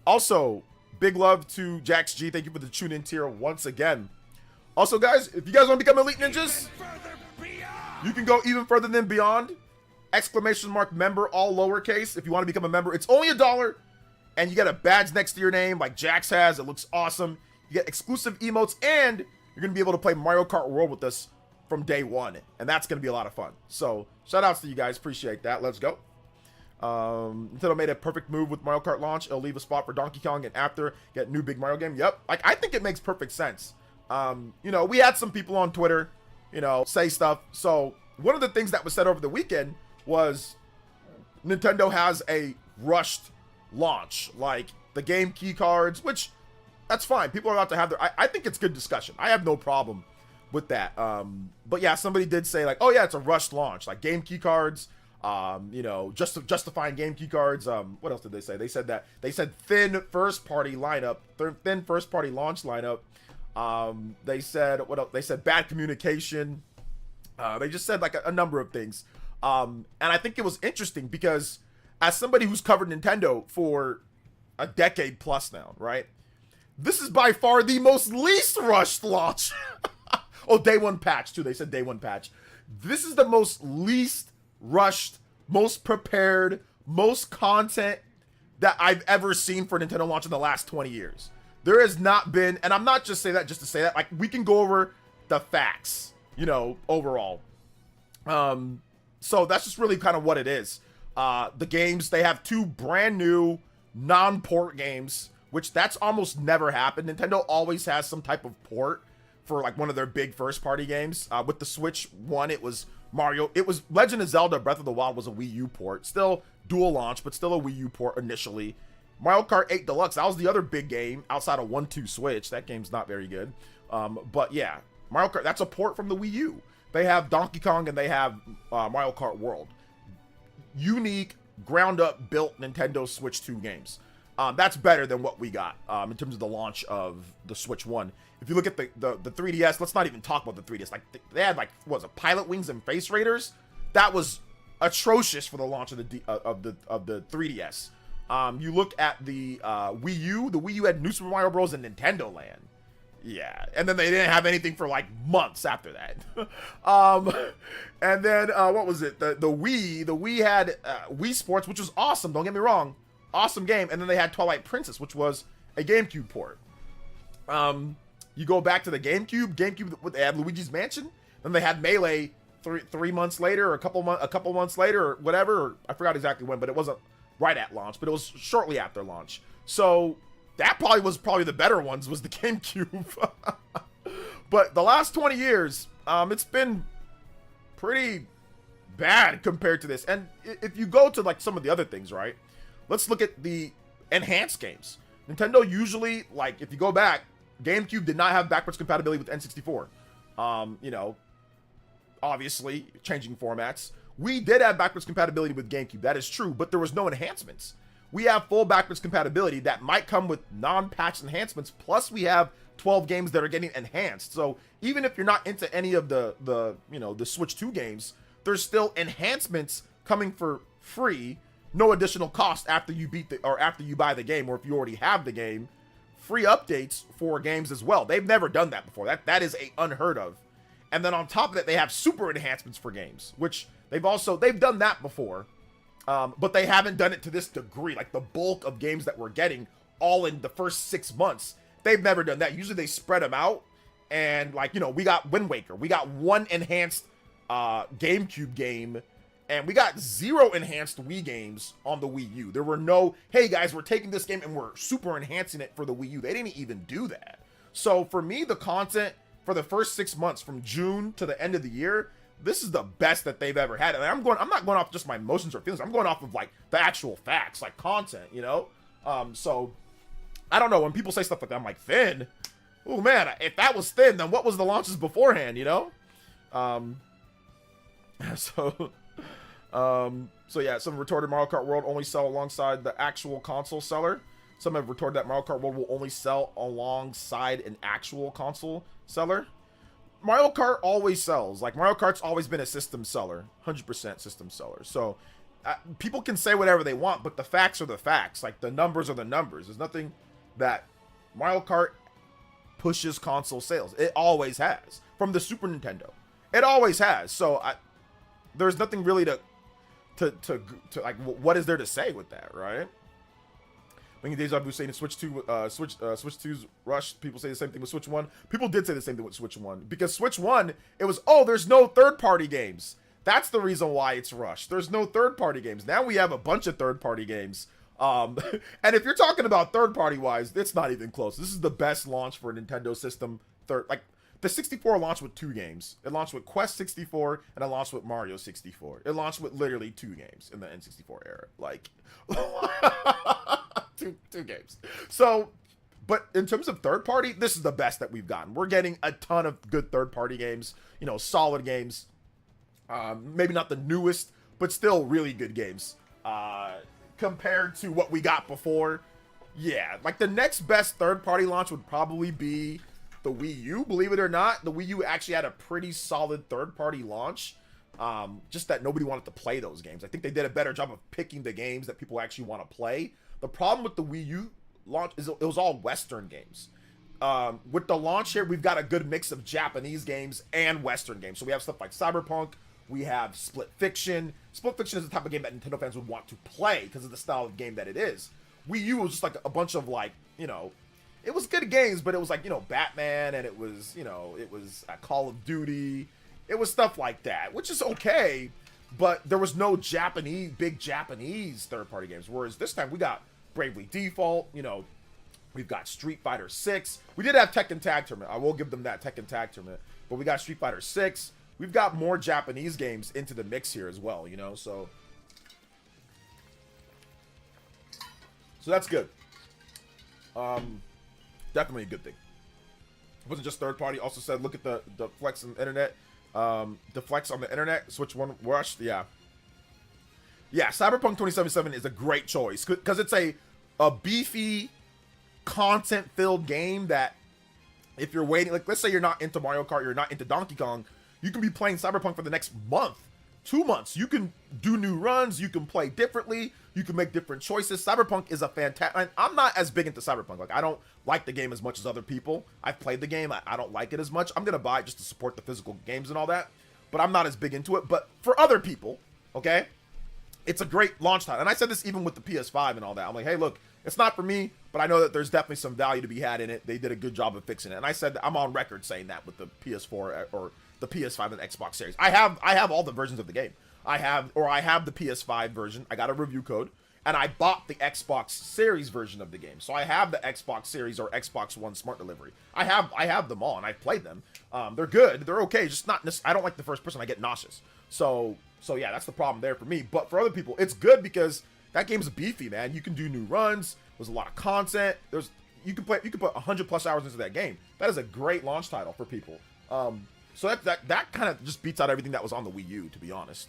Also, big love to Jax G. Thank you for the tune-in tier once again. Also, guys, if you guys want to become Elite Ninjas, you can go even further than beyond. Exclamation mark member, all lowercase. If you want to become a member, it's only $1, and you get a badge next to your name like Jax has. It looks awesome. You get exclusive emotes, and you're going to be able to play Mario Kart World with us from day one, and that's going to be a lot of fun. So shout outs to you guys. Appreciate that. Let's go. Nintendo made a perfect move with Mario Kart launch. It'll leave a spot for Donkey Kong, and after get new big Mario game. Yep. Like, I think it makes perfect sense. You know, we had some people on Twitter, you know, say stuff. So one of the things that was said over the weekend was Nintendo has a rushed launch, like the game key cards, which that's fine. People are allowed to have their, I think it's good discussion. I have no problem with that. But yeah, somebody did say like, oh yeah, it's a rushed launch, like game key cards, you know, justifying game key cards. What else did they say? They said thin first party lineup, thin first party launch lineup. They said, what else? They said bad communication. They just said like a number of things. And I think it was interesting because as somebody who's covered Nintendo for a decade plus now, right? This is by far the most least rushed launch. Oh, day one patch too. They said day one patch. This is the most least rushed, most prepared, most content that I've ever seen for Nintendo launch in the last 20 years. There has not been, and I'm not just saying that just to say that, like we can go over the facts, you know, overall. So that's just really kind of what it is. The games, they have 2 brand new non-port games, which that's almost never happened. Nintendo always has some type of port for like one of their big first party games. With the Switch one, it was Mario. It was Legend of Zelda Breath of the Wild was a Wii U port. Still dual launch, but still a Wii U port initially. Mario Kart 8 Deluxe, that was the other big game outside of 1-2 Switch. That game's not very good. But yeah, Mario Kart, that's a port from the Wii U. They have Donkey Kong and they have Mario Kart World. Unique, ground-up, built Nintendo Switch 2 games. That's better than what we got in terms of the launch of the Switch 1. If you look at the 3DS, let's not even talk about the 3DS. Like they had like, what was it, Pilot Wings and Face Raiders? That was atrocious for the launch of the 3DS. You look at the Wii U. The Wii U had New Super Mario Bros. And Nintendo Land. Yeah, and then they didn't have anything for like months after that. And then what was it? The Wii. The Wii had Wii Sports, which was awesome. Don't get me wrong, awesome game. And then they had Twilight Princess, which was a GameCube port. You go back to the GameCube. They had Luigi's Mansion. Then they had Melee 3 months later, or a couple months later, or whatever. Or I forgot exactly when, but it wasn't right at launch, but it was shortly after launch. So that was the better ones, was the GameCube. But the last 20 years, it's been pretty bad compared to this. And if you go to like some of the other things, right? Let's look at the enhanced games. Nintendo usually, like, if you go back, GameCube did not have backwards compatibility with N64. You know, obviously changing formats. We did have backwards compatibility with GameCube. That is true, but there was no enhancements. We have full backwards compatibility that might come with non-patched enhancements. Plus, we have 12 games that are getting enhanced. So even if you're not into any of the Switch 2 games, there's still enhancements coming for free, no additional cost after you buy the game, or if you already have the game. Free updates for games as well. They've never done that before. That is unheard of. And then on top of that, they have super enhancements for games, which they've done that before. But they haven't done it to this degree. Like the bulk of games that we're getting all in the first 6 months, they've never done that. Usually they spread them out. And like, you know, we got Wind Waker. We got one enhanced GameCube game. And we got 0 enhanced Wii games on the Wii U. There were no, hey guys, we're taking this game and we're super enhancing it for the Wii U. They didn't even do that. So for me, the content for the first 6 months from June to the end of the year, this is the best that they've ever had. And I'm not going off just my emotions or feelings. I'm going off of like the actual facts, like content, you know? So I don't know, when people say stuff like that, I'm like, thin? Oh man, if that was thin, then what was the launches beforehand, you know? So yeah, some retorted Mario Kart World only sell alongside the actual console seller. Some have retorted that Mario Kart World will only sell alongside an actual console seller. Mario Kart always sells. Like, Mario Kart's always been a system seller. 100% system seller. So, people can say whatever they want, but the facts are the facts. Like, the numbers are the numbers. There's nothing that Mario Kart pushes console sales. It always has. From the Super Nintendo. It always has. So, there's nothing really to like, what is there to say with that, right? Many days I've been saying Switch 2's rush. People say the same thing with Switch 1. People did say the same thing with Switch 1. Because Switch 1, it was, oh, there's no third-party games. That's the reason why it's rushed. There's no third-party games. Now we have a bunch of third-party games. And if you're talking about third-party wise, it's not even close. This is the best launch for a Nintendo system. The 64 launched with 2 games. It launched with Quest 64, and it launched with Mario 64. It launched with literally 2 games in the N64 era. Like, two games. So, but in terms of third party, this is the best that we've gotten. We're getting a ton of good third party games, you know, solid games. Maybe not the newest, but still really good games. Compared to what we got before. Yeah, like the next best third party launch would probably be the Wii U. Believe it or not, the Wii U actually had a pretty solid third party launch. Just that nobody wanted to play those games. I think they did a better job of picking the games that people actually want to play. The problem with the Wii U launch is it was all Western games. With the launch here, we've got a good mix of Japanese games and Western games. So we have stuff like Cyberpunk. We have Split Fiction. Split Fiction is the type of game that Nintendo fans would want to play because of the style of game that it is. Wii U was just like a bunch of, like, you know, it was good games, but it was like, you know, Batman, and it was, you know, it was Call of Duty. It was stuff like that, which is okay, but there was no big Japanese third-party games. Whereas this time we got Bravely Default, you know, we've got Street Fighter 6. We did have Tekken Tag Tournament. I will give them that, Tekken Tag Tournament. But we got Street Fighter 6. We've got more Japanese games into the mix here as well, you know, so that's good. Definitely a good thing. It wasn't just third party. Also said, look at the flex on the internet. The flex on the internet. Switch 1 rushed. Yeah. Cyberpunk 2077 is a great choice because it's a beefy, content-filled game that if you're waiting, like let's say you're not into Mario Kart, you're not into Donkey Kong, you can be playing Cyberpunk for the next month 2 months. You can do new runs. You can play differently. You can make different choices. Cyberpunk is a fantastic... I'm not as big into Cyberpunk. Like, I don't like the game as much as other people. I've played the game. I don't like it as much. I'm going to buy it just to support the physical games and all that. But I'm not as big into it. But for other people, okay, it's a great launch title. And I said this even with the PS5 and all that. I'm like, hey, look, it's not for me, but I know that there's definitely some value to be had in it. They did a good job of fixing it. And I said, I'm on record saying that with the PS4 or the PS5 and the Xbox Series. I have all the versions of the game. I have the PS5 version. I got a review code, and I bought the Xbox Series version of the game. So I have the Xbox Series or Xbox One Smart Delivery. I have them all, and I've played them. They're good. They're okay. Just not. I don't like the first person. I get nauseous. So yeah, that's the problem there for me. But for other people, it's good because that game's beefy, man. You can do new runs. There's a lot of content. You can put 100+ hours into that game. That is a great launch title for people. So that kind of just beats out everything that was on the Wii U, to be honest.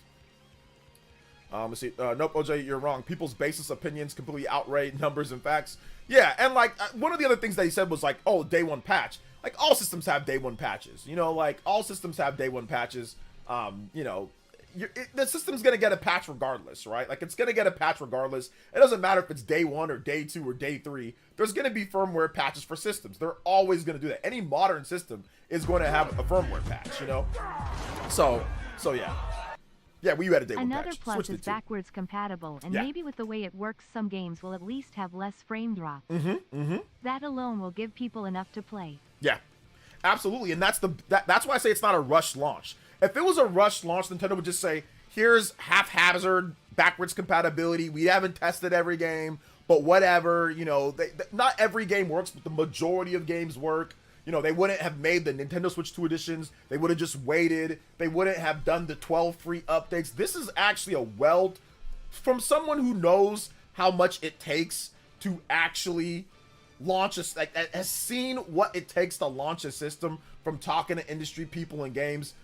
Let's see. Nope, OJ, you're wrong. People's baseless opinions completely outweigh numbers and facts. Yeah, and like one of the other things that he said was like, oh, day one patch. Like all systems have day one patches. You know, like all systems have day one patches. You know, the system's gonna get a patch regardless, right? Like it's gonna get a patch regardless. It doesn't matter if it's day 1 or day 2 or day 3. There's gonna be firmware patches for systems. They're always gonna do that. Any modern system is going to have a firmware patch, you know. So yeah. Yeah, Wii U had a day one patch. Another plus is backwards compatible, and maybe with the way it works, some games will at least have less frame drop. That alone will give people enough to play. Yeah, absolutely, and that's why I say it's not a rush launch. If it was a rush launch, Nintendo would just say, here's haphazard backwards compatibility. We haven't tested every game, but whatever, you know, not every game works, but the majority of games work. You know, they wouldn't have made the Nintendo Switch 2 editions. They would have just waited. They wouldn't have done the 12 free updates. This is actually from someone who knows how much it takes to actually launch has seen what it takes to launch a system, from talking to industry people and games.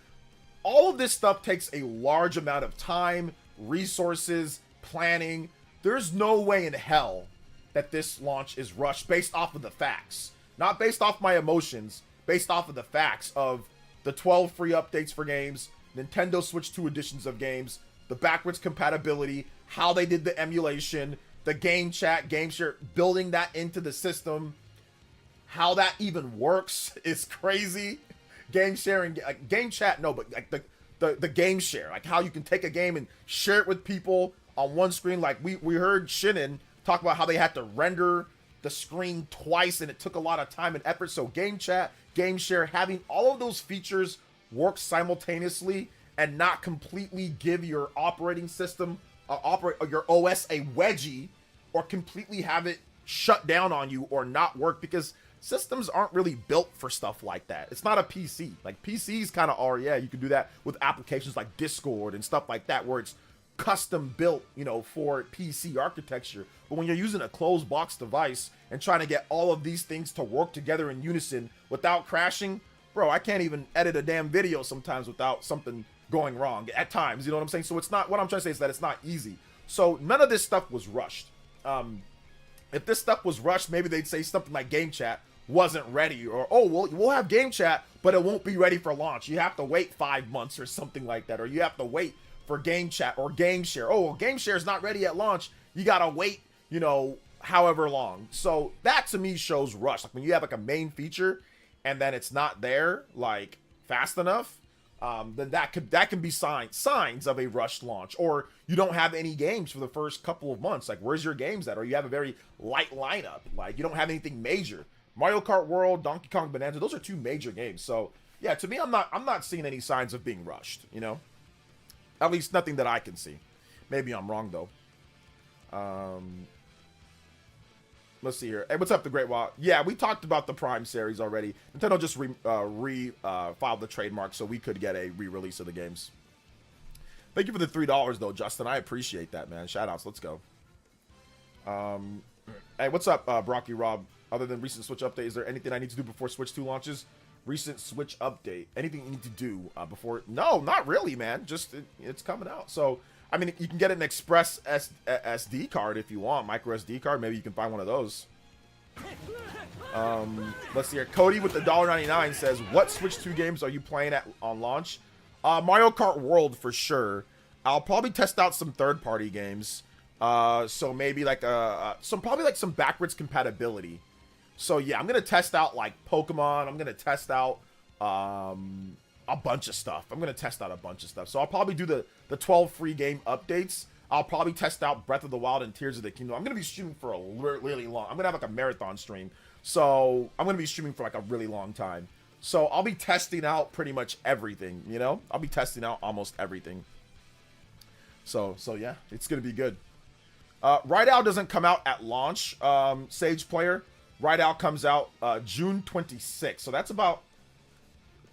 All of this stuff takes a large amount of time, resources, planning. There's no way in hell that this launch is rushed based off of the facts. Not based off my emotions, based off of the facts of the 12 free updates for games, Nintendo Switch 2 editions of games, the backwards compatibility, how they did the emulation, the game chat, game share, building that into the system, how that even works is crazy. Game sharing, like game chat, no, but like the game share, like how you can take a game and share it with people on one screen. Like we heard Shinnon talk about how they had to render the screen twice and it took a lot of time and effort. So game chat, game share, having all of those features work simultaneously and not completely give your operating system, your OS a wedgie, or completely have it shut down on you or not work, because systems aren't really built for stuff like that. It's not a PC. Like PCs kind of are, yeah, you can do that with applications like Discord and stuff like that, where it's custom built, you know, for PC architecture. But when you're using a closed box device and trying to get all of these things to work together in unison without crashing, bro, I can't even edit a damn video sometimes without something going wrong at times, you know what I'm saying? So it's not, what I'm trying to say is that it's not easy. So none of this stuff was rushed. If this stuff was rushed, maybe they'd say something like game chat wasn't ready, or, oh, well, we'll have game chat, but it won't be ready for launch. You have to wait 5 months or something like that, or you have to wait for game chat or game share. Oh, well, game share is not ready at launch. You gotta wait, you know, however long. So that to me shows rush. Like when you have like a main feature and then it's not there like fast enough, then that can be signs of a rushed launch. Or you don't have any games for the first couple of months. Like where's your games at? Or you have a very light lineup. Like you don't have anything major. Mario Kart World, Donkey Kong Bonanza, those are 2 major games. So yeah, to me, I'm not seeing any signs of being rushed, you know? At least nothing that I can see. Maybe I'm wrong though. Let's see here. Hey, what's up, The Great Wall? Yeah, we talked about the Prime series already. Nintendo just filed the trademark so we could get a re-release of the games. Thank you for the $3 though, Justin. I appreciate that, man. Shoutouts. Let's go. Hey, what's up, Brocky Rob? Other than recent Switch update, is there anything I need to do before Switch 2 launches? Recent Switch update. Anything you need to do before? No, not really, man. Just it's coming out. So I mean, you can get an Express SD card if you want, micro SD card. Maybe you can find one of those. Let's see here. Cody with the $1.99 says, "What Switch 2 games are you playing on launch?" Mario Kart World for sure. I'll probably test out some third-party games. So maybe like probably like some backwards compatibility. So yeah, I'm gonna test out like Pokemon. I'm gonna test out a bunch of stuff. So I'll probably do the 12 free game updates. I'll probably test out Breath of the Wild and Tears of the Kingdom. I'm gonna be streaming for a really long. I'm gonna have like a marathon stream. So I'm gonna be streaming for like a really long time. So I'll be testing out pretty much everything. You know, I'll be testing out almost everything. So yeah, it's gonna be good. Raidou doesn't come out at launch, Sage Player. Raidou comes out June 26th. So that's about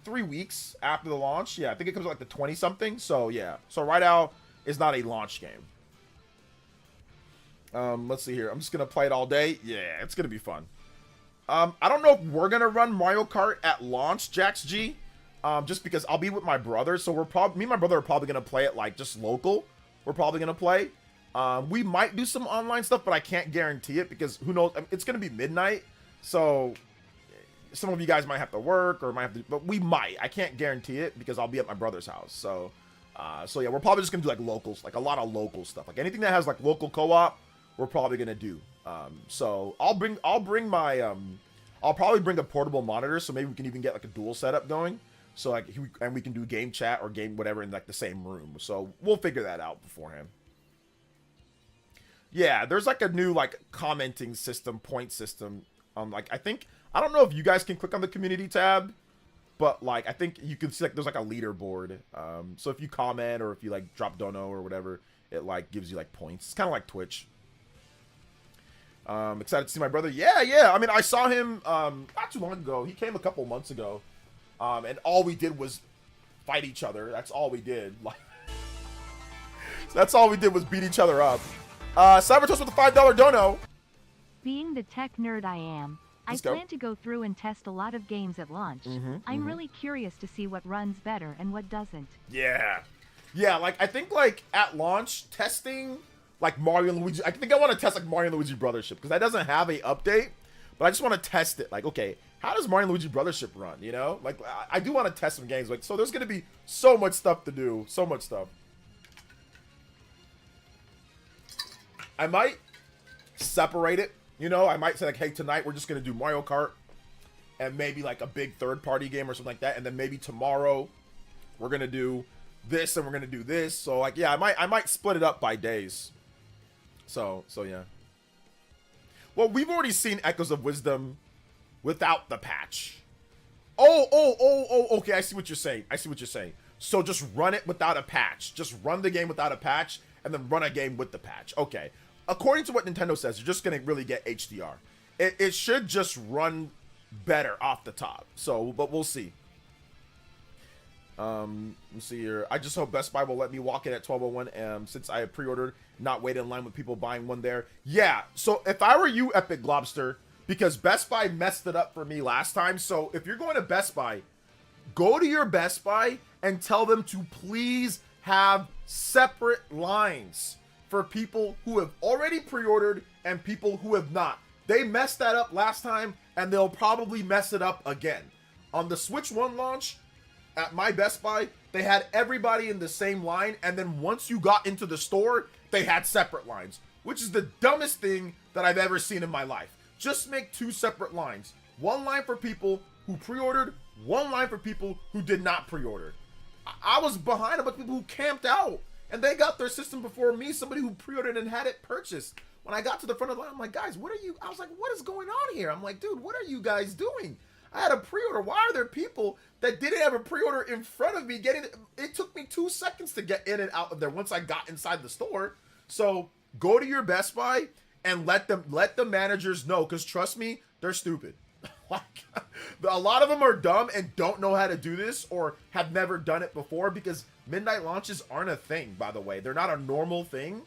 3 weeks after the launch. Yeah, I think it comes out like the 20-something. So yeah. So Raidou is not a launch game. Let's see here. I'm just going to play it all day. Yeah, it's going to be fun. I don't know if we're going to run Mario Kart at launch, Jax G. Just because I'll be with my brother. So me and my brother are probably going to play it like just local. We're probably going to play. We might do some online stuff, but I can't guarantee it because who knows? I mean, it's going to be midnight, so some of you guys might have to work or might have to, but we might. I can't guarantee it because I'll be at my brother's house. So yeah, we're probably just going to do like locals, like a lot of local stuff, like anything that has like local co-op, we're probably going to do. So I'll probably bring a portable monitor, so maybe we can even get like a dual setup going. So like, and we can do game chat or game whatever in like the same room. So we'll figure that out beforehand. Yeah, there's like a new like commenting system, point system. Like I don't know if you guys can click on the community tab, but like I think you can see like there's like a leaderboard. So if you comment or if you like drop dono or whatever, it like gives you like points. It's kind of like Twitch. Excited to see my brother. Yeah. I mean, I saw him not too long ago. He came a couple months ago, and all we did was fight each other. That's all we did. Like, that's all we did was beat each other up. Cybertoast with a $5 dono. Being the tech nerd I am, I plan to go through and test a lot of games at launch. I'm really curious to see what runs better and what doesn't. Yeah, like I think like at launch testing like Mario and Luigi. I think I want to test like Mario and Luigi Brothership because that doesn't have a update, but I just want to test it. Like, okay, how does Mario and Luigi Brothership run? You know, like I do want to test some games. Like, so there's gonna be so much stuff to do, so much stuff. I might separate it, you know, I might say like, hey, tonight we're just going to do Mario Kart and maybe like a big third-party game or something like that. And then maybe tomorrow we're going to do this and we're going to do this. So like, yeah, I might split it up by days. So yeah. Well, we've already seen Echoes of Wisdom without the patch. Oh, okay, I see what you're saying. So just run it without a patch. Just run the game without a patch and then run a game with the patch. Okay. According to what Nintendo says, you're just going to really get HDR. It should just run better off the top. So, but we'll see. Let's see here. I just hope Best Buy will let me walk in at 12:01 since I have pre-ordered, not wait in line with people buying one there. Yeah, so if I were you, Epic Globster, because Best Buy messed it up for me last time, so if you're going to Best Buy, go to your Best Buy and tell them to please have separate lines for people who have already pre-ordered and people who have not. They messed that up last time and they'll probably mess it up again. On the Switch 1 launch at my Best Buy, they had everybody in the same line, and then once you got into the store, they had separate lines, which is the dumbest thing that I've ever seen in my life. Just make 2 separate lines. One line for people who pre-ordered, one line for people who did not pre-order. I was behind a bunch of people who camped out, and they got their system before me, somebody who pre-ordered and had it purchased. When I got to the front of the line, I'm like, guys, what are you? I was like, what is going on here? I'm like, dude, what are you guys doing? I had a pre-order. Why are there people that didn't have a pre-order in front of me getting it? It took me 2 seconds to get in and out of there once I got inside the store. So go to your Best Buy and let the managers know, because trust me, they're stupid. Like, a lot of them are dumb and don't know how to do this or have never done it before, because midnight launches aren't a thing, by the way. They're not a normal thing.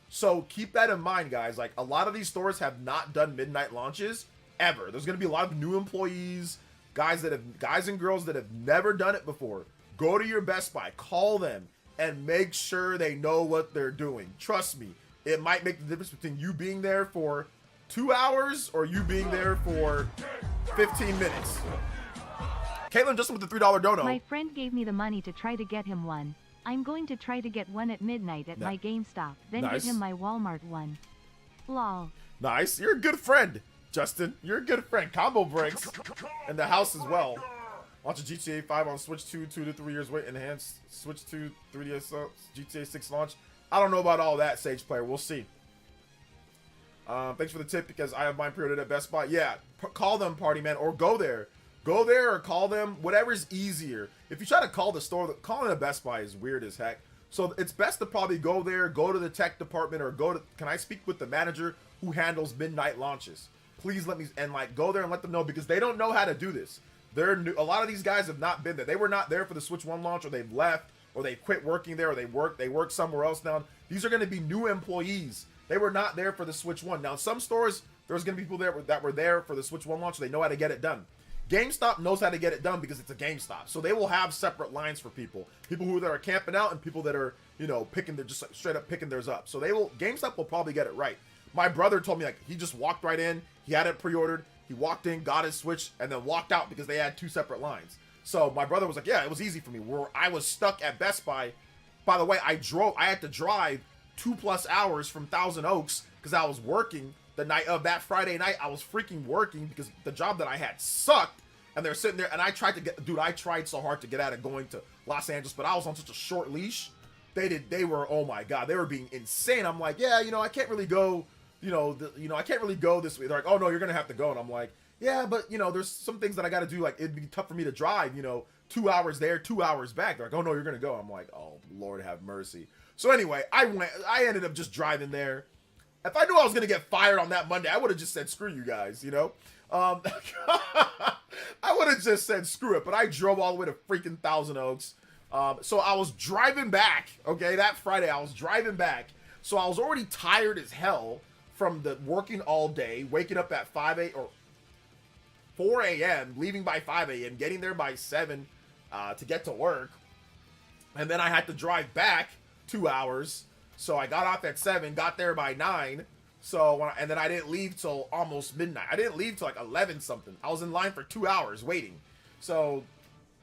So keep that in mind, guys. Like, a lot of these stores have not done midnight launches ever. There's going to be a lot of new employees, guys and girls that have never done it before. Go to your Best Buy, call them, and make sure they know what they're doing. Trust me, it might make the difference between you being there for 2 hours or you being there for 15 minutes. Caitlin Justin with the $3 dono. My friend gave me the money to try to get him one. I'm going to try to get one at midnight at my GameStop, then Nice. give him my Walmart one. Lol. Nice. You're a good friend, Justin. You're a good friend. Combo breaks in the house as well. Launch a GTA 5 on Switch 2 to 3 years wait. Enhanced Switch 2 3DS GTA 6 launch. I don't know about all that, Sage Player. We'll see. Thanks for the tip because I have mine pre-ordered at Best Buy. Yeah, call them, party man, or go there. Go there or call them. Whatever's easier. If you try to call the store, calling a Best Buy is weird as heck. So it's best to probably go there, go to the tech department, or go to. Can I speak with the manager who handles midnight launches? Please let me and like go there and let them know because they don't know how to do this. They're new. A lot of these guys have not been there. They were not there for the Switch 1 launch, or they've left, or they quit working there, or they work somewhere else now. These are going to be new employees. They were not there for the Switch 1. Now, some stores, there's going to be people there that were there for the Switch 1 launch. They know how to get it done. GameStop knows how to get it done because it's a GameStop. So they will have separate lines for people. People who are camping out and people that are, you know, picking their, just straight up picking theirs up. So GameStop will probably get it right. My brother told me, like, he just walked right in. He had it pre-ordered. He walked in, got his Switch, and then walked out because they had 2 separate lines. So my brother was like, yeah, it was easy for me. Where I was stuck at Best Buy. By the way, I had to drive 2+ hours from Thousand Oaks because I was working the night of that Friday night. I was freaking working because the job that I had sucked, and they're sitting there, and I tried so hard to get out of going to Los Angeles, but I was on such a short leash. They were, oh my god, they were being insane. I'm like, yeah, you know, I can't really go, I can't really go this way. They're like, oh no, you're gonna have to go, and I'm like, yeah, but you know, there's some things that I got to do. Like it'd be tough for me to drive, 2 hours there, 2 hours back. They're like, oh no, you're gonna go. I'm like, oh Lord have mercy. So anyway, I ended up just driving there. If I knew I was gonna get fired on that Monday, I would have just said screw you guys, I would have just said screw it. But I drove all the way to freaking Thousand Oaks. So I was driving back. Okay, that Friday I was driving back. So I was already tired as hell from the working all day, waking up at 4 a.m., leaving by 5 a.m., getting there by 7 to get to work, and then I had to drive back 2 hours. So I got off at 7, got there by 9. So and then I didn't leave till almost midnight. I didn't leave till like 11 something. I was in line for 2 hours waiting. So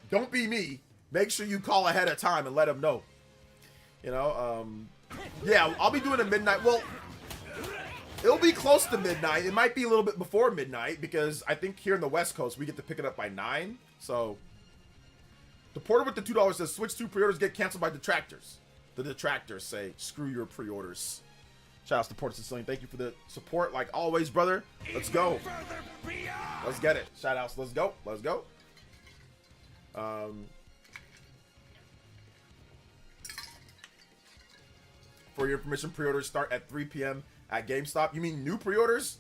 don't be me. Make sure you call ahead of time and let them know. Yeah, I'll be doing a midnight. Well, it'll be close to midnight. It might be a little bit before midnight because I think here in the West Coast we get to pick it up by 9. So the porter with the $2 says Switch 2 pre-orders get canceled by detractors. The detractors say screw your pre-orders. Shout out to Porter Sicilian. Thank you for the support like always, brother. Let's go. Let's get it. Shout outs. Let's go. Let's go. For your information, pre-orders start at 3 p.m. at GameStop. You mean new pre-orders?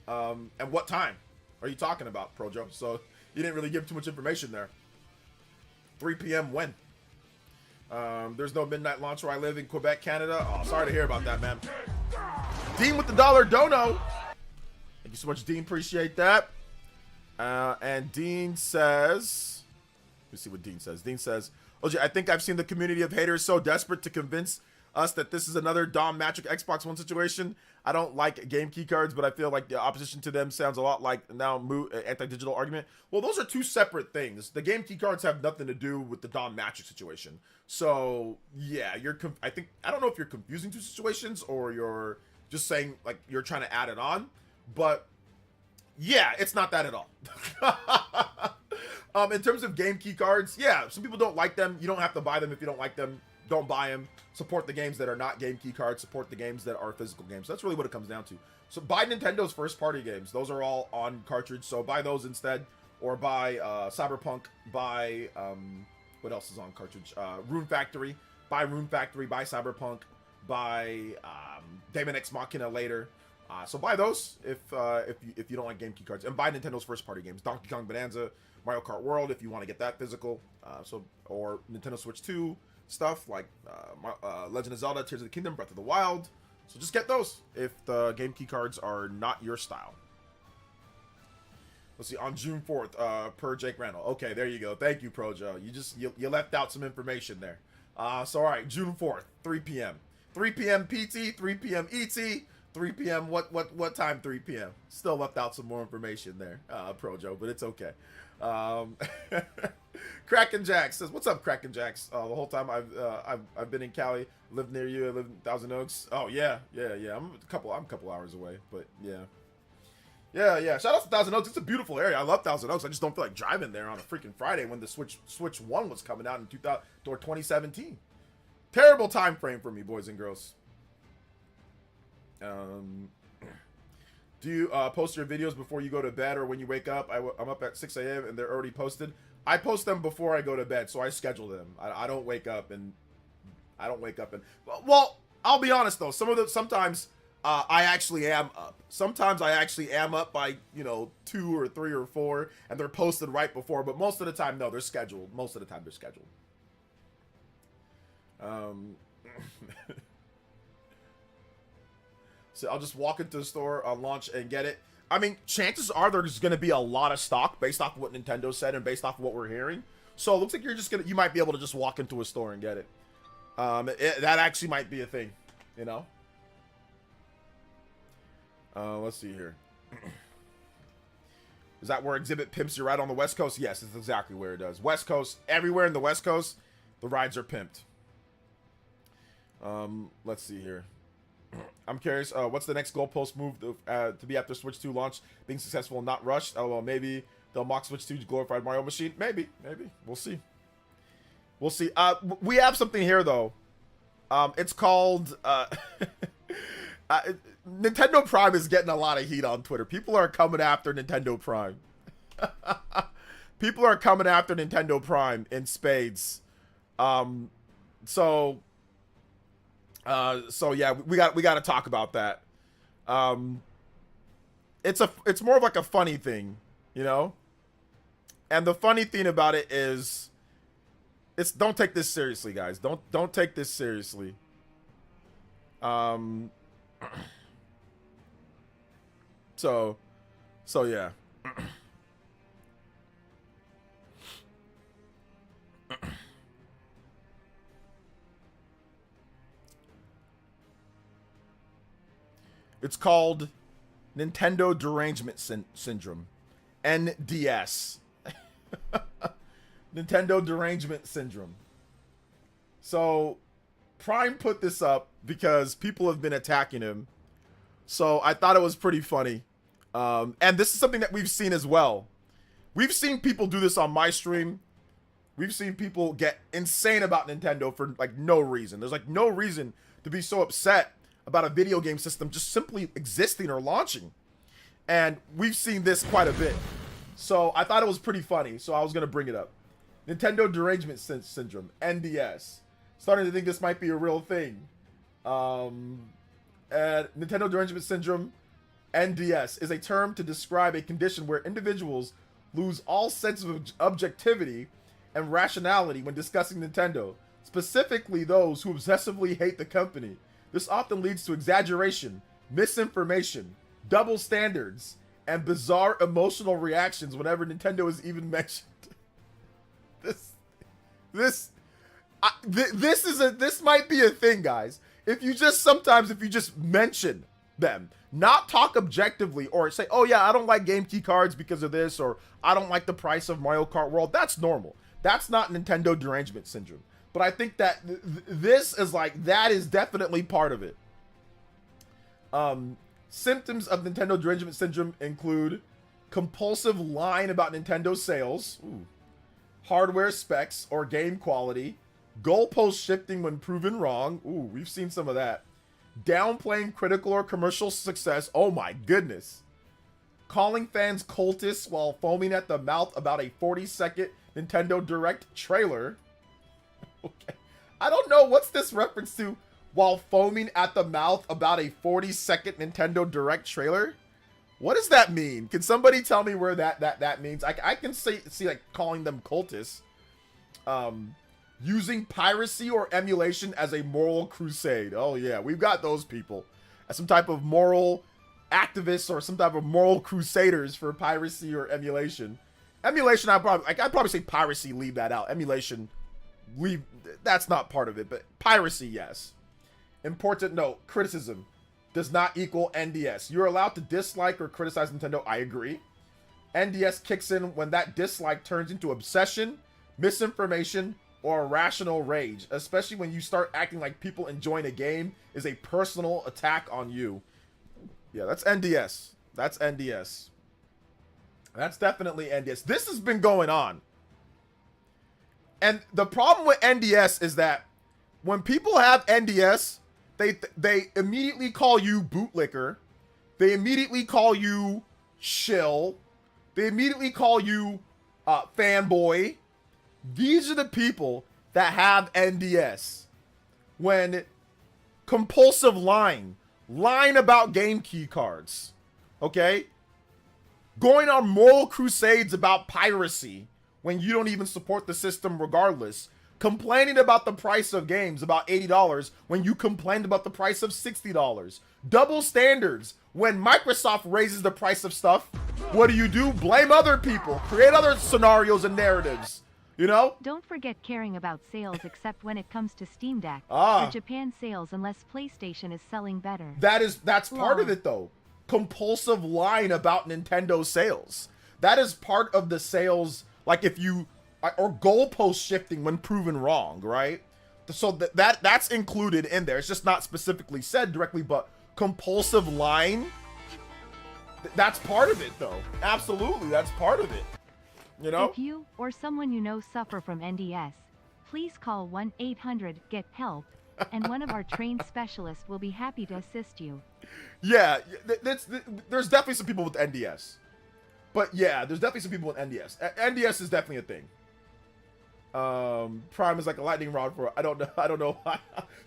And what time are you talking about, Projo? So you didn't really give too much information there. 3 p.m. when? There's no midnight launch where I live in Quebec, Canada. Oh, sorry to hear about that, man. Dean with the $1 dono. Thank you so much, Dean. Appreciate that. And Dean says, let me see what Dean says. Dean says, OJ, I think I've seen the community of haters so desperate to convince us that this is another Dom Matric Xbox One situation. I don't like game key cards, but I feel like the opposition to them sounds a lot like now anti-digital argument. Well, those are two separate things. The game key cards have nothing to do with the Dom Matric situation. So yeah, I don't know if you're confusing two situations or you're just saying like you're trying to add it on, but yeah, it's not that at all. In terms of game key cards, yeah, some people don't like them. You don't have to buy them if you don't like them. Don't buy them. Support the games that are not game key cards. Support the games that are physical games. That's really what it comes down to. So buy Nintendo's first party games. Those are all on cartridge. So buy those instead, or buy Cyberpunk. Buy what else is on cartridge? Rune Factory. Buy Rune Factory. Buy Cyberpunk. Buy Daemon X Machina later. So buy those if you don't like game key cards, and buy Nintendo's first party games. Donkey Kong Bonanza, Mario Kart World if you want to get that physical. Or Nintendo Switch 2 stuff like Legend of Zelda, Tears of the Kingdom, Breath of the Wild. So just get those if the game key cards are not your style. Let's see, on June 4th, per Jake Randall. Okay, there you go. Thank you, Projo. You left out some information there. So all right, June 4th, 3 p.m. 3 p.m. PT, 3 p.m. ET, 3 p.m. What time? 3 p.m. Still left out some more information there, Projo, but it's okay. Kraken Jack says, "What's up, Kraken Jacks? The whole time I've been in Cali, lived near you. I live in Thousand Oaks. Oh yeah. I'm a couple hours away, but yeah. Shout out to Thousand Oaks. It's a beautiful area. I love Thousand Oaks. I just don't feel like driving there on a freaking Friday when the Switch 1 was coming out in 2017. Terrible time frame for me, boys and girls. Do you post your videos before you go to bed or when you wake up? I'm up at 6 a.m. and they're already posted. I post them before I go to bed, so I schedule them. I don't wake up and well, I'll be honest though. Sometimes I actually am up. Sometimes I actually am up by 2 or 3 or 4, and they're posted right before. But most of the time, no, they're scheduled. Most of the time, they're scheduled. So I'll just walk into the store on launch and get it. I mean, chances are there's going to be a lot of stock based off of what Nintendo said and based off of what we're hearing. So it looks like you might be able to just walk into a store and get it. That actually might be a thing, Let's see here. Is that where Exhibit pimps your ride on the West Coast? Yes, it's exactly where it does. West Coast, everywhere in the West Coast, the rides are pimped. Let's see here. I'm curious, what's the next goalpost move to be after Switch 2 launch, being successful and not rushed? Oh, well, maybe they'll mock Switch 2's glorified Mario machine. Maybe. We'll see. We have something here, though. It's called... Nintendo Prime is getting a lot of heat on Twitter. People are coming after Nintendo Prime. People are coming after Nintendo Prime in spades. So yeah, we got to talk about that. It's more of like a funny thing, And the funny thing about it is, don't take this seriously, guys. Don't take this seriously. So yeah. It's called Nintendo Derangement Syndrome. NDS. Nintendo Derangement Syndrome. So, Prime put this up because people have been attacking him. So, I thought it was pretty funny. And this is something that we've seen as well. We've seen people do this on my stream. We've seen people get insane about Nintendo for, no reason. There's, no reason to be so upset about a video game system just simply existing or launching. And we've seen this quite a bit. So I thought it was pretty funny, so I was going to bring it up. Nintendo Derangement Syndrome, NDS. Starting to think this might be a real thing. And Nintendo Derangement Syndrome, NDS, is a term to describe a condition where individuals lose all sense of objectivity and rationality when discussing Nintendo, specifically those who obsessively hate the company. This often leads to exaggeration, misinformation, double standards, and bizarre emotional reactions whenever Nintendo is even mentioned. This might be a thing, guys. If you just mention them, not talk objectively or say, oh yeah, I don't like game key cards because of this, or I don't like the price of Mario Kart World, that's normal. That's not Nintendo Derangement Syndrome. But I think that this is that is definitely part of it. Symptoms of Nintendo Derangement Syndrome include compulsive lying about Nintendo sales, hardware specs or game quality, goalpost shifting when proven wrong. We've seen some of that. Downplaying critical or commercial success. Oh my goodness. Calling fans cultists while foaming at the mouth about a 40-second Nintendo Direct trailer. Okay. I don't know what's this reference to, while foaming at the mouth about a 40-second Nintendo Direct trailer. What does that mean? Can somebody tell me where that means? I can see calling them cultists. Using piracy or emulation as a moral crusade. Oh yeah, we've got those people as some type of moral activists or some type of moral crusaders for piracy or emulation. Emulation, I'd probably say piracy, leave that out. Emulation, that's not part of it, but piracy, yes. Important note, criticism. does not equal NDS. You're allowed to dislike or criticize Nintendo. I agree. NDS kicks in when that dislike turns into obsession, misinformation, or irrational rage, especially when you start acting like people enjoying a game is a personal attack on you. Yeah, that's NDS. That's NDS. That's definitely NDS. This has been going on. And the problem with NDS is that when people have NDS, they immediately call you bootlicker. They immediately call you shill. They immediately call you fanboy. These are the people that have NDS. When compulsive lying about game key cards, okay? Going on moral crusades about piracy when you don't even support the system regardless. Complaining about the price of games, about $80, when you complained about the price of $60. Double standards. When Microsoft raises the price of stuff, what do? Blame other people. Create other scenarios and narratives. You know? Don't forget caring about sales except when it comes to Steam Deck. Ah. Or Japan sales unless PlayStation is selling better. That's part of it though. Compulsive lying about Nintendo sales. That is part of the sales, like if you, or goalpost shifting when proven wrong, right? So that's included in there. It's just not specifically said directly, but compulsive lying, that's part of it though. Absolutely, that's part of it. You know? If you or someone you know suffer from NDS, please call 1-800-GET-HELP, and one of our trained specialists will be happy to assist you. Yeah, there's definitely some people with NDS. But yeah, there's definitely some people with NDS. NDS is definitely a thing. Prime is like a lightning rod for, I don't know why.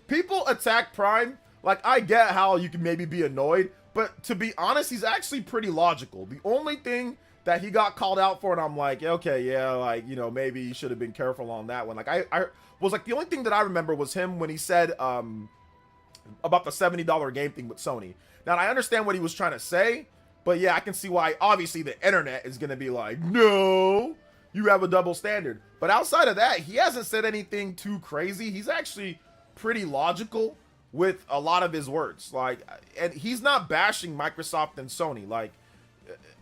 People attack Prime. Like, I get how you can maybe be annoyed, but to be honest, he's actually pretty logical. The only thing that he got called out for, and I'm like, okay, yeah, like, you know, maybe you should have been careful on that one. Like, I was like, the only thing that I remember was him when he said, about the $70 game thing with Sony. Now, I understand what he was trying to say, but yeah, I can see why, obviously, the internet is going to be like, no, you have a double standard. But outside of that, he hasn't said anything too crazy. He's actually pretty logical with a lot of his words. Like, and he's not bashing Microsoft and Sony, like,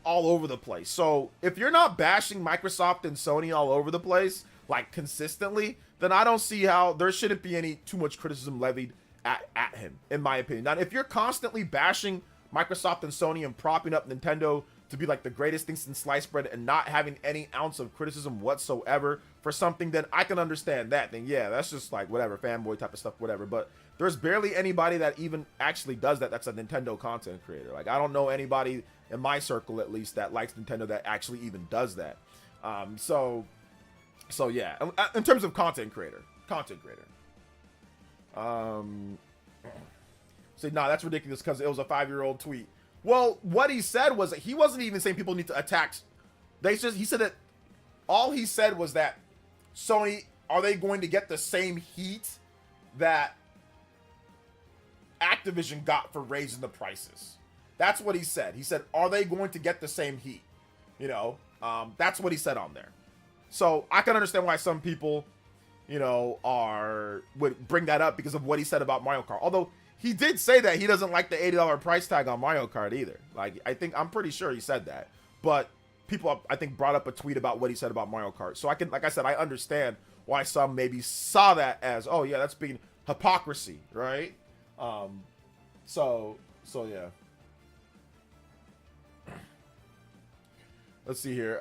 all over the place. So if you're not bashing Microsoft and Sony all over the place, like consistently, then I don't see how there shouldn't be any too much criticism levied at him, in my opinion. Now, if you're constantly bashing Microsoft and Sony and propping up Nintendo to be like the greatest thing since sliced bread and not having any ounce of criticism whatsoever for something, then I can understand that. Then yeah, that's just like whatever, fanboy type of stuff, whatever. But there's barely anybody that even actually does that that's a Nintendo content creator. Like, I don't know anybody in my circle, at least, that likes Nintendo that actually even does that. So yeah, in terms of content creator. Say, nah, that's ridiculous because it was a 5-year-old tweet. Well, what he said was that he wasn't even saying people need to attack. He said that all he said was that Sony, are they going to get the same heat that Activision got for raising the prices? That's what he said. He said, are they going to get the same heat? You know, that's what he said on there. So I can understand why some people, you know, would bring that up because of what he said about Mario Kart. Although he did say that he doesn't like the $80 price tag on Mario Kart either. Like, I'm pretty sure he said that. But people, I think, brought up a tweet about what he said about Mario Kart. So like I said, I understand why some maybe saw that as, oh yeah, that's being hypocrisy, right? So yeah. Let's see here.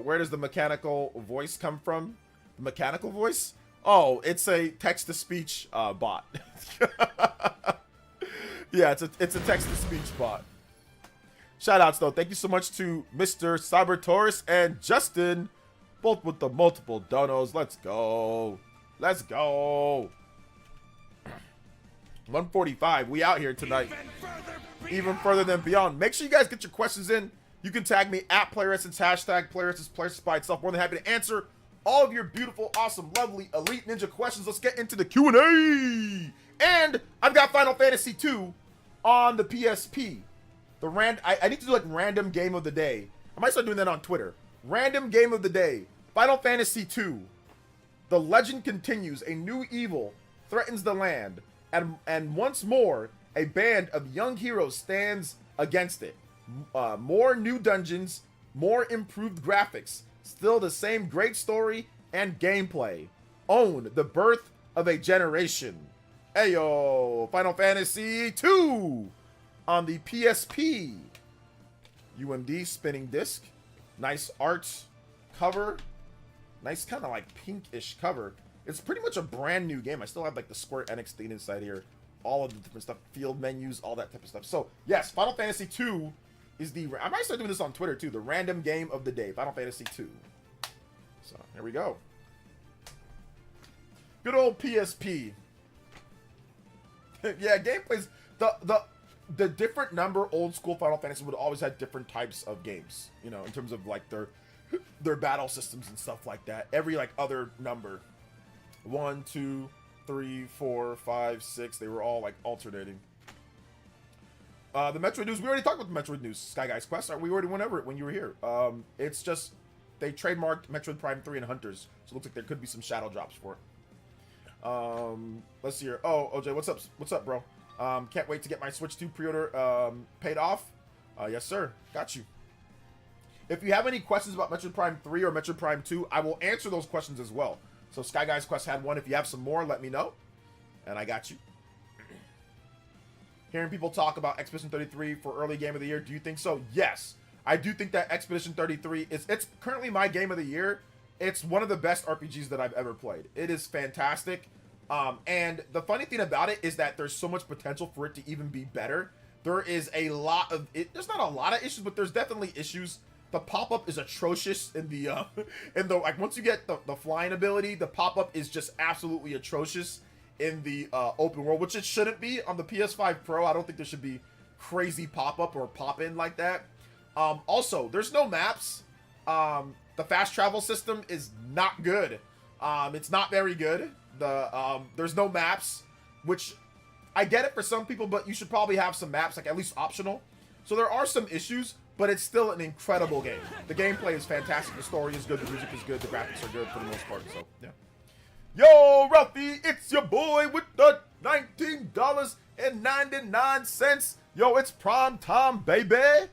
Where does the mechanical voice come from? The mechanical voice? Oh, it's a text-to-speech bot. Yeah, it's a text-to-speech bot. Shoutouts though. Thank you so much to Mr. Cybertaurus and Justin, both with the multiple donos. Let's go. 145. We out here tonight. Even further than beyond. Make sure you guys get your questions in. You can tag me at PlayerEssence, hashtag PlayerEssence, PlayerEssence by itself. More than happy to answer all of your beautiful, awesome, lovely, elite ninja questions. Let's get into the Q&A. And I've got Final Fantasy II on the PSP. I need to do like random game of the day. I might start doing that on Twitter. Random game of the day. Final Fantasy II. The legend continues. A new evil threatens the land. And once more, a band of young heroes stands against it. More new dungeons, more improved graphics, still the same great story and gameplay. Own the birth of a generation. Ayo, Final Fantasy II on the PSP. UMD spinning disc. Nice art cover. Nice kind of like pinkish cover. It's pretty much a brand new game. I still have like the Square Enix thing inside here. All of the different stuff, field menus, all that type of stuff. So yes, Final Fantasy II is the, I might start doing this on Twitter too, the random game of the day, Final Fantasy II. So here we go. Good old PSP. Yeah, gameplay's, the different number old school Final Fantasy would always have different types of games, you know, in terms of like their battle systems and stuff like that. Every like other number, 1, 2, 3, 4, 5, 6, they were all like alternating. The Metroid news, we already talked about the Metroid news. Sky Guy's Quest, we already went over it when you were here. It's just, they trademarked Metroid Prime 3 and Hunters, so it looks like there could be some shadow drops for it. Let's see here. Oh, OJ, what's up? What's up, bro? Can't wait to get my Switch 2 pre-order paid off. Yes, sir. Got you. If you have any questions about Metroid Prime 3 or Metroid Prime 2, I will answer those questions as well. So Sky Guy's Quest had one. If you have some more, let me know. And I got you. Hearing people talk about Expedition 33 for early game of the year, do you think so? Yes. I do think that Expedition 33 it's currently my game of the year. It's one of the best RPGs that I've ever played. It is fantastic. And the funny thing about it is that there's so much potential for it to even be better. There is a lot of it. There's not a lot of issues, but there's definitely issues. The pop-up is atrocious in the like once you get the flying ability, the pop-up is just absolutely atrocious in the open world, which it shouldn't be on the PS5 Pro. I don't think there should be crazy pop-up or pop-in like that. Also, there's no maps. The fast travel system is not good. It's not very good. There's no maps, which I get it for some people, but you should probably have some maps, like at least optional. So there are some issues, but it's still an incredible game. The gameplay is fantastic. The story is good. The music is good. The graphics are good for the most part. So yeah. Yo, Ralphie, it's your boy with the $19.99. Yo, it's prom time, baby.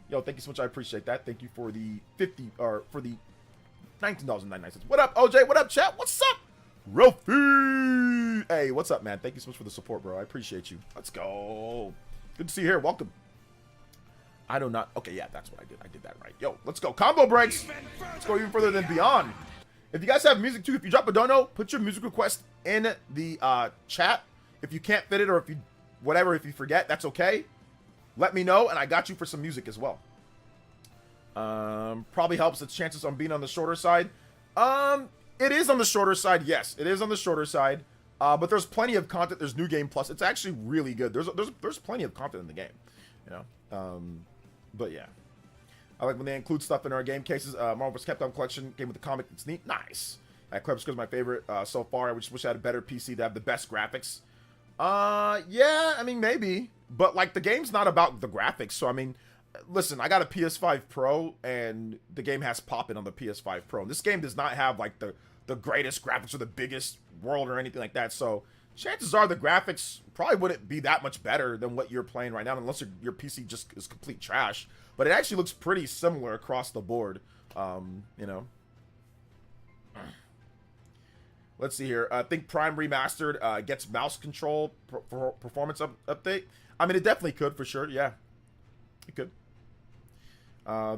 Yo, thank you so much. I appreciate that. Thank you for the $19.99. What up, OJ? What up, chat? What's up, Ralphie? Hey, what's up, man? Thank you so much for the support, bro. I appreciate you. Let's go. Good to see you here. Welcome. I do not. Okay, yeah, that's what I did. I did that right. Yo, let's go. Combo breaks. Let's go even further than beyond. If you guys have music too, if you drop a dono, put your music request in the chat. If you can't fit it or if you whatever, if you forget, that's okay. Let me know, and I got you for some music as well. Probably helps the chances on being on the shorter side. It is on the shorter side. Yes, it is on the shorter side. But there's plenty of content. There's New Game Plus. It's actually really good. There's plenty of content in the game. You know. But yeah, I like when they include stuff in our game cases. Marvel vs. Capcom collection came with the comic. It's neat. Nice. Eclipse is my favorite so far. I just wish I had a better PC to have the best graphics. Yeah, I mean, maybe. But, like, the game's not about the graphics. So, I mean, listen, I got a PS5 Pro, and the game has pop-in on the PS5 Pro. And this game does not have, like, the greatest graphics or the biggest world or anything like that. So, chances are the graphics probably wouldn't be that much better than what you're playing right now, unless your PC just is complete trash. But it actually looks pretty similar across the board, you know. Let's see here. I think Prime Remastered gets mouse control performance update. I mean, it definitely could for sure. Yeah, it could.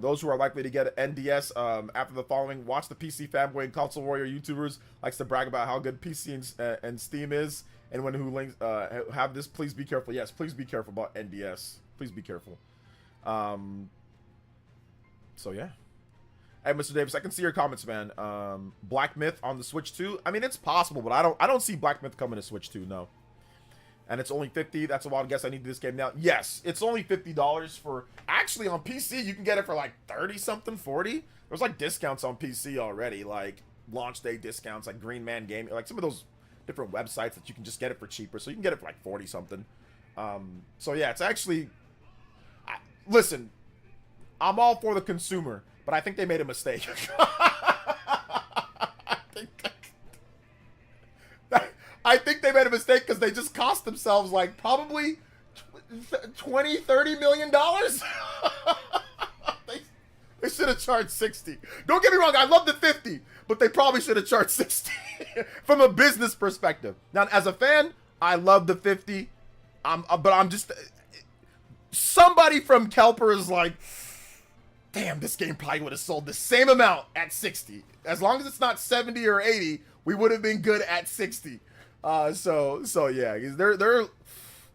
Those who are likely to get an NDS after the following: watch the PC fanboy and console warrior YouTubers likes to brag about how good PC and Steam is. Anyone who links have this, please be careful. Yes, please be careful about NDS. Please be careful. So yeah. Hey, Mr. Davis, I can see your comments, man. Black Myth on the Switch 2. I mean, it's possible, but I don't see Black Myth coming to Switch 2, no. And it's only $50. That's a wild guess. I need this game now. Yes, it's only $50 for... Actually, on PC, you can get it for like 30-something, 40. There's like discounts on PC already, like launch day discounts, like Green Man Gaming, like some of those different websites that you can just get it for cheaper. So you can get it for like 40-something. So yeah, it's actually... Listen, I'm all for the consumer, but I think they made a mistake. I think they made a mistake because they just cost themselves like probably $20-30 million. They should have charged 60. Don't get me wrong, I love the 50, but they probably should have charged 60 from a business perspective. Now, as a fan, I love the 50. But I'm just, somebody from Kelper is like, damn, this game probably would have sold the same amount at 60. As long as it's not 70 or 80, we would have been good at 60. So yeah, they're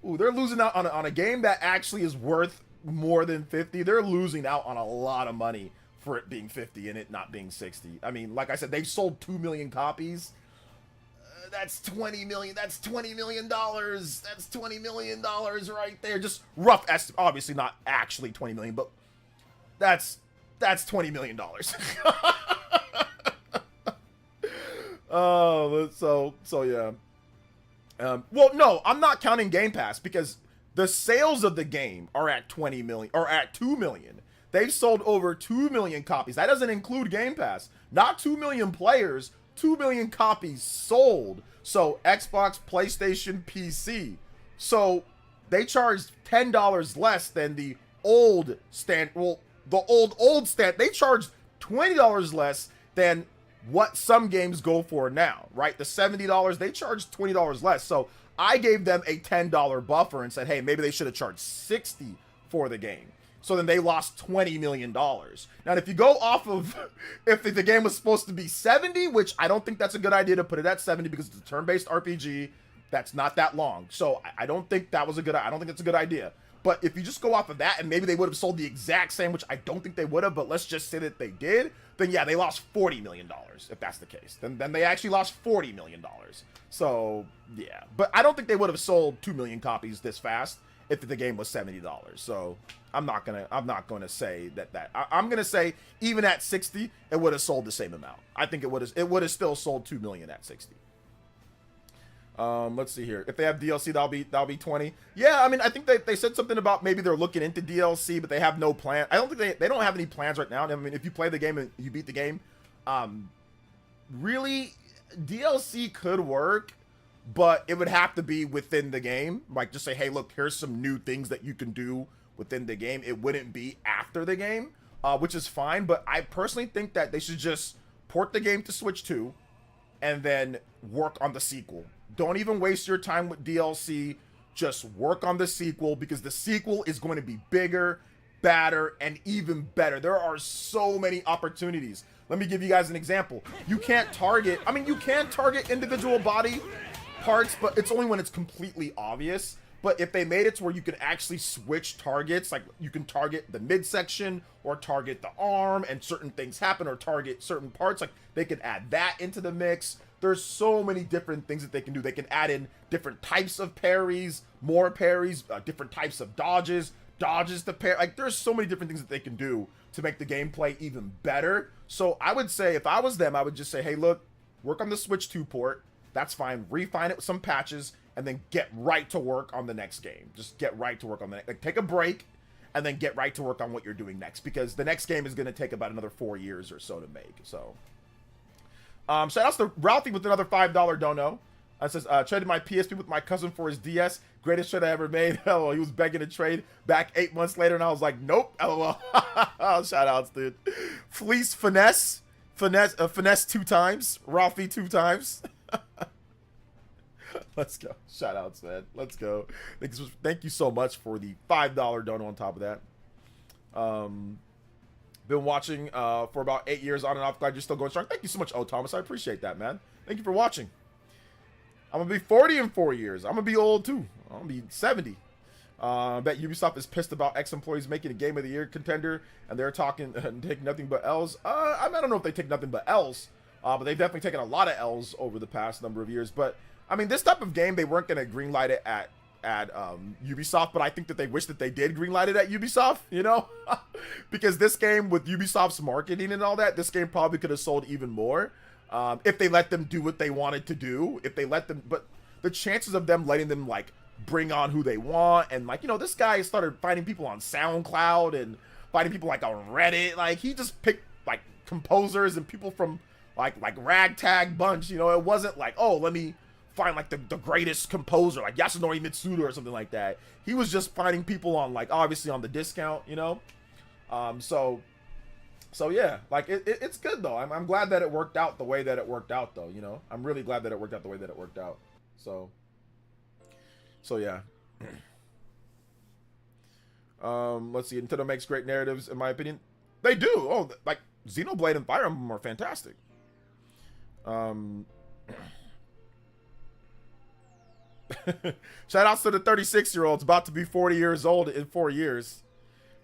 losing out on a game that actually is worth more than 50. They're losing out on a lot of money for it being 50 and it not being 60. I mean, like I said, they've sold 2 million copies. That's 20 million. That's $20 million. That's $20 million right there. Just rough estimate. Obviously not actually 20 million, but that's $20 million. Oh, so yeah. Well, no, I'm not counting Game Pass because the sales of the game are at 20 million or at 2 million. They've sold over 2 million copies. That doesn't include Game Pass. Not 2 million players, 2 million copies sold. So Xbox, PlayStation, PC. So they charged $10 less than the old stand. Well, the old stand. They charged $20 less than what some games go for now, right? The $70, they charged $20 less. So I gave them a $10 buffer and said, hey, maybe they should have charged 60 for the game. So then they lost $20 million. Now, if you go off of, if the game was supposed to be 70, which I don't think that's a good idea to put it at 70 because it's a turn-based RPG that's not that long. So I don't think that was I don't think that's a good idea. But if you just go off of that and maybe they would have sold the exact same, which I don't think they would have, but let's just say that they did, then yeah, they lost $40 million if that's the case. Then they actually lost $40 million. So yeah, but I don't think they would have sold 2 million copies this fast if the game was $70. So I'm not gonna say that. I'm gonna say even at 60, it would have sold the same amount. I think it would have still sold 2 million at 60. Let's see here. If they have DLC, that'll be 20. Yeah, I mean, I think they said something about maybe they're looking into DLC, but they have no plan. I don't think they don't have any plans right now. I mean, if you play the game and you beat the game, really, DLC could work, but it would have to be within the game. Like, just say, hey, look, here's some new things that you can do within the game. It wouldn't be after the game, which is fine. But I personally think that they should just port the game to Switch 2 and then work on the sequel. Don't even waste your time with DLC. Just work on the sequel because the sequel is going to be bigger, badder, and even better. There are so many opportunities. Let me give you guys an example. You can target individual body parts, but it's only when it's completely obvious. But if they made it to where you can actually switch targets, like you can target the midsection or target the arm and certain things happen, or target certain parts, like they could add that into the mix. There's so many different things that they can do. They can add in different types of parries, more parries, different types of dodges to pair. Like there's so many different things that they can do to make the gameplay even better. So I would say if I was them, I would just say, hey, look, work on the Switch 2 port. That's fine. Refine it with some patches and then get right to work on the next game. Just get right to work on like take a break and then get right to work on what you're doing next, because the next game is going to take about another 4 years or so to make. So shout outs to Ralphie with another $5 dono. It says, traded my PSP with my cousin for his DS. Greatest trade I ever made. LOL, he was begging to trade back 8 months later, and I was like, nope. LOL. Shout outs, dude. Fleece finesse 2 times. Ralphie 2 times. Let's go. Shout outs, man. Let's go. Thank you so much for the $5 dono on top of that. Been watching for about 8 years on and off. Glad you're still going strong. Thank you so much, O Thomas. I appreciate that, man. Thank you for watching. I'm gonna be 40 in 4 years. I'm gonna be old too. I'm gonna be 70. I bet Ubisoft is pissed about ex-employees making a Game of the Year contender, and they're talking take nothing but L's. I don't know if they take nothing but L's, but they've definitely taken a lot of L's over the past number of years. But I mean, this type of game, they weren't gonna greenlight it at Ubisoft, but I think that they wish that they did greenlight it at Ubisoft, you know, because this game with Ubisoft's marketing and all that, this game probably could have sold even more if they let them do what they wanted to do. If they let them, but the chances of them letting them like bring on who they want, and like, you know, this guy started finding people on SoundCloud and finding people like on Reddit. Like he just picked like composers and people from like ragtag bunch, you know. It wasn't like, oh, let me find like the greatest composer, like Yasunori Mitsuda or something like that. He was just finding people on like obviously on the discount, you know. So yeah, like it's good though. I'm glad that it worked out the way that it worked out though, you know. I'm really glad that it worked out the way that it worked out. So yeah. Let's see. Nintendo makes great narratives, in my opinion. They do. Oh, like Xenoblade and Fire Emblem are fantastic. Shout outs to the 36-year-olds about to be 40 years old in 4 years.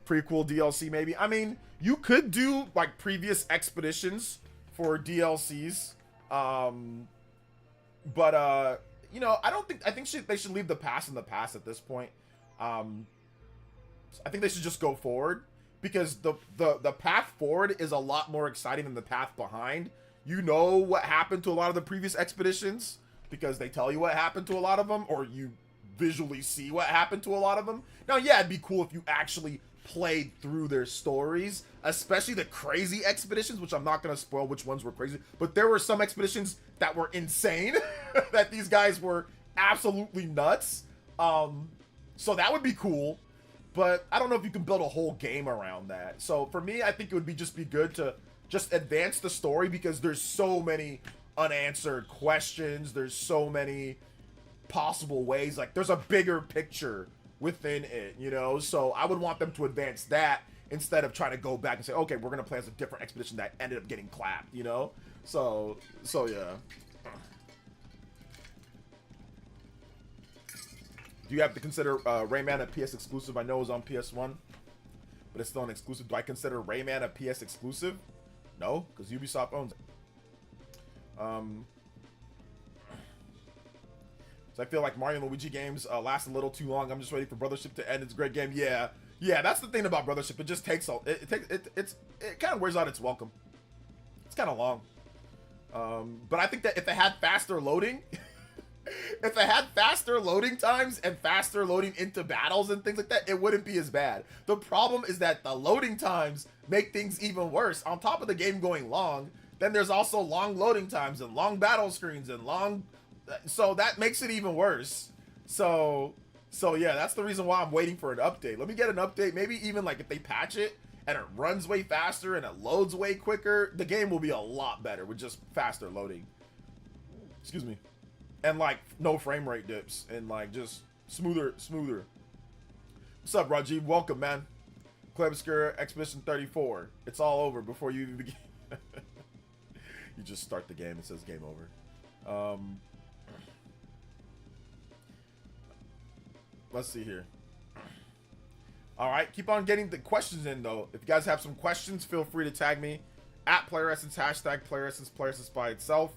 Prequel DLC maybe. I mean, you could do like previous expeditions for DLCs. But you know, I think they should leave the past in the past at this point. I think they should just go forward, because the path forward is a lot more exciting than the path behind. You know what happened to a lot of the previous expeditions because they tell you what happened to a lot of them, or you visually see what happened to a lot of them. Now, yeah, it'd be cool if you actually played through their stories, especially the crazy expeditions, which I'm not going to spoil which ones were crazy, but there were some expeditions that were insane, that these guys were absolutely nuts. So that would be cool, but I don't know if you can build a whole game around that. So for me, I think it would just be good to just advance the story, because there's so many unanswered questions. There's so many possible ways. Like, there's a bigger picture within it, you know? So I would want them to advance that instead of trying to go back and say, okay, we're going to play as a different expedition that ended up getting clapped, you know? So yeah. Do you have to consider Rayman a PS exclusive? I know it was on PS1, but it's still an exclusive. Do I consider Rayman a PS exclusive? No, because Ubisoft owns it. So I feel like Mario and Luigi games last a little too long. I'm just waiting for Brothership to end. It's a great game. Yeah, that's the thing about Brothership. It just takes it kind of wears out its welcome. It's kind of long. But I think that if it had faster loading, if it had faster loading times and faster loading into battles and things like that, it wouldn't be as bad. The problem is that the loading times make things even worse. On top of the game going long, then there's also long loading times and long battle screens and long, so that makes it even worse. So yeah, that's the reason why I'm waiting for an update. Let me get an update. Maybe even like if they patch it and it runs way faster and it loads way quicker, the game will be a lot better with just faster loading. Excuse me. And like no frame rate dips and like just smoother. What's up, Rajiv? Welcome, man. Club Obscura Expedition 34. It's all over before you even begin. You just start the game, it says game over. Let's see here. All right, keep on getting the questions in though. If you guys have some questions, feel free to tag me at PlayerEssence, hashtag PlayerEssence by itself.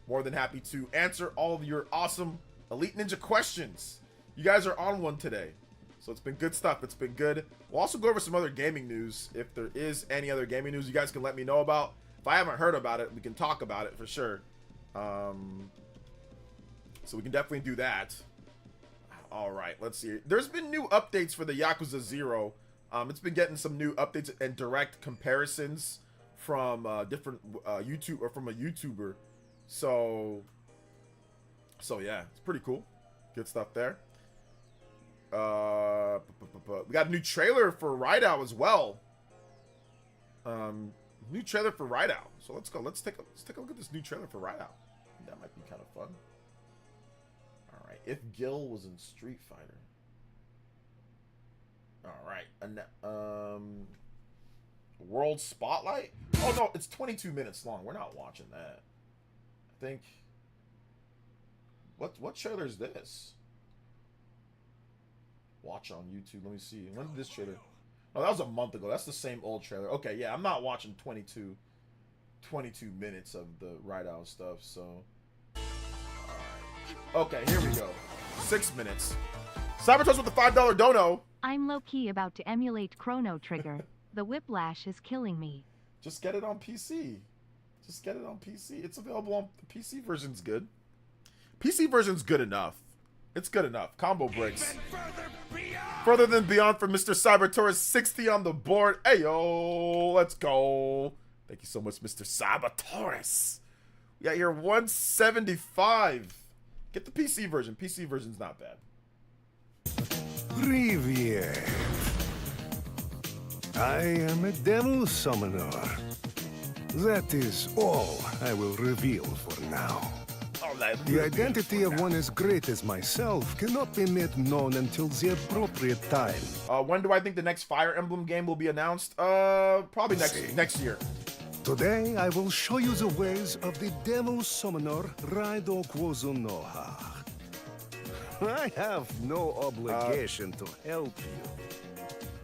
More than happy to answer all of your awesome Elite Ninja questions. You guys are on one today. So it's been good stuff. It's been good. We'll also go over some other gaming news. If there is any other gaming news you guys can let me know about. If I haven't heard about it, we can talk about it for sure. So we can definitely do that. All right, let's see. There's been new updates for the Yakuza 0. It's been getting some new updates and direct comparisons from different YouTube or from a YouTuber. So yeah, it's pretty cool. Good stuff there. We got a new trailer for Raidou as well. New trailer for Raidou. So let's go. Let's take a look at this new trailer for Raidou. That might be kind of fun. All right. If Gil was in Street Fighter. All right. And World Spotlight. Oh no, it's 22 minutes long. We're not watching that. I think. What trailer is this? Watch on YouTube. Let me see. When did this trailer? Oh, that was a month ago. That's the same old trailer. Okay, yeah, I'm not watching 22 minutes of the Raidou stuff, so. Alright. Okay, here we go. 6 minutes. Cyberpunk with the $5 dono. I'm low-key about to emulate Chrono Trigger. The whiplash is killing me. Just get it on PC. Just get it on PC. It's available on the PC version's good. PC version's good enough. It's good enough. Combo breaks. Further than beyond for Mr. Cybertaurus 60 on the board. Hey yo, let's go. Thank you so much, Mr. Cybertaurus. We got here 175. Get the PC version. PC version's not bad. Rivier. I am a devil summoner. That is all I will reveal for now. Oh, that The identity of one as great as myself cannot be made known until the appropriate time. When do I think the next Fire Emblem game will be announced? Probably next year. Today, I will show you the ways of the devil summoner Raidou Remastered. I have no obligation to help you.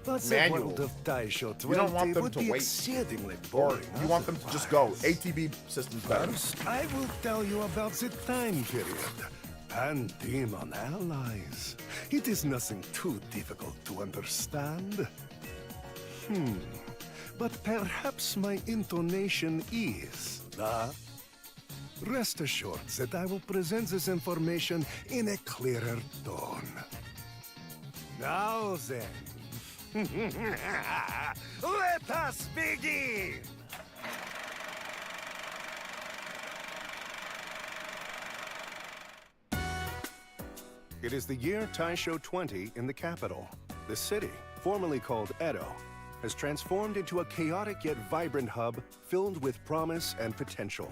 But the Manual. world of Taisho You don't want 20 them would to be wait. exceedingly Or boring. you want them to just go. ATB system's better. First, I will tell you about the time period and demon allies. It is nothing too difficult to understand. But perhaps my intonation is, Rest assured that I will present this information in a clearer tone. Now then, let us begin! It is the year Taisho 20 in the capital. The city, formerly called Edo, has transformed into a chaotic yet vibrant hub filled with promise and potential.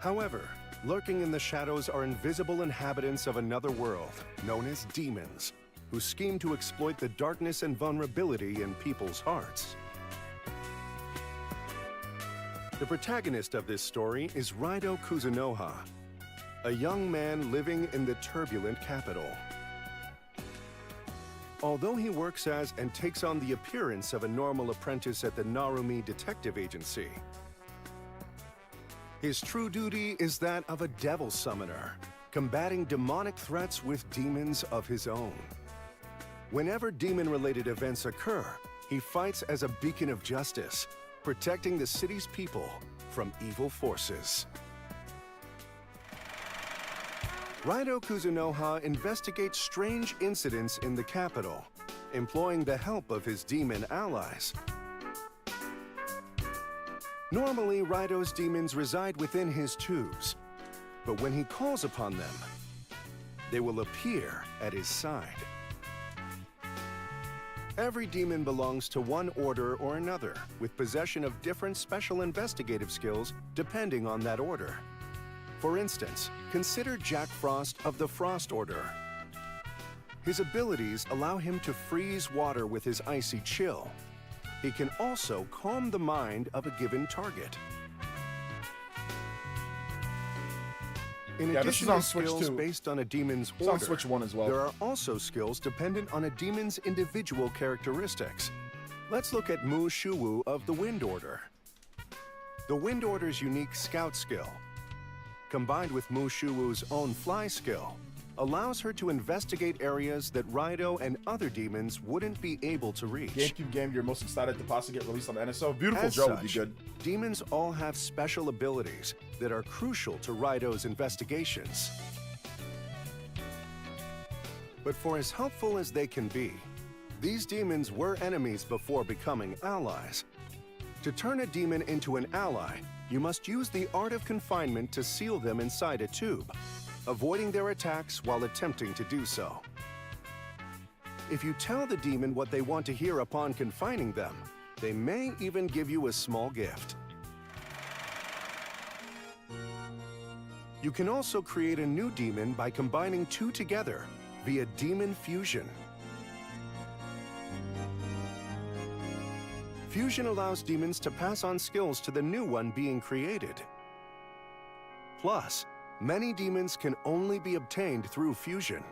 However, lurking in the shadows are invisible inhabitants of another world, known as demons, who scheme to exploit the darkness and vulnerability in people's hearts. The protagonist of this story is Raidou Kuzunoha, a young man living in the turbulent capital. Although he works as and takes on the appearance of a normal apprentice at the Narumi Detective Agency, his true duty is that of a devil summoner, combating demonic threats with demons of his own. Whenever demon-related events occur, he fights as a beacon of justice, protecting the city's people from evil forces. Raidou Kuzunoha investigates strange incidents in the capital, employing the help of his demon allies. Normally, Raidou's demons reside within his tubes, but when he calls upon them, they will appear at his side. Every demon belongs to one order or another, with possession of different special investigative skills depending on that order. For instance, consider Jack Frost of the Frost Order. His abilities allow him to freeze water with his icy chill. He can also calm the mind of a given target. In Yeah, this addition is on to Switch skills too. based on a demon's It's on order, Switch 1 as well. there are also skills dependent on a demon's individual characteristics. Let's look at Mu Shuwu of the Wind Order. The Wind Order's unique scout skill, combined with Mu Shuwu's own fly skill, allows her to investigate areas that Raidou and other demons wouldn't be able to reach. GameCube game you're most excited to possibly get released on the NSO. Beautiful As Joe would be such, good. demons all have special abilities that are crucial to Raidou's investigations. But for as helpful as they can be, these demons were enemies before becoming allies. To turn a demon into an ally, you must use the art of confinement to seal them inside a tube, avoiding their attacks while attempting to do so. If you tell the demon what they want to hear upon confining them, they may even give you a small gift. You can also create a new demon by combining two together via demon fusion. Fusion allows demons to pass on skills to the new one being created. Plus, many demons can only be obtained through fusion.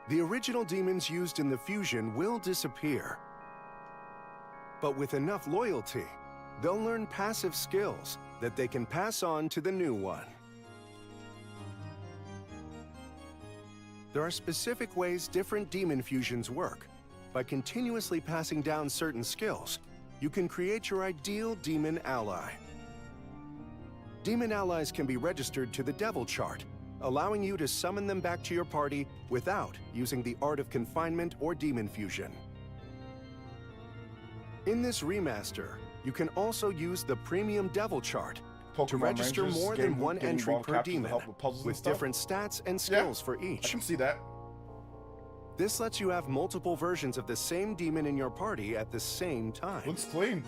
The original demons used in the fusion will disappear. But with enough loyalty, they'll learn passive skills that they can pass on to the new one. There are specific ways different demon fusions work. By continuously passing down certain skills, you can create your ideal demon ally. Demon allies can be registered to the Devil Chart, allowing you to summon them back to your party without using the Art of Confinement or Demon Fusion. In this remaster, you can also use the Premium Devil Chart, Pokemon To register Rangers, more game than one getting entry involved per captures to demon, help with puzzles and with stuff. different stats and skills for I each. can see that. This lets you have multiple versions of the same demon in your party at the same time. Looks clean.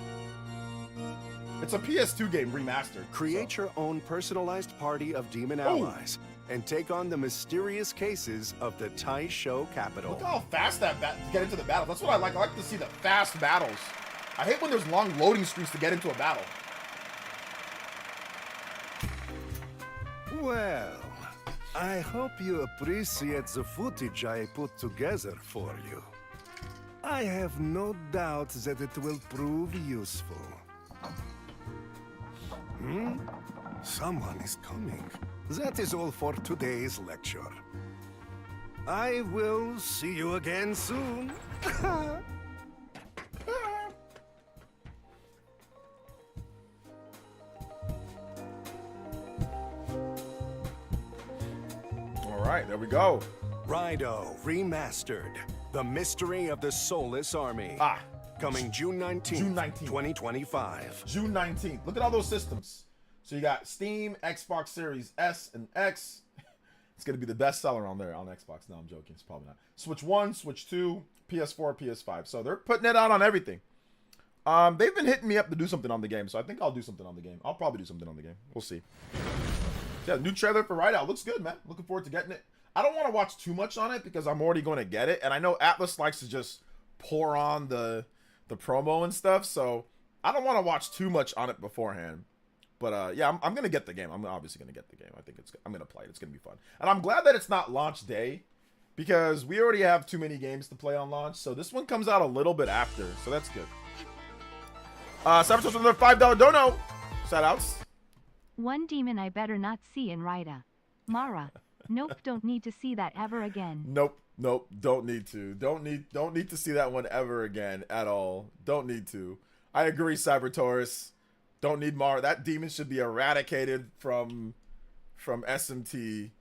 It's a PS2 game remastered. Create your own personalized party of demon allies and take on the mysterious cases of the Tai Show capital. Look how fast to get into the battle. That's what I like. I like to see the fast battles. I hate when there's long loading screens to get into a battle. Well, I hope you appreciate the footage I put together for you. I have no doubt that it will prove useful. Someone is coming. That is all for today's lecture. I will see you again soon. All right, there we go. Raidou Remastered. The Mystery of the Soulless Army. Coming June 19th, June 19th. 2025. June 19th. Look at all those systems. So you got Steam, Xbox Series S and X. It's going to be the best seller on there on Xbox. No, I'm joking. It's probably not. Switch 1, Switch 2, PS4, PS5. So they're putting it out on everything. They've been hitting me up to do something on the game. So I think I'll do something on the game. I'll probably do something on the game. We'll see. Yeah, new trailer for Raidou. Looks good, man. Looking forward to getting it. I don't want to watch too much on it because I'm already going to get it. And I know Atlas likes to just pour on the promo and stuff. So I don't want to watch too much on it beforehand. But yeah, I'm going to get the game. I'm obviously going to get the game. I think I'm going to play it. It's going to be fun. And I'm glad that it's not launch day because we already have too many games to play on launch. So this one comes out a little bit after. So that's good. Cyberpunk with another $5 dono. Shoutouts. One demon I better not see in Raidou. Mara. Nope, don't need to see that ever again. Nope, don't need to. Don't need to see that one ever again at all. Don't need to. I agree, Cyber Taurus. Don't need Mara. That demon should be eradicated from SMT.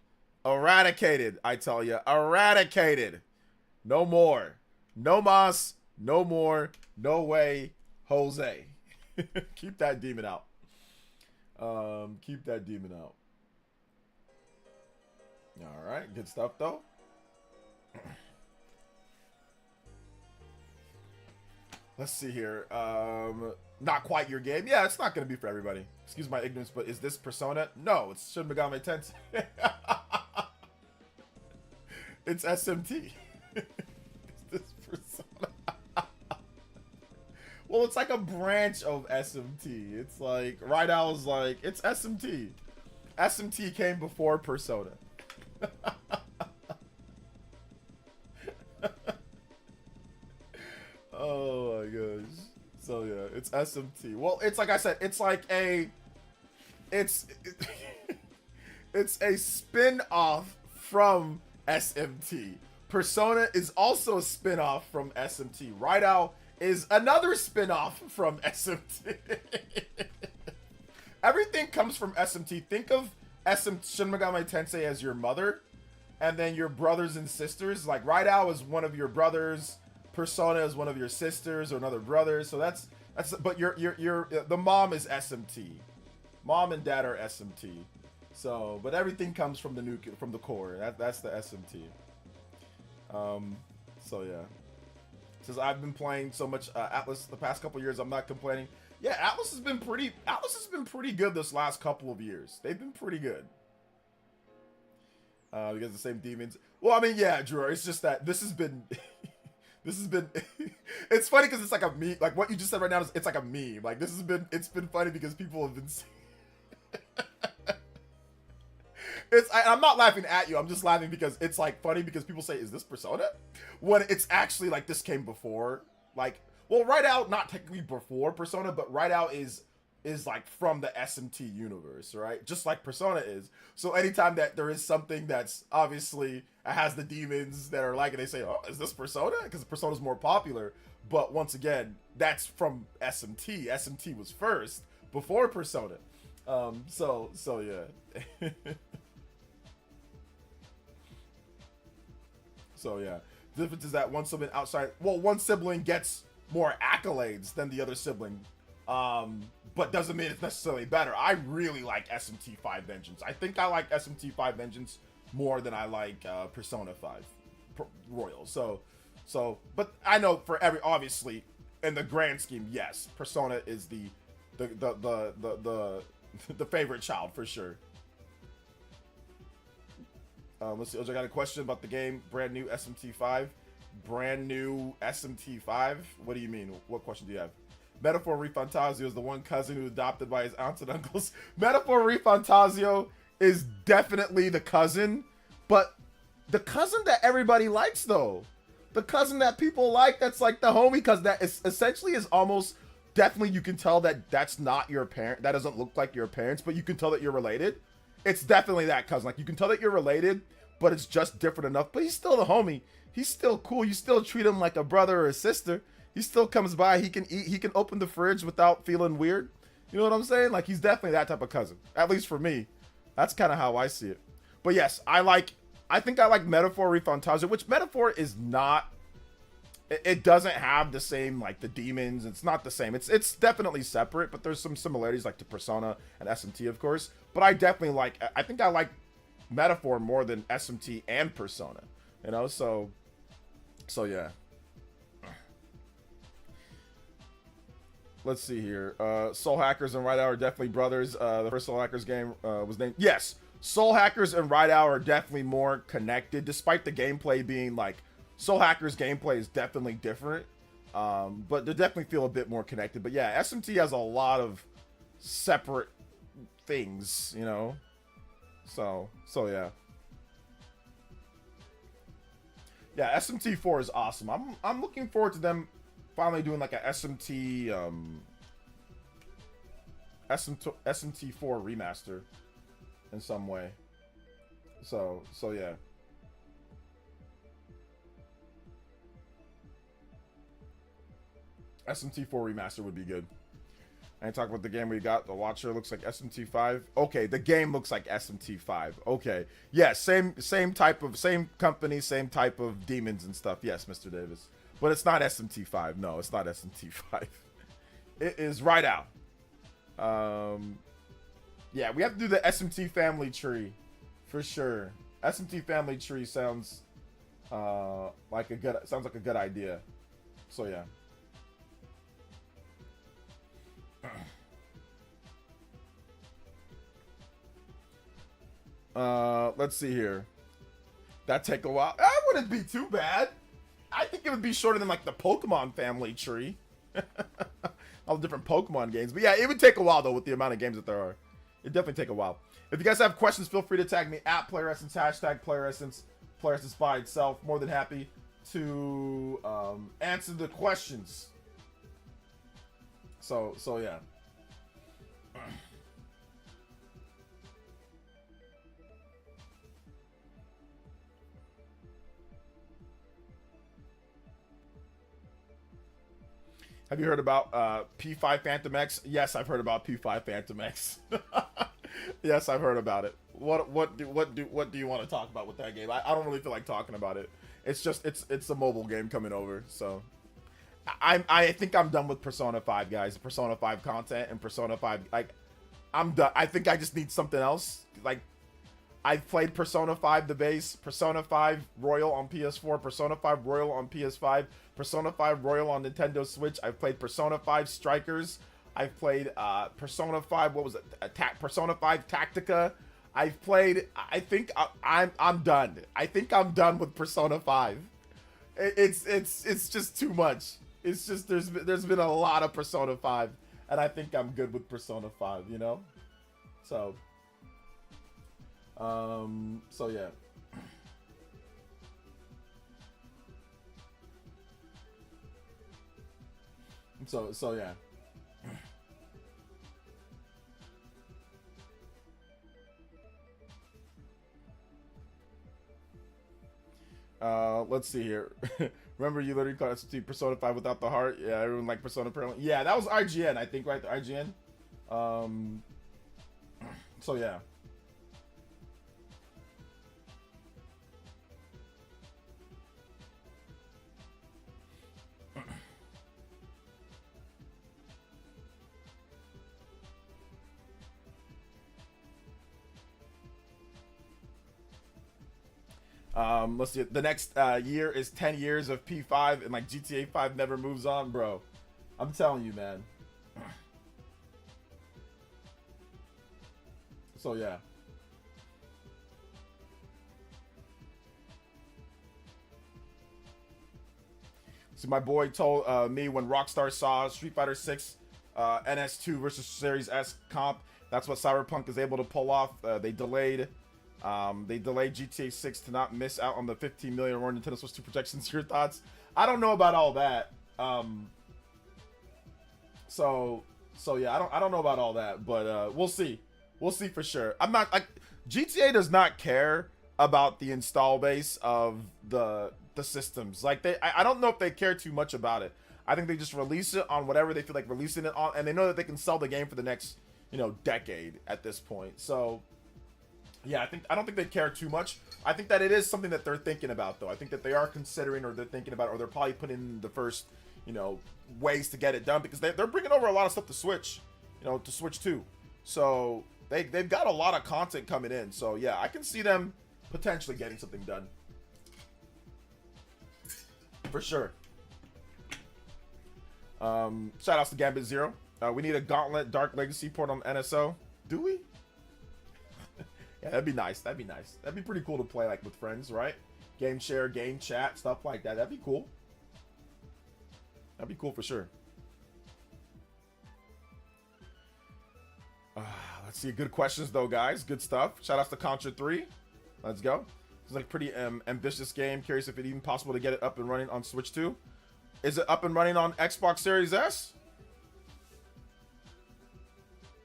Eradicated, I tell you. Eradicated. No more. No mas. No more. No way. Jose. Keep that demon out. Keep that demon out. All right, good stuff though. Let's see here. Not quite your game. Yeah, it's not gonna be for everybody. Excuse my ignorance, but is this Persona? No, it's Shin Megami Tensei. It's SMT. Is this Persona? Well, it's like a branch of SMT. It's like Raidou's like it's SMT. SMT came before Persona. Oh my gosh. So yeah, it's SMT. Well, it's like I said, it's like it's a spin-off from SMT. Persona is also a spin-off from SMT. Raidou is another spin-off from SMT. Everything comes from SMT. Think of Shin Megami Tensei as your mother, and then your brothers and sisters. Like Raidou is one of your brothers, Persona is one of your sisters or another brother. So that's but the mom is SMT. Mom and dad are SMT. So, but everything comes from the core. That's the SMT. So yeah. Since I've been playing so much Atlas the past couple years, I'm not complaining. Yeah, Atlas has been pretty good this last couple of years. They've been pretty good. Because the same demons. Well, I mean, yeah, Drew, it's just that this has been it's funny because it's like a meme. Like what you just said right now it's like a meme. Like it's been funny because people have been I'm not laughing at you. I'm just laughing because it's like funny because people say, "Is this Persona?" When it's actually like this came before. Like, well, Raidou not technically before Persona, but Raidou is like from the SMT universe, right? Just like Persona is. So anytime that there is something that's obviously has the demons that are like, and they say, "Oh, is this Persona?" Because Persona's more popular. But once again, that's from SMT. SMT was first before Persona. So yeah. So yeah, the difference is that one sibling gets more accolades than the other sibling But doesn't mean it's necessarily better. I really like SMT 5 Vengeance. I think I like SMT 5 Vengeance more than I like Persona 5 Royal. So, but I know for obviously in the grand scheme, yes, Persona is the favorite child for sure. Let's see. I got a question about the game. Brand new SMT 5. Brand new SMT 5. What do you mean? What question do you have? Metaphor Refantazio is the one cousin who was adopted by his aunts and uncles. Metaphor Refantazio is definitely the cousin, but the cousin that everybody likes though. The cousin that people like, that's like the homie, because that is essentially is almost definitely, you can tell that that's not your parent. That doesn't look like your parents, but you can tell that you're related. It's definitely that cousin. Like, you can tell that you're related, but it's just different enough. But he's still the homie. He's still cool. You still treat him like a brother or a sister. He still comes by. He can eat. He can open the fridge without feeling weird. You know what I'm saying? Like, he's definitely that type of cousin. At least for me. That's kind of how I see it. But yes, I think I like Metaphor Refantazio, which Metaphor is not, it doesn't have the same, like, the demons. It's not the same. It's definitely separate, but there's some similarities, like to Persona and SMT, of course. But I definitely I think I like Metaphor more than SMT and Persona, you know? So yeah. Let's see here. Soul Hackers and Raidou are definitely brothers. The first Soul Hackers game was named... Yes, Soul Hackers and Raidou are definitely more connected, despite the gameplay being like... Soul Hackers gameplay is definitely different, but they definitely feel a bit more connected. But yeah, SMT has a lot of separate things, you know? So yeah. Yeah, SMT 4 is awesome. I'm looking forward to them finally doing like a SMT 4 remaster in some way. So yeah. SMT 4 remaster would be good. I ain't talking about the game we got. The Watcher looks like SMT 5. Okay, the game looks like SMT 5. Okay. Yeah, same company, same type of demons and stuff. Yes, Mr. Davis. But it's not SMT 5. No, it's not SMT 5. It is Raidou. Yeah, we have to do the SMT family tree for sure. SMT family tree sounds like a good idea. So yeah. Let's see here. That take a while. That wouldn't be too bad. I think it would be shorter than like the Pokemon family tree. All the different Pokemon games. But yeah, it would take a while though with the amount of games that there are. It'd definitely take a while. If you guys have questions, feel free to tag me at PlayerEssence, hashtag PlayerEssence, PlayerEssence by itself. More than happy to answer the questions. So yeah. Have you heard about P5 Phantom X? Yes, I've heard about P5 Phantom X. Yes, I've heard about it. What do you want to talk about with that game? I don't really feel like talking about it. It's just it's a mobile game coming over, so I think I'm done with Persona 5, guys. Persona 5 content and Persona 5, like, I'm done. I think I just need something else. Like, I've played Persona 5 the base, Persona 5 Royal on PS4, Persona 5 Royal on PS5, Persona 5 Royal on Nintendo Switch. I've played Persona 5 Strikers. I've played Persona 5, what was it? Persona 5 Tactica. I've played, I think I'm done. I think I'm done with Persona 5. It's just too much. It's just there's been a lot of Persona 5, and I think I'm good with Persona 5, you know? So yeah. So yeah. Let's see here. Remember, you literally called SMT Persona 5 without the heart? Yeah, everyone liked Persona apparently. Yeah, that was IGN, I think, right? The IGN. So yeah. Let's see. The next year is 10 years of P5, and like GTA 5 never moves on, bro. I'm telling you, man. So yeah. See, my boy told me when Rockstar saw Street Fighter 6 NS2 versus Series S comp, that's what Cyberpunk is able to pull off. They delayed GTA 6 to not miss out on the 15 million or more Nintendo Switch 2 projections. Your thoughts? I don't know about all that. So yeah, I don't know about all that, but we'll see. We'll see for sure. I'm not like GTA does not care about the install base of the systems. Like I don't know if they care too much about it. I think they just release it on whatever they feel like releasing it on, and they know that they can sell the game for the next, decade at this point. So yeah, I don't think they care too much. I think that it is something that they're thinking about, though. I think that they are considering, or they're thinking about, or they're probably putting in the first, ways to get it done, because they're bringing over a lot of stuff to Switch, to Switch 2. So they've got a lot of content coming in. So yeah, I can see them potentially getting something done. For sure. Shout outs to Gambit Zero. We need a Gauntlet Dark Legacy port on NSO. Do we? Yeah, that'd be nice. That'd be nice. That'd be pretty cool to play like with friends, right? Game share, game chat, stuff like that. That'd be cool. That'd be cool for sure. Let's see. Good questions though, guys. Good stuff. Shout outs to Contra 3. Let's go. It's like a pretty ambitious game. Curious if it's even possible to get it up and running on Switch 2. Is it up and running on Xbox Series S?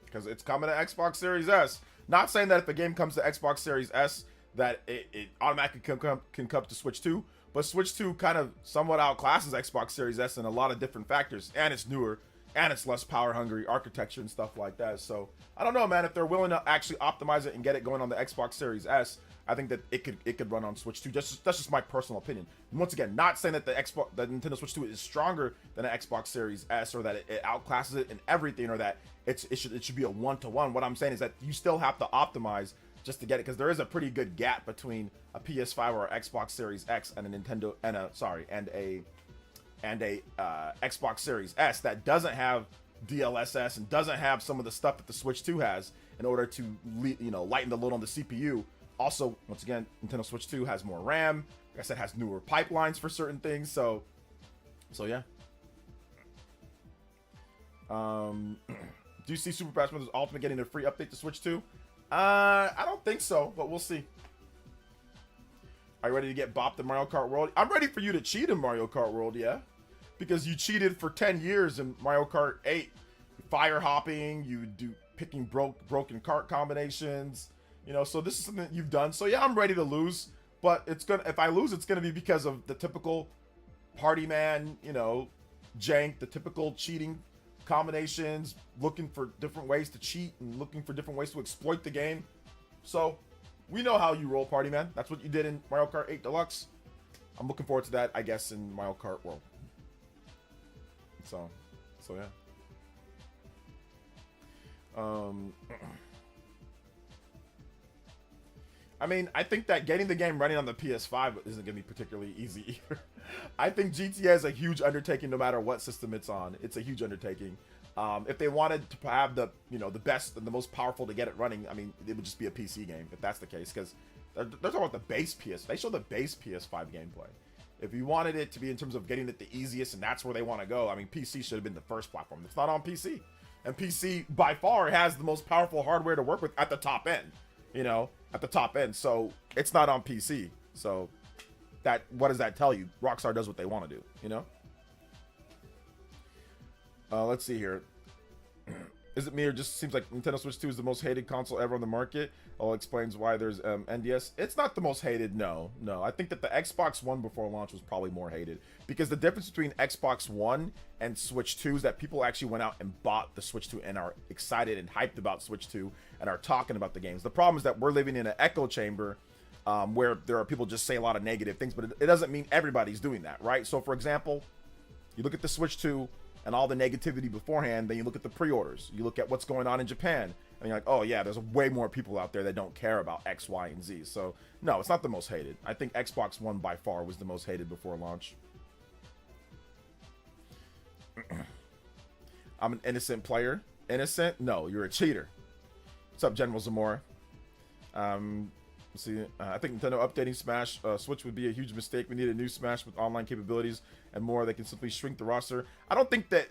Because it's coming to Xbox Series S. Not saying that if the game comes to Xbox Series S that it automatically can come to Switch 2, but Switch 2 kind of somewhat outclasses Xbox Series S in a lot of different factors, and it's newer, and it's less power hungry architecture and stuff like that. So I don't know, man. If they're willing to actually optimize it and get it going on the Xbox Series S, I think that it could run on Switch 2. That's just my personal opinion. And once again, not saying that the Nintendo Switch 2 is stronger than an Xbox Series S, or that it outclasses it in everything, or that it should be a 1-to-1. What I'm saying is that you still have to optimize just to get it, because there is a pretty good gap between a PS5 or an Xbox Series X and a Nintendo and a Xbox Series S that doesn't have DLSS and doesn't have some of the stuff that the Switch 2 has in order to lighten the load on the CPU. Also, once again, Nintendo Switch 2 has more RAM. Like I said, has newer pipelines for certain things. So yeah. Do you see Super Smash Bros. Ultimate getting a free update to Switch 2? I don't think so, but we'll see. Are you ready to get bopped in Mario Kart World? I'm ready for you to cheat in Mario Kart World, yeah. Because you cheated for 10 years in Mario Kart 8. Fire hopping, you do picking broken kart combinations. So this is something that you've done. So yeah, I'm ready to lose, but if I lose, it's gonna be because of the typical party man, jank, the typical cheating combinations, looking for different ways to cheat and looking for different ways to exploit the game. So we know how you roll, party man. That's what you did in Mario Kart 8 Deluxe. I'm looking forward to that, I guess, in Mario Kart World. So yeah. I mean, I think that getting the game running on the PS5 isn't going to be particularly easy either. I think GTA is a huge undertaking no matter what system it's on. It's a huge undertaking. If they wanted to have the best and the most powerful to get it running, I mean, it would just be a PC game if that's the case, because they're talking about the base PS. They show the base PS5 gameplay. If you wanted it to be in terms of getting it the easiest and that's where they want to go, I mean, PC should have been the first platform. It's not on PC. And PC, by far, has the most powerful hardware to work with at the top end. At the top end. So it's not on PC. So what does that tell you? Rockstar does what they want to do, let's see here. Is it me, or just seems like Nintendo Switch 2 is the most hated console ever on the market? Oh, explains why there's NDS. It's not the most hated, no. I think that the Xbox One before launch was probably more hated, because the difference between Xbox One and Switch 2 is that people actually went out and bought the Switch 2 and are excited and hyped about Switch 2 and are talking about the games. The problem is that we're living in an echo chamber where there are people just say a lot of negative things, but it doesn't mean everybody's doing that, right? So for example, you look at the Switch 2 and all the negativity beforehand, then you look at the pre-orders, you look at what's going on in Japan, And you're like, oh yeah, there's way more people out there that don't care about X, Y, and Z. So no, it's not the most hated. I think Xbox One by far was the most hated before launch. I'm an innocent player. Innocent? No, you're a cheater. What's up, General Zamora? Let's see. I think Nintendo updating Smash Switch would be a huge mistake. We need a new Smash with online capabilities and more. They can simply shrink the roster. I don't think that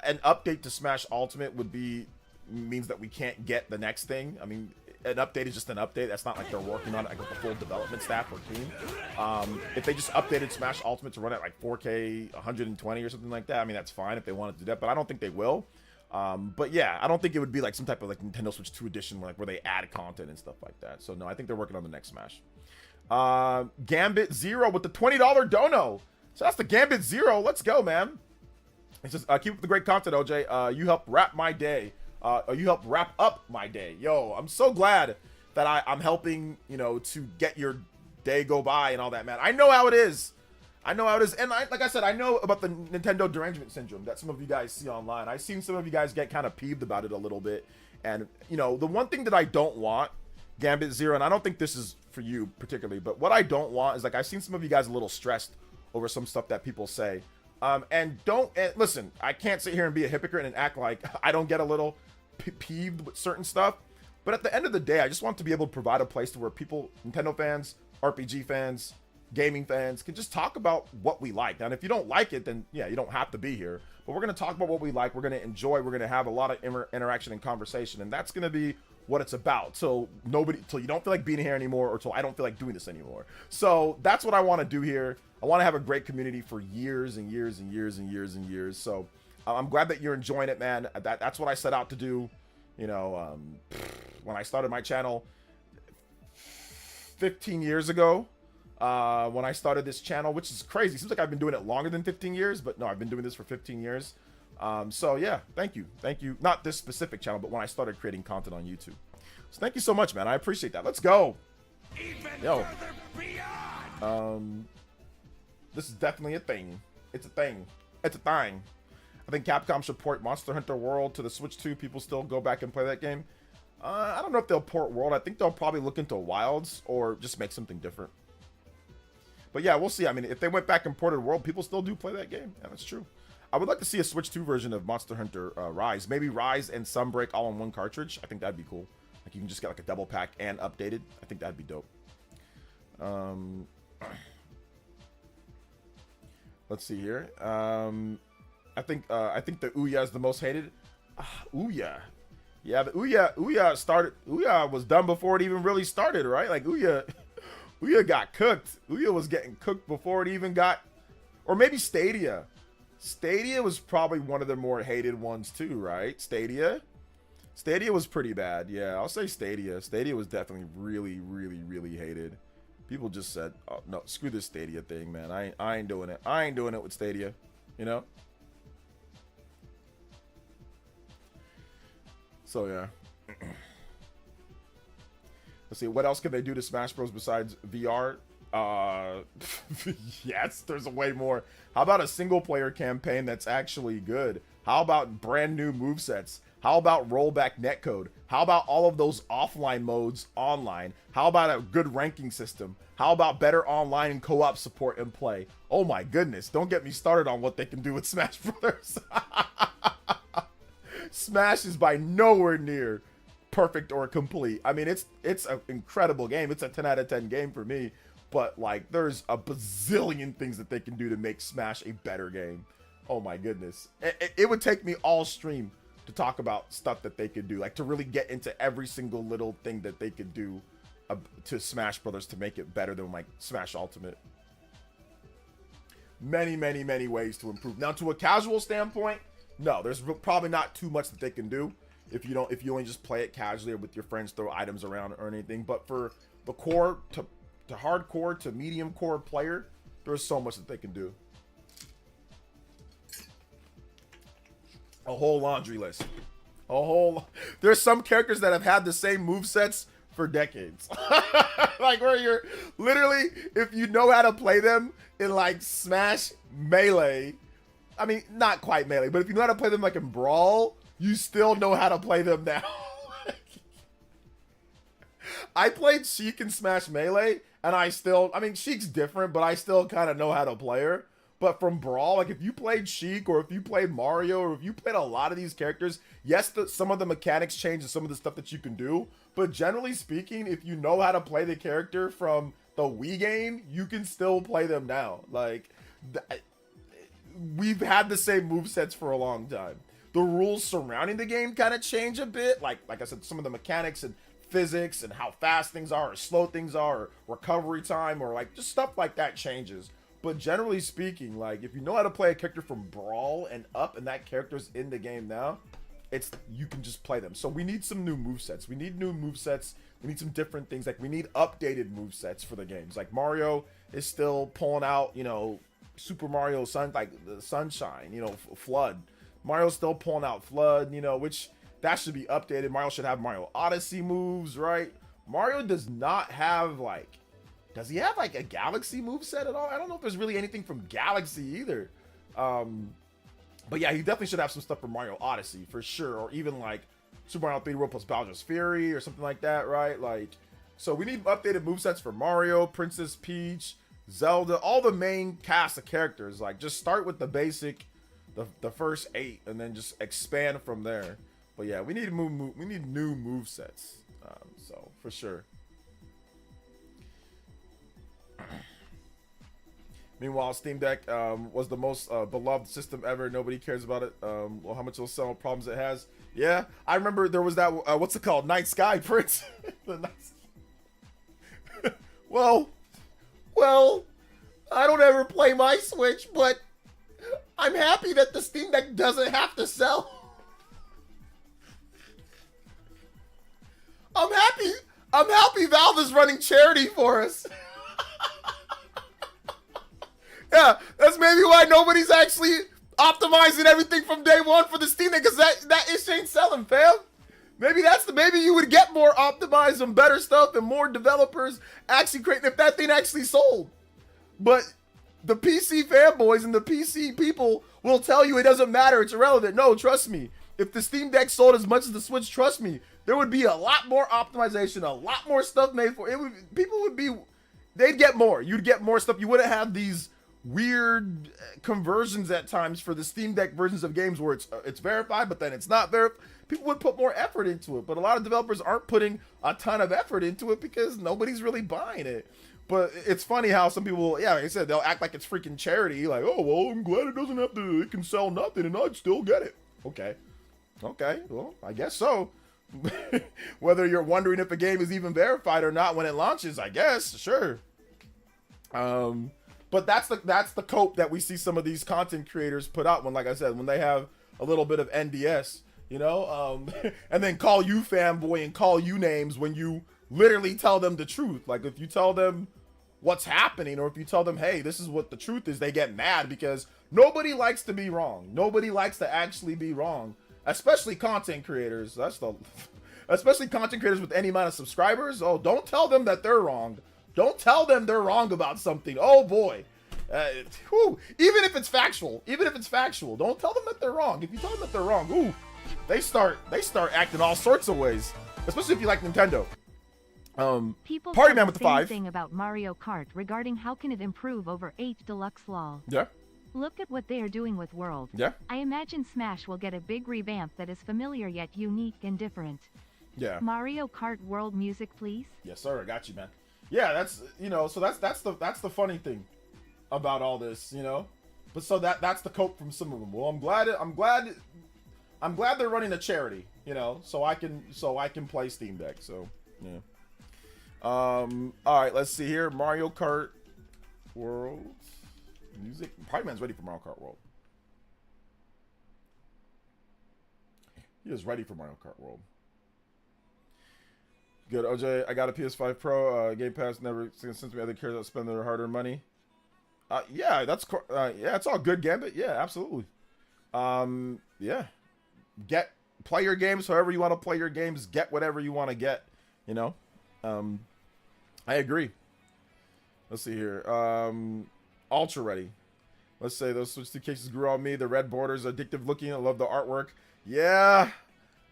an update to Smash Ultimate would be means that we can't get the next thing. I mean, an update is just an update. That's not like they're working on it like with the full development staff or team. If they just updated Smash Ultimate to run at like 4K 120 or something like that, I mean, that's fine if they wanted to do that, but I don't think they will. But yeah, I don't think it would be like some type of like Nintendo Switch 2 edition where they add content and stuff like that. So no, I think they're working on the next Smash. Gambit Zero with the $20 dono. So that's the Gambit Zero. Let's go, man. It says, keep up the great content, OJ. You helped wrap my day. You helped wrap up my day. Yo, I'm so glad that I'm helping, you know, to get your day go by and all that, man. I know how it is. I know how it is. And like I said, I know about the Nintendo derangement syndrome that some of you guys see online. I've seen some of you guys get kind of peeved about it a little bit. And, you know, the one thing that I don't want, Gambit Zero, and I don't think this is for you particularly, but what I don't want is, like, I've seen some of you guys a little stressed over some stuff that people say. And listen, I can't sit here and be a hypocrite and act like I don't get a little peeved with certain stuff. But at the end of the day, I just want to be able to provide a place to where people, Nintendo fans, RPG fans, gaming fans, can just talk about what we like. And if you don't like it, then yeah, you don't have to be here. But we're going to talk about what we like. We're going to enjoy. We're going to have a lot of interaction and conversation. And that's going to be what it's about. Till you don't feel like being here anymore, or till I don't feel like doing this anymore. So that's what I want to do here. I want to have a great community for years and years and years and years and years. So I'm glad that you're enjoying it, man. That's what I set out to do. You know, when I started my channel 15 years ago, when I started this channel, which is crazy. Seems like I've been doing it longer than 15 years, but no, I've been doing this for 15 years. So yeah, thank you. Not this specific channel, but when I started creating content on YouTube. So thank you so much, man. I appreciate that. Let's go. Yo. This is definitely a thing. It's a thing. It's a thing. I think Capcom should port Monster Hunter World to the Switch 2. People still go back and play that game. I don't know if they'll port World. I think they'll probably look into Wilds or just make something different. But yeah, we'll see. I mean, if they went back and ported World, people still do play that game. Yeah, that's true. I would like to see a Switch 2 version of Monster Hunter Rise. Maybe Rise and Sunbreak all in one cartridge. I think that'd be cool. Like, you can just get like a double pack and updated. I think that'd be dope. Let's see here. I think the Ouya is the most hated. Ouya. Yeah, the Ouya was done before it even really started, right? Like Ouya got cooked. Ouya was getting cooked before it even got, or maybe Stadia. Stadia was probably one of the more hated ones too, right? Stadia was pretty bad. Yeah, I'll say Stadia. Stadia was definitely really, really, really hated. People just said, "Oh no, screw this Stadia thing, man. I ain't doing it. I ain't doing it with Stadia." You know. So yeah. Let's see, what else could they do to Smash Bros besides VR? Yes, there's a way more. How about a single player campaign that's actually good? How about brand new movesets? How about rollback netcode? How about all of those offline modes online? How about a good ranking system? How about better online and co-op support and play? Oh my goodness, don't get me started on what they can do with Smash Brothers. Smash is by nowhere near perfect or complete. I mean, it's an incredible game. It's a 10 out of 10 game for me. But like, there's a bazillion things that they can do to make Smash a better game. Oh my goodness. It would take me all stream to talk about stuff that they could do, like to really get into every single little thing that they could do to Smash Brothers to make it better than like Smash Ultimate. Many, many, many ways to improve. Now, to a casual standpoint, no, there's probably not too much that they can do if you only just play it casually or with your friends, throw items around or anything. But for the core to hardcore to medium core player, there's so much that they can do. A whole laundry list. There's some characters that have had the same movesets for decades. Like, where you're literally, if you know how to play them in like Smash Melee, I mean, not quite Melee, but if you know how to play them like in Brawl, you still know how to play them now. I played Sheik in Smash Melee, and I mean, Sheik's different, but I still kind of know how to play her. But from Brawl, like if you played Sheik or if you played Mario or if you played a lot of these characters, yes, some of the mechanics change and some of the stuff that you can do. But generally speaking, if you know how to play the character from the Wii game, you can still play them now. Like, we've had the same movesets for a long time. The rules surrounding the game kind of change a bit. Like I said, some of the mechanics and physics and how fast things are or slow things are or recovery time or like just stuff like that changes. But generally speaking, like if you know how to play a character from Brawl and up and that character's in the game now, you can just play them. So we need some new movesets. We need new movesets. We need some different things. Like we need updated movesets for the games. Like Mario is still pulling out, you know, Super Mario like the Sunshine, you know, Flood. Mario's still pulling out Flood, you know, which that should be updated. Mario should have Mario Odyssey moves, right? Mario does not have like, does he have like a Galaxy moveset at all? I don't know if there's really anything from Galaxy either. But yeah, he definitely should have some stuff from Mario Odyssey for sure. Or even like Super Mario 3D World plus Bowser's Fury or something like that, right? Like, so we need updated movesets for Mario, Princess Peach, Zelda, all the main cast of characters. Like just start with the basic, the first 8 and then just expand from there. But yeah, we need new movesets. So for sure. Meanwhile, Steam Deck was the most beloved system ever. Nobody cares about it. Well, how much it'll sell, problems it has. Yeah, I remember there was that, what's it called? Night Sky Prince. well, I don't ever play my Switch, but I'm happy that the Steam Deck doesn't have to sell. I'm happy Valve is running charity for us. Yeah, that's maybe why nobody's actually optimizing everything from day one for the Steam Deck, because that ish ain't selling, fam. Maybe maybe you would get more optimized and better stuff and more developers actually creating if that thing actually sold. But the PC fanboys and the PC people will tell you it doesn't matter, it's irrelevant. No, trust me. If the Steam Deck sold as much as the Switch, trust me, there would be a lot more optimization, a lot more stuff made for it. They'd get more. You'd get more stuff. You wouldn't have these weird conversions at times for the Steam Deck versions of games where it's verified, but then it's not verified. People would put more effort into it, but a lot of developers aren't putting a ton of effort into it because nobody's really buying it. But it's funny how some people, yeah, like I said, they'll act like it's freaking charity. Like, oh, well, I'm glad it can sell nothing and I'd still get it. Okay, well, I guess so. Whether you're wondering if a game is even verified or not when it launches, I guess, sure. But that's the cope that we see some of these content creators put out when, like I said, when they have a little bit of NDS, you know, and then call you fanboy and call you names when you literally tell them the truth. Like if you tell them what's happening, or if you tell them, hey, this is what the truth is, they get mad because nobody likes to be wrong. Nobody likes to actually be wrong, especially content creators. Especially content creators with any amount of subscribers. Oh, don't tell them that they're wrong. Don't tell them they're wrong about something. Oh boy. Even if it's factual, don't tell them that they're wrong. If you tell them that they're wrong, ooh, they start acting all sorts of ways. Especially if you like Nintendo. People Party said Man with the same 5. thing about Mario Kart regarding how can it improve over 8 Deluxe lol. Yeah. Look at what they are doing with World. Yeah. I imagine Smash will get a big revamp that is familiar yet unique and different. Yeah. Mario Kart World music, please. Yes, sir. I got you, man. Yeah, that's, you know, so that's the funny thing about all this, you know. But so that's the cope from some of them. Well, I'm glad they're running a charity, you know, so I can play Steam Deck. So yeah. All right, let's see here. Mario Kart World music. Party Man's ready for Mario Kart World. He is ready for Mario Kart World. Good, OJ. I got a PS5 Pro. Game Pass never since me other cares about spending their hard-earned money. Yeah, yeah, it's all good, Gambit. Yeah, absolutely. Yeah, play your games however you want to play your games. Get whatever you want to get. You know, I agree. Let's see here. Ultra ready. Let's say those Switch 2 cases grew on me. The red borders, addictive looking. I love the artwork. Yeah.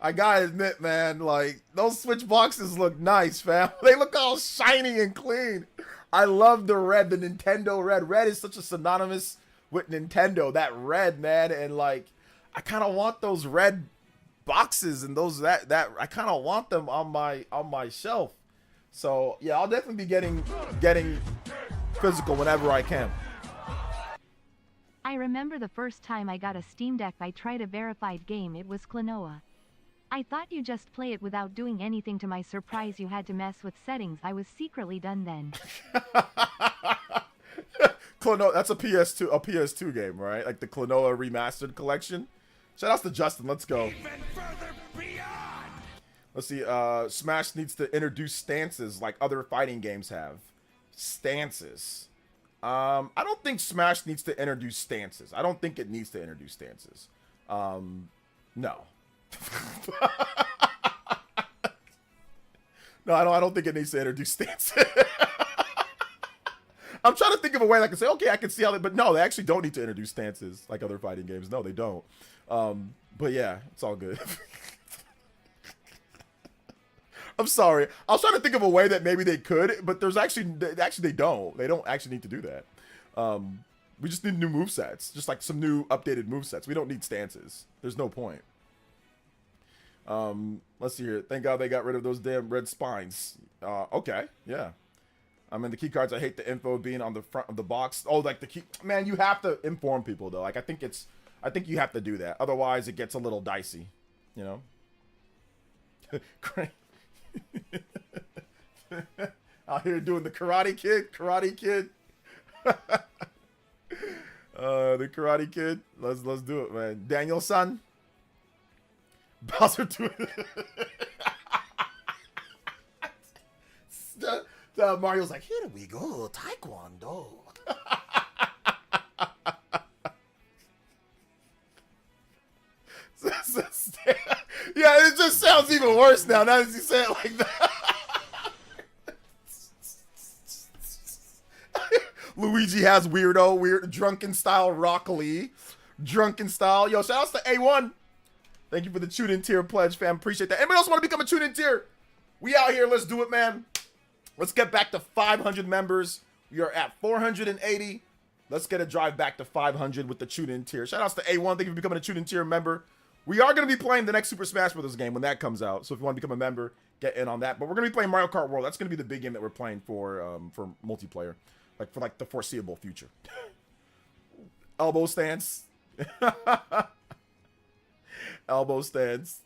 I gotta admit, man, like, those Switch boxes look nice, fam. They look all shiny and clean. I love the red, the Nintendo red. Red is such a synonymous with Nintendo, that red, man. And, like, I kind of want those red boxes and those, that I kind of want them on my shelf. So, yeah, I'll definitely be getting physical whenever I can. I remember the first time I got a Steam Deck I tried a verified game, it was Klonoa. I thought you just play it without doing anything. To my surprise, you had to mess with settings. I was secretly done then. Klonoa, that's a PS2 game, right? Like the Klonoa Remastered collection. Shout outs to Justin. Let's go. Let's see. Smash needs to introduce stances like other fighting games have. Stances. I don't think Smash needs to introduce stances. I don't think it needs to introduce stances. No. No, I don't think it needs to introduce stances. I'm trying to think of a way that I can say, okay, I can see how they, but no, they actually don't need to introduce stances like other fighting games. No, they don't. But yeah, it's all good. I'm sorry. I was trying to think of a way that maybe they could, but there's actually they don't. They don't actually need to do that. We just need new movesets, just like some new updated movesets. We don't need stances. There's no point. Let's see here. Thank God they got rid of those damn red spines. Okay, yeah. I mean, the key cards, I hate the info being on the front of the box. Oh, like the key, man, you have to inform people though. Like, I think you have to do that. Otherwise it gets a little dicey, you know? Out here doing the Karate Kid. The Karate Kid. Let's do it, man. Daniel-san. Bowser doing Mario's like, here we go, Taekwondo. Yeah, it just sounds even worse now that you say it like that. Luigi has weird drunken style Rock Lee. Drunken style. Yo, shout outs to A1. Thank you for the tune-in tier pledge, fam. Appreciate that. Anybody else want to become a tune-in tier? We out here. Let's do it, man. Let's get back to 500 members. We are at 480. Let's get a drive back to 500 with the tune-in tier. Shout outs to A1. Thank you for becoming a tune-in tier member. We are going to be playing the next Super Smash Bros. Game when that comes out. So if you want to become a member, get in on that. But we're going to be playing Mario Kart World. That's going to be the big game that we're playing for multiplayer. Like, for, like, the foreseeable future. Elbow stance. Elbow stance.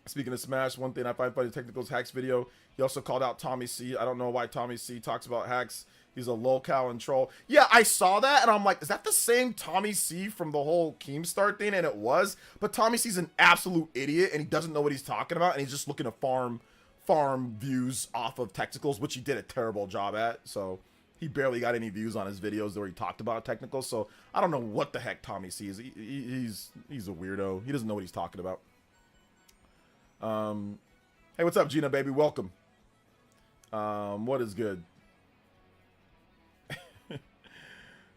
Speaking of Smash, one thing I find funny, Technical's hacks video, he also called out Tommy C. I don't know why Tommy C talks about hacks. He's a lolcow and troll. Yeah, I saw that, and I'm like, is that the same Tommy C from the whole Keemstar thing? And it was. But Tommy C's an absolute idiot, and he doesn't know what he's talking about, and he's just looking to farm views off of Technicals, which he did a terrible job at. So he barely got any views on his videos where he talked about Technicals. So I don't know what the heck Tommy C is. He's a weirdo. He doesn't know what he's talking about. Hey, what's up, Gina, baby? Welcome. What is good?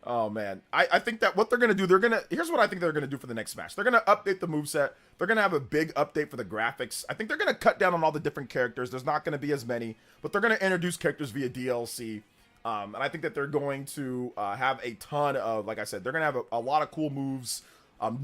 Oh, man. I think that what they're going to do, here's what I think they're going to do for the next Smash. They're going to update the moveset. They're going to have a big update for the graphics. I think they're going to cut down on all the different characters. There's not going to be as many, but they're going to introduce characters via DLC. And I think that they're going to have a ton of, like I said, they're going to have a lot of cool moves.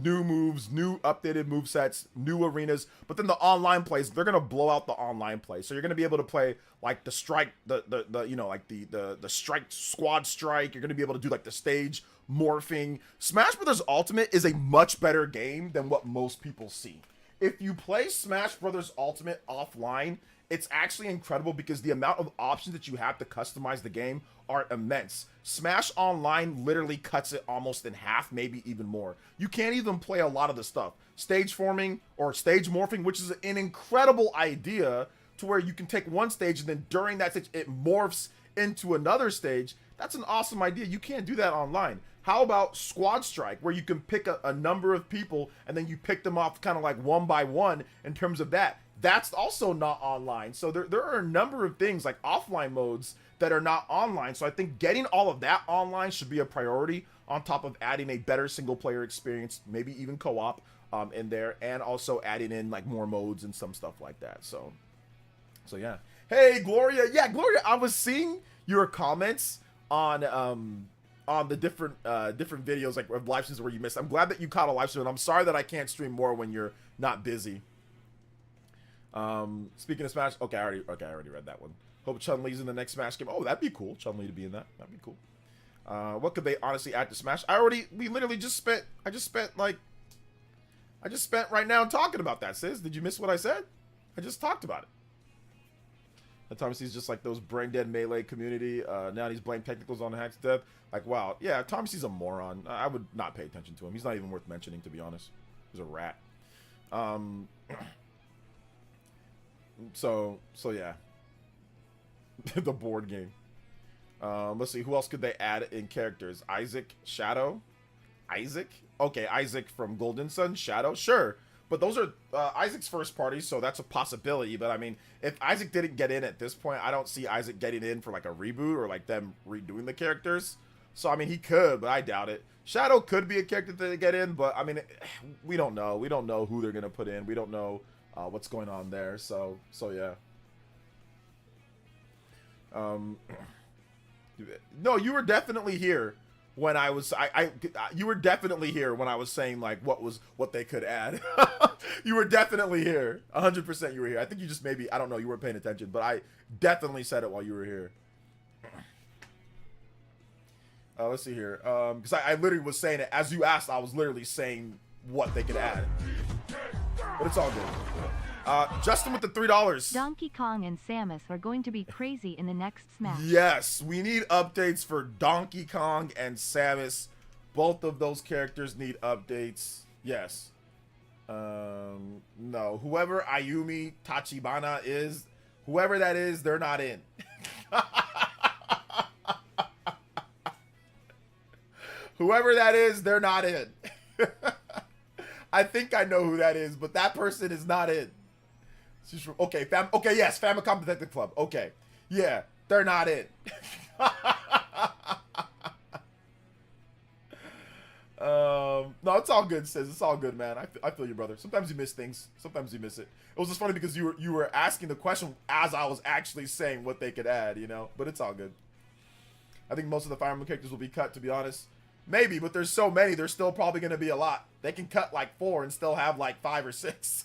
New moves, new updated movesets, new arenas, but then the online plays, they're gonna blow out the online play. So you're gonna be able to play like the strike, the you know, like the strike, squad strike. You're gonna be able to do like the stage morphing. Smash Brothers Ultimate is a much better game than what most people see. If you play Smash Brothers Ultimate offline, it's actually incredible because the amount of options that you have to customize the game are immense. Smash Online literally cuts it almost in half, maybe even more. You can't even play a lot of the stuff. Stage forming or stage morphing, which is an incredible idea to where you can take one stage and then during that stage, it morphs into another stage. That's an awesome idea. You can't do that online. How about Squad Strike, where you can pick a number of people and then you pick them off kind of like one by one in terms of that. That's also not online. So there are a number of things like offline modes that are not online. So I think getting all of that online should be a priority on top of adding a better single player experience, maybe even co-op. in there, and also adding in like more modes and some stuff like that. So yeah. Hey Gloria, yeah, Gloria, I was seeing your comments on the different videos, like of live streams where you missed. I'm glad that you caught a live stream, and I'm sorry that I can't stream more when you're not busy. Speaking of Smash, okay, I already read that one. Hope Chun-Li's in the next Smash game. Oh, that'd be cool. Chun-Li to be in that. That'd be cool. What could they honestly add to Smash? We literally just spent, I just spent right now talking about that, sis. Did you miss what I said? I just talked about it. And Thomasy's just like those brain dead melee community. Now he's blaming technicals on the hack's death. Like, wow, yeah, Thomasy's a moron. I would not pay attention to him. He's not even worth mentioning, to be honest. He's a rat. So yeah. The board game. Let's see, who else could they add in characters? Isaac, Shadow, Isaac. Okay, Isaac from Golden Sun, Shadow, sure. But those are Isaac's first party, so that's a possibility. But I mean, if Isaac didn't get in at this point, I don't see Isaac getting in for like a reboot or like them redoing the characters. So I mean, he could, but I doubt it. Shadow could be a character that they get in, but I mean, we don't know. We don't know who they're gonna put in. We don't know what's going on there. So yeah. No, you were definitely here when I was you were definitely here when I was saying like what they could add. You were definitely here. 100% you were here. I think you just maybe, I don't know, you weren't paying attention, but I definitely said it while you were here. Let's see here. Because I literally was saying it as you asked. I was literally saying what they could add, but it's all good. Justin with the $3. Donkey Kong and Samus are going to be crazy in the next Smash. Yes, we need updates for Donkey Kong and Samus. Both of those characters need updates. Yes. No, whoever Ayumi Tachibana is, whoever that is, they're not in. Whoever that is, they're not in. I think I know who that is, but that person is not in. Okay, okay, yes, Famicom Detective Club. Okay, yeah, they're not in. No, it's all good, sis. It's all good, man. I feel you, brother. Sometimes you miss things. Sometimes you miss it. It was just funny because you were asking the question as I was actually saying what they could add, you know. But it's all good. I think most of the Fire Emblem characters will be cut, to be honest. Maybe, but there's so many. There's still probably going to be a lot. They can cut like 4 and still have like 5 or 6.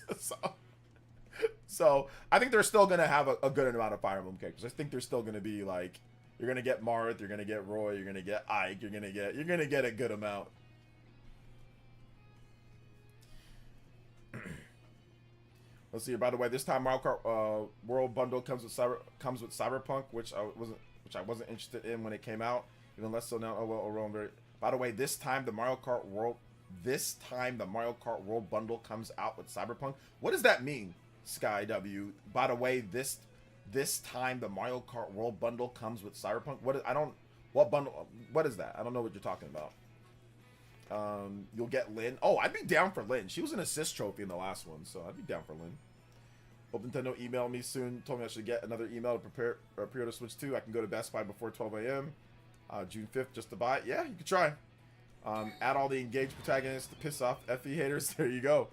So I think they're still going to have a good amount of Fire Emblem characters. I think they're still going to be like, you're going to get Marth, you're going to get Roy, you're going to get Ike, you're going to get a good amount. Let's see. By the way, this time Mario Kart World Bundle comes with Cyberpunk, which I wasn't interested in when it came out. Even less so now. Oh well, very. By the way, this time the Mario Kart World Bundle comes out with Cyberpunk. What does that mean, Sky W? By the way, this time the Mario Kart World Bundle comes with Cyberpunk. What bundle? What is that? I don't know what you're talking about. You'll get Lynn. Oh, I'd be down for Lynn. She was an assist trophy in the last one, so I'd be down for Lynn. Hope Nintendo emailed me soon. Told me I should get another email to prepare pre-order Switch 2. I can go to Best Buy before 12 a.m. June 5th just to buy it. Yeah, you could try. Add all the engaged protagonists to piss off FE haters. There you go.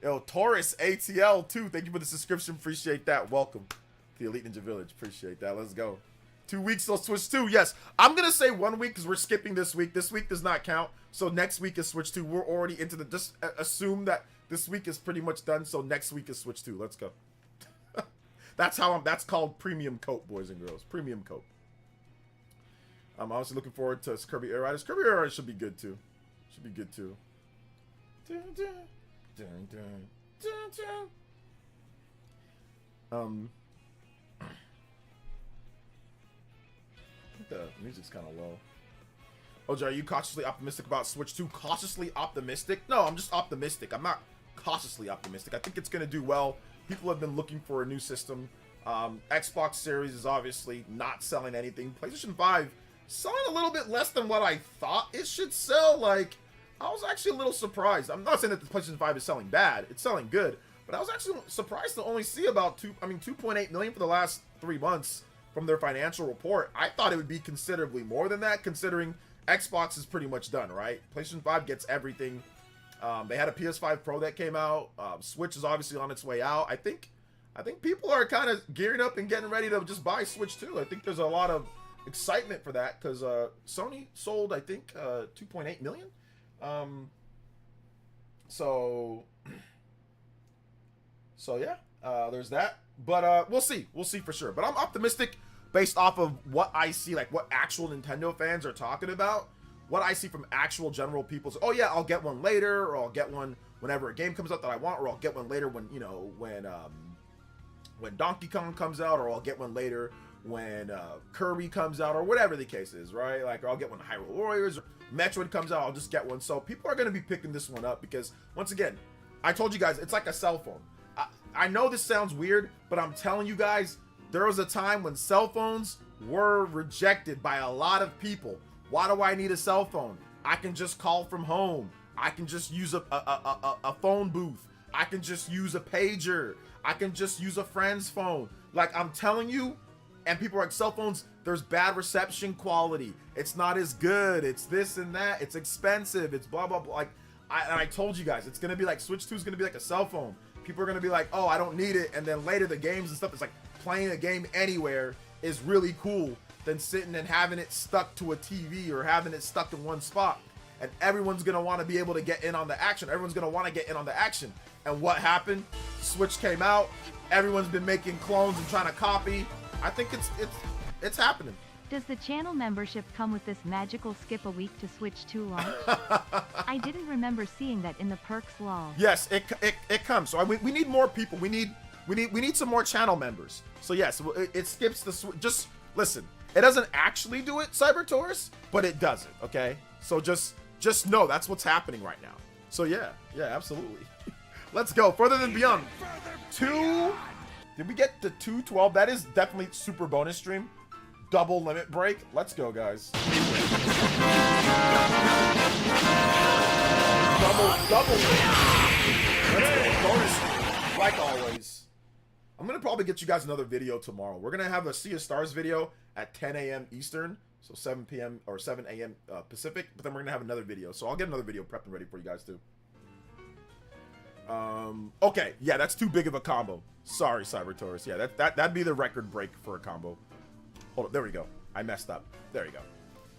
Yo, Taurus ATL 2. Thank you for the subscription. Appreciate that. Welcome to the Elite Ninja Village. Appreciate that. Let's go. 2 weeks till Switch 2. Yes, I'm gonna say 1 week because we're skipping this week. This week does not count. So next week is Switch 2. We're already into the. Just assume that this week is pretty much done. So next week is Switch 2. Let's go. That's called premium coat, boys and girls. Premium coat. I'm honestly looking forward to Kirby Air Riders. Kirby Air Riders should be good too. Should be good too. Dun, dun, dun, dun, dun, dun. I think the music's kind of low. OJ, are you cautiously optimistic about Switch 2? Cautiously optimistic? No, I'm just optimistic. I'm not cautiously optimistic. I think it's going to do well. People have been looking for a new system. Xbox Series is obviously not selling anything. PlayStation 5 selling a little bit less than what I thought it should sell. Like, I was actually a little surprised. I'm not saying that the PlayStation 5 is selling bad. It's selling good. But I was actually surprised to only see about 2.8 million for the last 3 months from their financial report. I thought it would be considerably more than that, considering Xbox is pretty much done, right? PlayStation 5 gets everything. They had a PS5 Pro that came out. Switch is obviously on its way out. I think people are kind of gearing up and getting ready to just buy Switch 2. I think there's a lot of excitement for that because Sony sold, I think, 2.8 million. So yeah, there's that. But we'll see for sure. But I'm optimistic based off of what I see, like what actual Nintendo fans are talking about. What I see from actual general people. Oh yeah, I'll get one later, or I'll get one whenever a game comes out that I want, or I'll get one later when, you know, when Donkey Kong comes out, or I'll get one later when Kirby comes out, or whatever the case is, right? Like, or I'll get one Hyrule Warriors, or Metroid comes out, I'll just get one. So people are going to be picking this one up because, once again, I told you guys, it's like a cell phone. I know this sounds weird, but I'm telling you guys, there was a time when cell phones were rejected by a lot of people. Why do I need a cell phone? I can just call from home. I can just use a phone booth. I can just use a pager. I can just use a friend's phone. Like, I'm telling you, and people are like, cell phones, there's bad reception quality. It's not as good. It's this and that. It's expensive. It's blah, blah, blah. Like, I told you guys, it's going to be like, Switch 2 is going to be like a cell phone. People are going to be like, oh, I don't need it. And then later the games and stuff, it's like playing a game anywhere is really cool than sitting and having it stuck to a TV or having it stuck in one spot. And everyone's going to want to be able to get in on the action. Everyone's going to want to get in on the action. And what happened? Switch came out. Everyone's been making clones and trying to copy. I think it's happening. Does the channel membership come with this magical skip a week to Switch 2 launch? I didn't remember seeing that in the perks lol. Yes, it comes. So we need more people. We need some more channel members. So yes, it skips the Switch. Just listen. It doesn't actually do it, Cyber Tourist, but it does it, okay? So just know that's what's happening right now. So yeah, absolutely. Let's go. Further than Beyond. Did we get to 212? That is definitely super bonus stream. Double limit break. Let's go, guys. Double limit. Let's go. Bonus stream, like always. I'm gonna probably get you guys another video tomorrow. We're gonna have a Sea of Stars video at 10 a.m. Eastern, so 7 p.m. or 7 a.m. Pacific. But then we're gonna have another video, so I'll get another video prepped and ready for you guys too. Okay, yeah, that's too big of a combo. Sorry, Cyber Taurus. Yeah, that'd be the record break for a combo. Hold up, there we go. I messed up. There you go.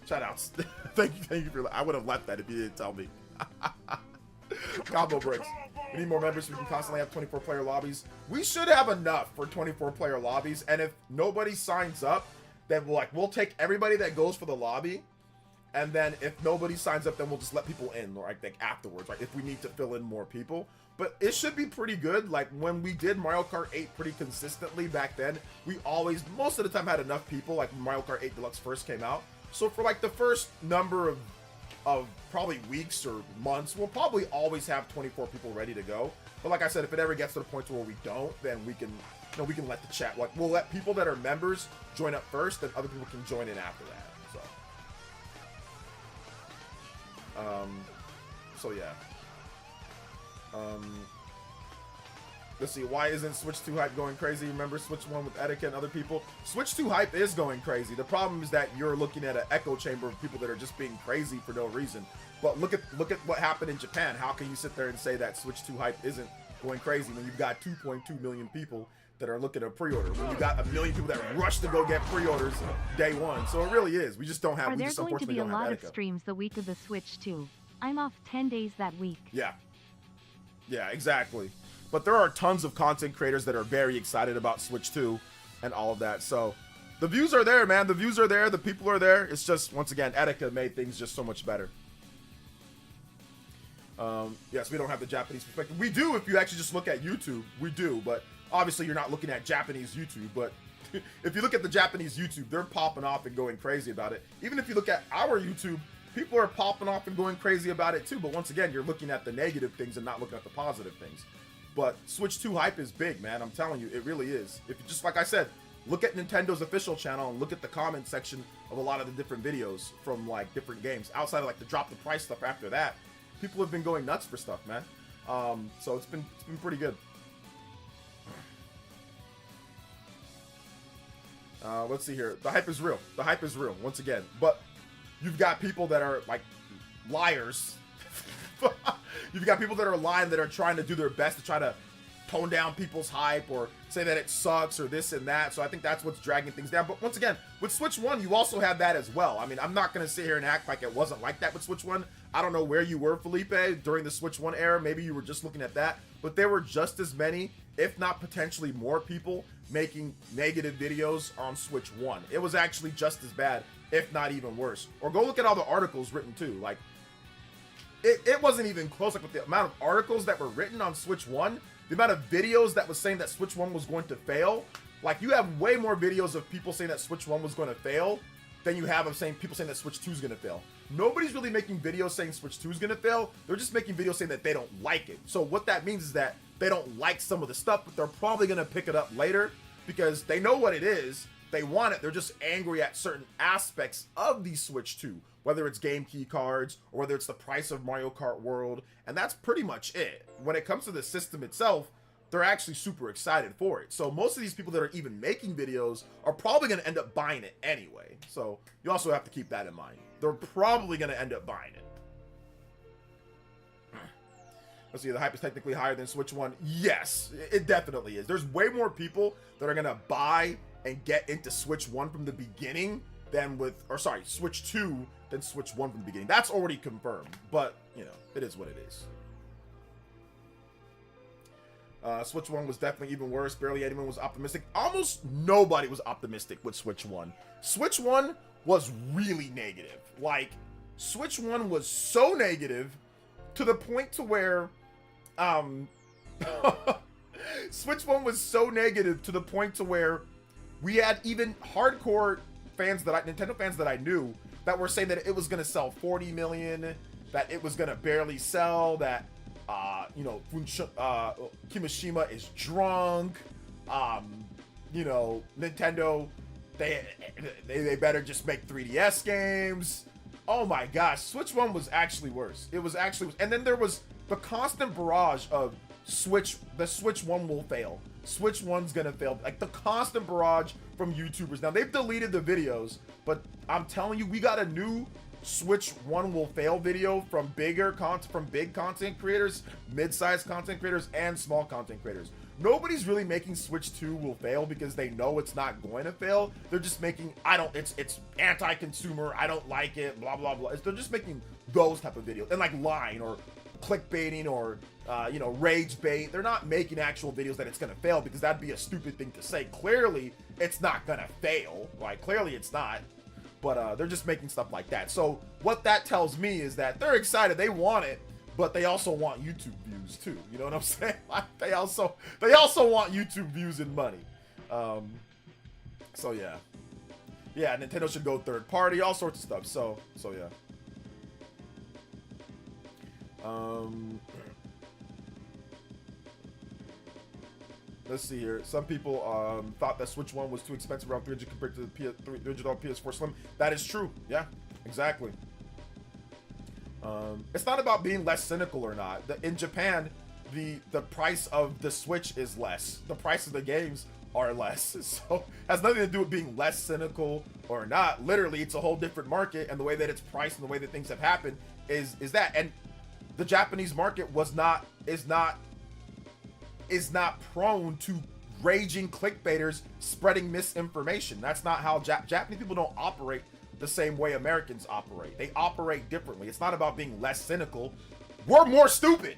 Shoutouts. thank you for. I would have left that if you didn't tell me. Combo breaks. We need more members so we can constantly have 24-player lobbies. We should have enough for 24-player lobbies, and if nobody signs up, then we'll take everybody that goes for the lobby, and then if nobody signs up, then we'll just let people in, or I think afterwards, right? If we need to fill in more people. But it should be pretty good. Like when we did Mario Kart 8 pretty consistently back then, we always, most of the time, had enough people. Like when Mario Kart 8 Deluxe first came out. So for like the first number of probably weeks or months, we'll probably always have 24 people ready to go. But like I said, if it ever gets to the point where we don't, then we can, we can let the chat, like we'll let people that are members join up first, then other people can join in after that. So yeah. Let's see, why isn't Switch 2 hype going crazy? Remember Switch 1 with Etiquette and other people? Switch 2 hype is going crazy. The problem is that you're looking at an echo chamber of people that are just being crazy for no reason. But look at what happened in Japan. How can you sit there and say that Switch 2 hype isn't going crazy when you've got 2.2 million people that are looking to pre-order, when you got a million people that rush to go get pre-orders day one? So it really is. We just don't have. Are there going to be a lot of streams the week of the Switch 2? I'm off 10 days that week. Yeah, exactly. But there are tons of content creators that are very excited about Switch 2 and all of that. So the views are there, man. The views are there. The people are there. It's just, once again, Etika made things just so much better. Yes, we don't have the Japanese perspective. We do if you actually just look at YouTube. We do, but obviously you're not looking at Japanese YouTube. But if you look at the Japanese YouTube, they're popping off and going crazy about it. Even if you look at our YouTube, people are popping off and going crazy about it too. But once again, you're looking at the negative things and not looking at the positive things. But Switch 2 hype is big, man. I'm telling you, it really is. If you just, like I said, look at Nintendo's official channel and look at the comment section of a lot of the different videos from like different games. Outside of like the drop the price stuff after that, people have been going nuts for stuff, man. So it's been pretty good. Let's see here. The hype is real. The hype is real, once again. But you've got people that are like liars. You've got people that are lying, that are trying to do their best to try to tone down people's hype or say that it sucks or this and that. So I think that's what's dragging things down. But once again, with Switch 1, you also have that as well. I mean, I'm not going to sit here and act like it wasn't like that with Switch 1. I don't know where you were, Felipe, during the Switch 1 era. Maybe you were just looking at that. But there were just as many, if not potentially more people, making negative videos on Switch 1. It was actually just as bad, if not even worse. Or go look at all the articles written too. Like, it wasn't even close. Like, with the amount of articles that were written on Switch 1, the amount of videos that was saying that Switch 1 was going to fail, like, you have way more videos of people saying that Switch 1 was going to fail than you have of people saying that Switch 2 is going to fail. Nobody's really making videos saying Switch 2 is going to fail. They're just making videos saying that they don't like it. So what that means is that they don't like some of the stuff, but they're probably going to pick it up later because they know what it is. They want it. They're just angry at certain aspects of the Switch 2, whether it's game key cards or whether it's the price of Mario Kart World. And that's pretty much it. When it comes to the system itself, they're actually super excited for it. So most of these people that are even making videos are probably going to end up buying it anyway. So you also have to keep that in mind. They're probably going to end up buying it. Let's see, the hype is technically higher than Switch 1. Yes, it definitely is. There's way more people that are going to buy and get into Switch 1 from the beginning than Switch 2 than Switch 1 from the beginning. That's already confirmed, but, you know, it is what it is. Switch 1 was definitely even worse. Barely anyone was optimistic. Almost nobody was optimistic with Switch 1. Switch 1 was really negative. Like, Switch 1 was so negative to the point to where, Switch 1 was so negative to the point to where we had even hardcore fans Nintendo fans that I knew that were saying that it was going to sell 40 million, that it was going to barely sell, that you know, Kimishima is drunk. You know, Nintendo, they better just make 3DS games. Oh my gosh, Switch 1 was actually worse. It was actually, and then there was the constant barrage of the Switch 1 will fail. Switch 1's gonna fail. Like, the constant barrage from YouTubers. Now, they've deleted the videos, but I'm telling you, we got a new Switch 1 will fail video from big content creators, mid-sized content creators, and small content creators. Nobody's really making Switch 2 will fail because they know it's not going to fail. They're just making, it's anti-consumer, I don't like it, blah, blah, blah. They're just making those type of videos, and like lying or clickbaiting or, you know, rage bait. They're not making actual videos that it's going to fail because that'd be a stupid thing to say. Clearly, it's not going to fail. Like, clearly it's not. But they're just making stuff like that. So what that tells me is that they're excited. They want it, but they also want YouTube views too. You know what I'm saying? Like, they also want YouTube views and money. So yeah. Yeah, Nintendo should go third party, all sorts of stuff. So yeah. Let's see here. Some people thought that Switch 1 was too expensive, around $300 compared to the $300 PS4 Slim. That is true. Yeah, exactly. It's not about being less cynical or not. In Japan, the price of the Switch is less. The price of the games are less. So it has nothing to do with being less cynical or not. Literally, it's a whole different market, and the way that it's priced and the way that things have happened is that. And the Japanese market is not prone to raging clickbaiters spreading misinformation. That's not how Japanese people don't operate the same way Americans operate. They operate differently. It's not about being less cynical. We're more stupid.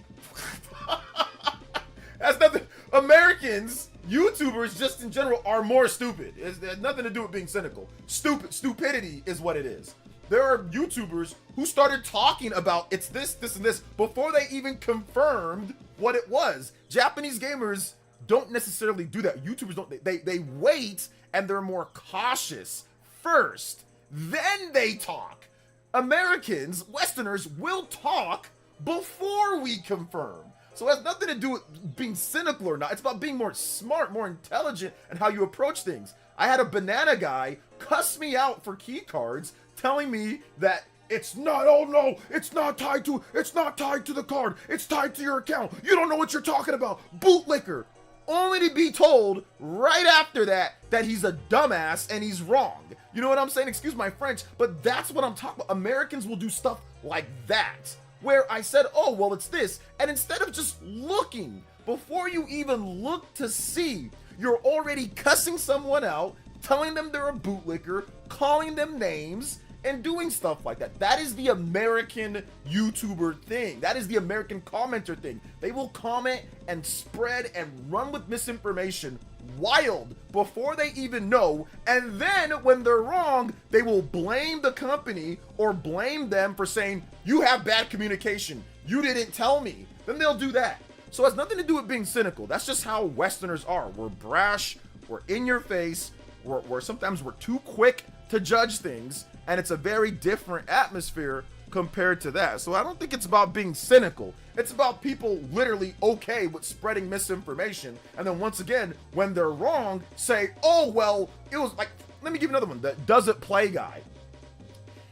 That's nothing. Americans, YouTubers just in general, are more stupid. It has nothing to do with being cynical. Stupidity is what it is. There are YouTubers who started talking about it's this, this, and this before they even confirmed what it was. Japanese gamers don't necessarily do that. YouTubers don't. They wait and they're more cautious first. Then they talk. Americans, Westerners, will talk before we confirm. So it has nothing to do with being cynical or not. It's about being more smart, more intelligent, and how you approach things. I had a banana guy cuss me out for key cards, telling me that it's not, oh no, it's not tied to the card. It's tied to your account. You don't know what you're talking about. Bootlicker. Only to be told right after that he's a dumbass and he's wrong. You know what I'm saying? Excuse my French, but that's what I'm talking about. Americans will do stuff like that. where I said, oh, well, it's this. And instead of just looking, before you even look to see, you're already cussing someone out, telling them they're a bootlicker, calling them names, and doing stuff like that. That is the American YouTuber thing. That is the American commenter thing. They will comment and spread and run with misinformation wild before they even know, and then when they're wrong, they will blame the company or blame them for saying, you have bad communication, you didn't tell me. Then they'll do that. So it has nothing to do with being cynical. That's just how Westerners are. We're brash, we're in your face, we're sometimes we're too quick to judge things, and it's a very different atmosphere compared to that. So I don't think it's about being cynical. It's about people literally okay with spreading misinformation, and then once again, when they're wrong, say, oh, well, it was like, let me give you another one. The Does It Play guy.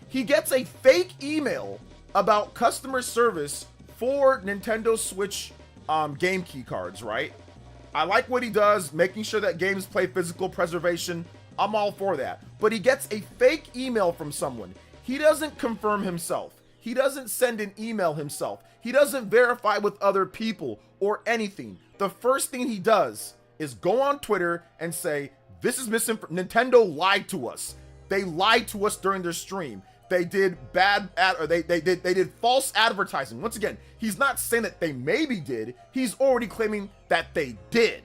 He gets a fake email about customer service for Nintendo Switch game key cards, right? I like what he does, making sure that games play physical preservation. I'm all for that. But he gets a fake email from someone. He doesn't confirm himself. He doesn't send an email himself. He doesn't verify with other people or anything. The first thing he does is go on Twitter and say, this is misinformation. Nintendo lied to us. They lied to us during their stream. They did they did false advertising. Once again, he's not saying that they maybe did. He's already claiming that they did.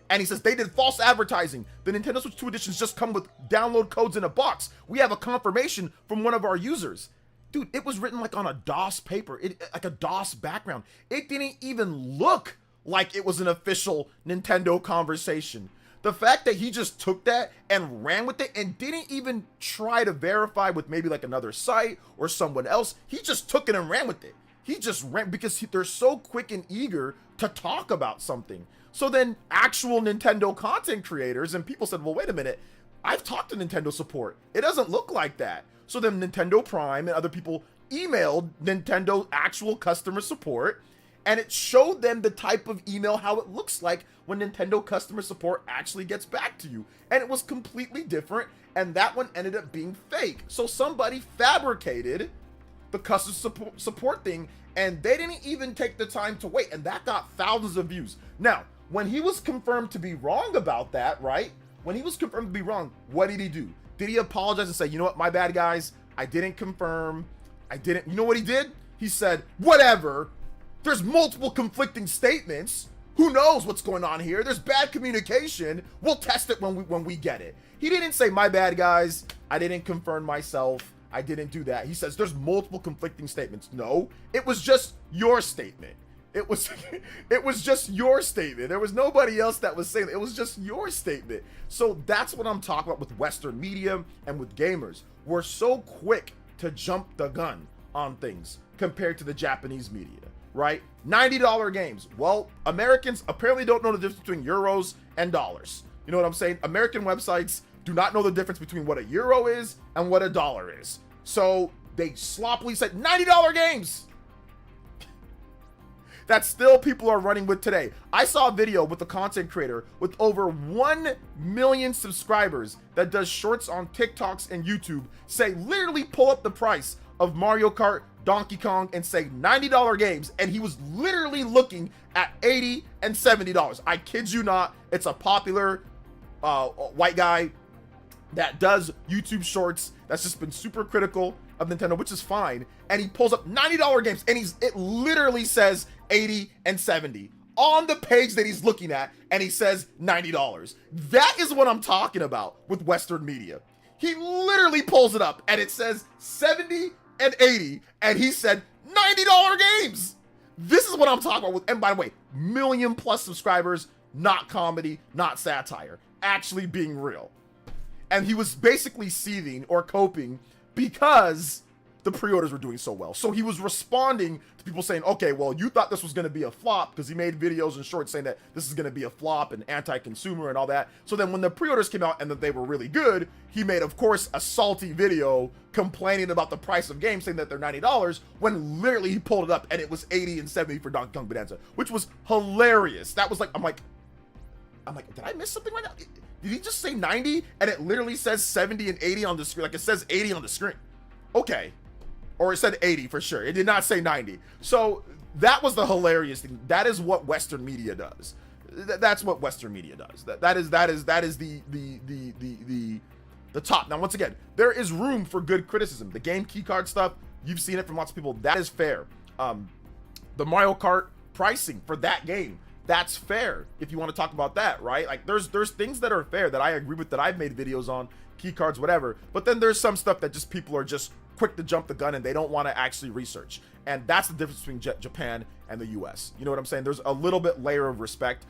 And he says they did false advertising. The Nintendo Switch 2 editions just come with download codes in a box. We have a confirmation from one of our users. Dude, it was written like on a DOS paper, like a DOS background. It didn't even look like it was an official Nintendo conversation. The fact that he just took that and ran with it and didn't even try to verify with maybe like another site or someone else, he just took it and ran with it. He just ran because they're so quick and eager to talk about something. So then actual Nintendo content creators and people said, well, wait a minute, I've talked to Nintendo support. It doesn't look like that. So then Nintendo Prime and other people emailed Nintendo actual customer support, and it showed them the type of email, how it looks like when Nintendo customer support actually gets back to you. And it was completely different, and that one ended up being fake. So somebody fabricated the customer support thing, and they didn't even take the time to wait, and that got thousands of views. Now, when he was confirmed to be wrong about that, right? When he was confirmed to be wrong, what did he do? Did he apologize and say, you know what, my bad, guys, I didn't confirm, you know what he did? He said, whatever, there's multiple conflicting statements, who knows what's going on here, there's bad communication, we'll test it when we get it. He didn't say, my bad, guys, I didn't confirm myself, I didn't do that. He says, there's multiple conflicting statements. No, it was just your statement. It was just your statement. There was nobody else that was saying it. It was just your statement. So that's what I'm talking about with Western media and with gamers. We're so quick to jump the gun on things compared to the Japanese media, right? $90 games. Well, Americans apparently don't know the difference between euros and dollars. You know what I'm saying? American websites do not know the difference between what a euro is and what a dollar is. So they sloppily said $90 games. That still people are running with today. I saw a video with a content creator with over 1 million subscribers that does shorts on TikToks and YouTube say literally pull up the price of Mario Kart, Donkey Kong and say $90 games, and he was literally looking at $80 and $70. I kid you not. It's a popular white guy that does YouTube shorts that's just been super critical of Nintendo, which is fine, and he pulls up $90 games, and it literally says 80 and 70 on the page that he's looking at, and he says $90. That is what I'm talking about with Western media. He literally pulls it up, and it says 70 and 80, and he said $90 games. This is what I'm talking about with, and by the way, million plus subscribers, not comedy, not satire, actually being real. And he was basically seething or coping because the pre-orders were doing so well. So he was responding to people saying, okay, well, you thought this was going to be a flop, because he made videos and shorts saying that this is going to be a flop and anti-consumer and all that. So then when the pre-orders came out and that they were really good, he made, of course, a salty video complaining about the price of games, saying that they're $90, when literally he pulled it up and it was 80 and 70 for Donkey Kong Bonanza, which was hilarious. That was like, I'm like, did I miss something right now? Did he just say 90 and it literally says 70 and 80 on the screen? Like it says 80 on the screen. Okay. or it said 80 for sure. It did not say 90. So that was the hilarious thing. That is what Western media does. That's what Western media does. That is the top. Now, once again, there is room for good criticism. The game keycard stuff, you've seen it from lots of people. That is fair. The Mario Kart pricing for that game, that's fair. If you want to talk about that, right? Like there's things that are fair that I agree with, that I've made videos on, keycards, whatever. But then there's some stuff that just people are just quick to jump the gun and they don't want to actually research. And that's the difference between Japan and the US. You know what I'm saying? There's a little bit layer of respect,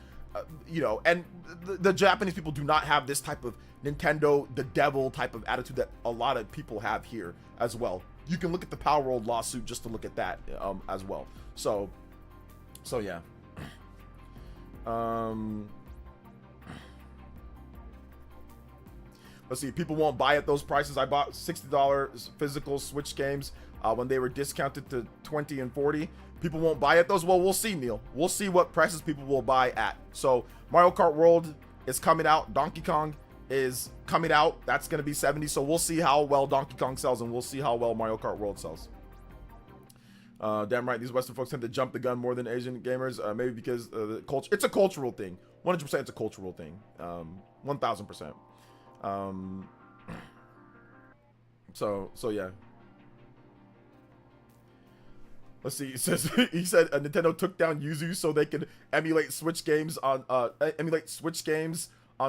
you know, and the Japanese people do not have this type of Nintendo, the devil type of attitude that a lot of people have here as well. You can look at the Power World lawsuit just to look at that as well. So yeah. Let's see. People won't buy at those prices. I bought $60 physical Switch games when they were discounted to 20 and 40. People won't buy at those. Well, we'll see, Neil. We'll see what prices people will buy at. So Mario Kart World is coming out. Donkey Kong is coming out. That's going to be 70. So we'll see how well Donkey Kong sells, and we'll see how well Mario Kart World sells. Damn right, these Western folks tend to jump the gun more than Asian gamers. Maybe because the culture. It's a cultural thing. 100%, it's a cultural thing. 1,000%. So yeah. Let's see. It says he said Nintendo took down Yuzu so they could emulate Switch games on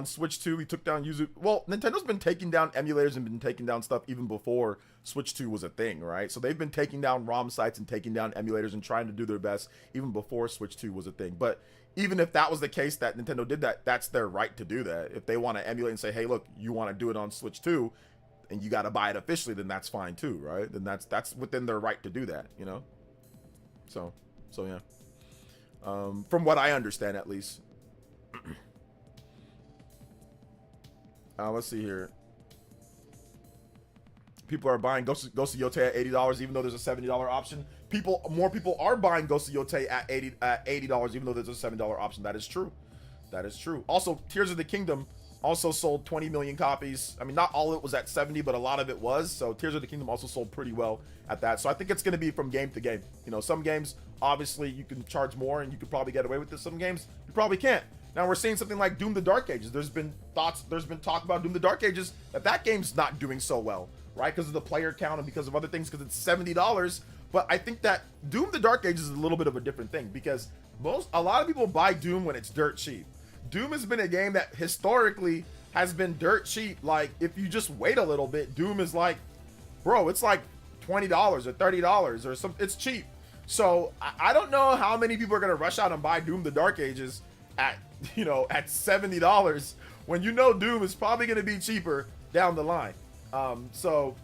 Switch 2. He took down Yuzu. Well, Nintendo's been taking down emulators and been taking down stuff even before Switch 2 was a thing, right? So they've been taking down ROM sites and taking down emulators and trying to do their best even before Switch 2 was a thing. But even if that was the case that Nintendo did that, that's their right to do that. If they want to emulate and say, hey, look, you want to do it on Switch 2 and you got to buy it officially, then that's fine too, right? Then that's within their right to do that, you know? So yeah. From what I understand, at least. Let's see here. People are buying Ghost of Yotei at $80, even though there's a $70 option. More people are buying Ghost of Yotei at $80, even though there's a $7 option. That is true. That is true. Also, Tears of the Kingdom also sold 20 million copies. I mean, not all of it was at 70, but a lot of it was. So Tears of the Kingdom also sold pretty well at that. So I think it's going to be from game to game. You know, some games, obviously, you can charge more and you could probably get away with this. Some games, you probably can't. Now we're seeing something like Doom the Dark Ages. There's been talk about Doom the Dark Ages, that game's not doing so well, right? Because of the player count and because of other things, because it's $70. But I think that Doom the Dark Ages is a little bit of a different thing, because a lot of people buy Doom when it's dirt cheap. Doom has been a game that historically has been dirt cheap. Like, if you just wait a little bit, Doom is like, bro, it's like $20 or $30 or something. It's cheap. So I don't know how many people are going to rush out and buy Doom the Dark Ages at $70 when you know Doom is probably going to be cheaper down the line. So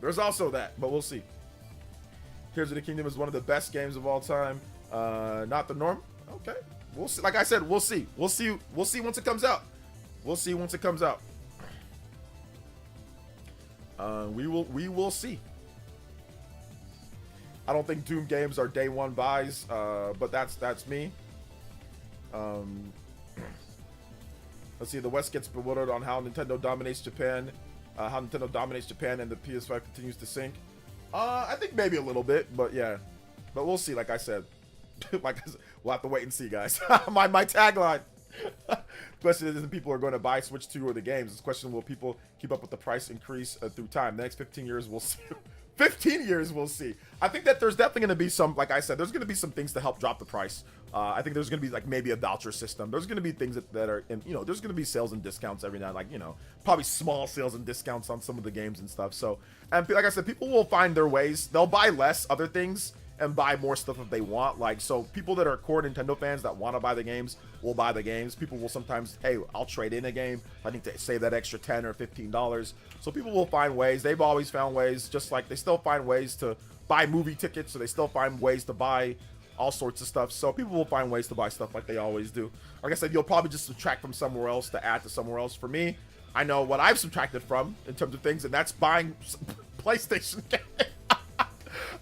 there's also that, but we'll see. Tears of the Kingdom is one of the best games of all time. Not the norm. Okay, we'll see. Like I said, we'll see. We'll see once it comes out. We'll see once it comes out. We will see. I don't think Doom games are day one buys, but that's me. Let's see. The West gets bewildered on how Nintendo dominates Japan, and the PS5 continues to sink. I think maybe a little bit, but yeah. But we'll see. Like I said, we'll have to wait and see, guys. my tagline. The question isn't people are going to buy Switch 2 or the games. This question, will people keep up with the price increase through time? The next 15 years, we'll see. 15 years, we'll see. I think that there's definitely going to be some, like I said, there's going to be some things to help drop the price. I think there's going to be like maybe a voucher system. There's going to be things that are, in, there's going to be sales and discounts every night, like, probably small sales and discounts on some of the games and stuff. So, and like I said, people will find their ways. They'll buy less other things and buy more stuff if they want. Like, so people that are core Nintendo fans that want to buy the games will buy the games. People will sometimes, hey, I'll trade in a game. I need to save that extra $10 or $15. So people will find ways. They've always found ways, just like they still find ways to buy movie tickets, so they still find ways to buy all sorts of stuff. So people will find ways to buy stuff like they always do. Like I said, you'll probably just subtract from somewhere else to add to somewhere else. For me, I know what I've subtracted from in terms of things, and that's buying PlayStation games.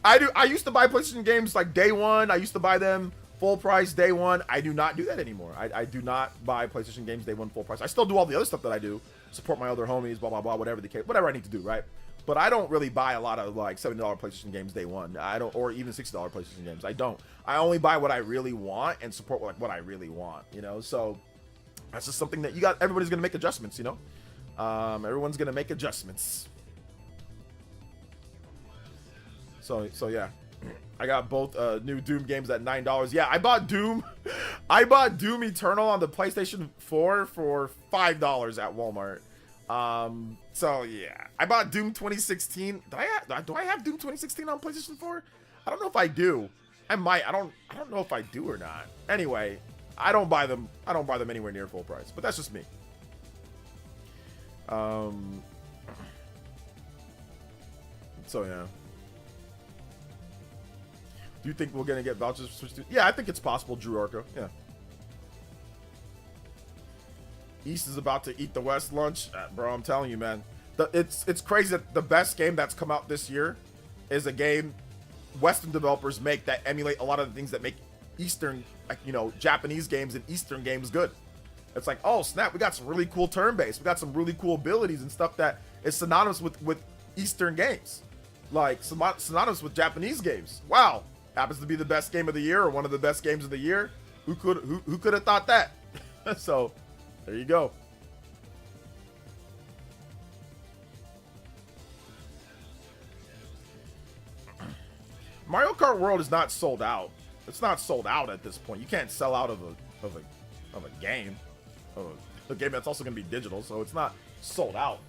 I used to buy PlayStation games like day one. I used to buy them full price day one. I do not do that anymore. I do not buy PlayStation games day one full price. I still do all the other stuff that I do, support my other homies, blah blah blah, whatever I need to do, right? But I don't really buy a lot of like $70 PlayStation games day one. I don't, or even $60 PlayStation games. I don't. I only buy what I really want and support like what I really want, you know? So that's just something that you got. Everybody's going to make adjustments, you know? Everyone's going to make adjustments. So yeah. I got both new Doom games at $9. Yeah, I bought Doom. I bought Doom Eternal on the PlayStation 4 for $5 at Walmart. So yeah, I bought Doom 2016. Do I have Doom 2016 on PlayStation 4? I don't know if I do. I might. I don't know if I do or not. Anyway, I don't buy them. I don't buy them anywhere near full price. But that's just me. So yeah. Do you think we're gonna get vouchers for Switch 2? Yeah, I think it's possible, Drew Arco. Yeah. East is about to eat the West lunch, bro. I'm telling you, man. It's crazy that the best game that's come out this year is a game Western developers make that emulate a lot of the things that make Eastern, like, you know, Japanese games and Eastern games good. It's like, oh snap, we got some really cool turn-based. We got some really cool abilities and stuff that is synonymous with Eastern games, like synonymous with Japanese games. Wow, happens to be the best game of the year or one of the best games of the year. Who could have thought that? So there you go. Mario Kart World is not sold out. It's not sold out at this point. You can't sell out of a game, a game that's also going to be digital, so it's not sold out.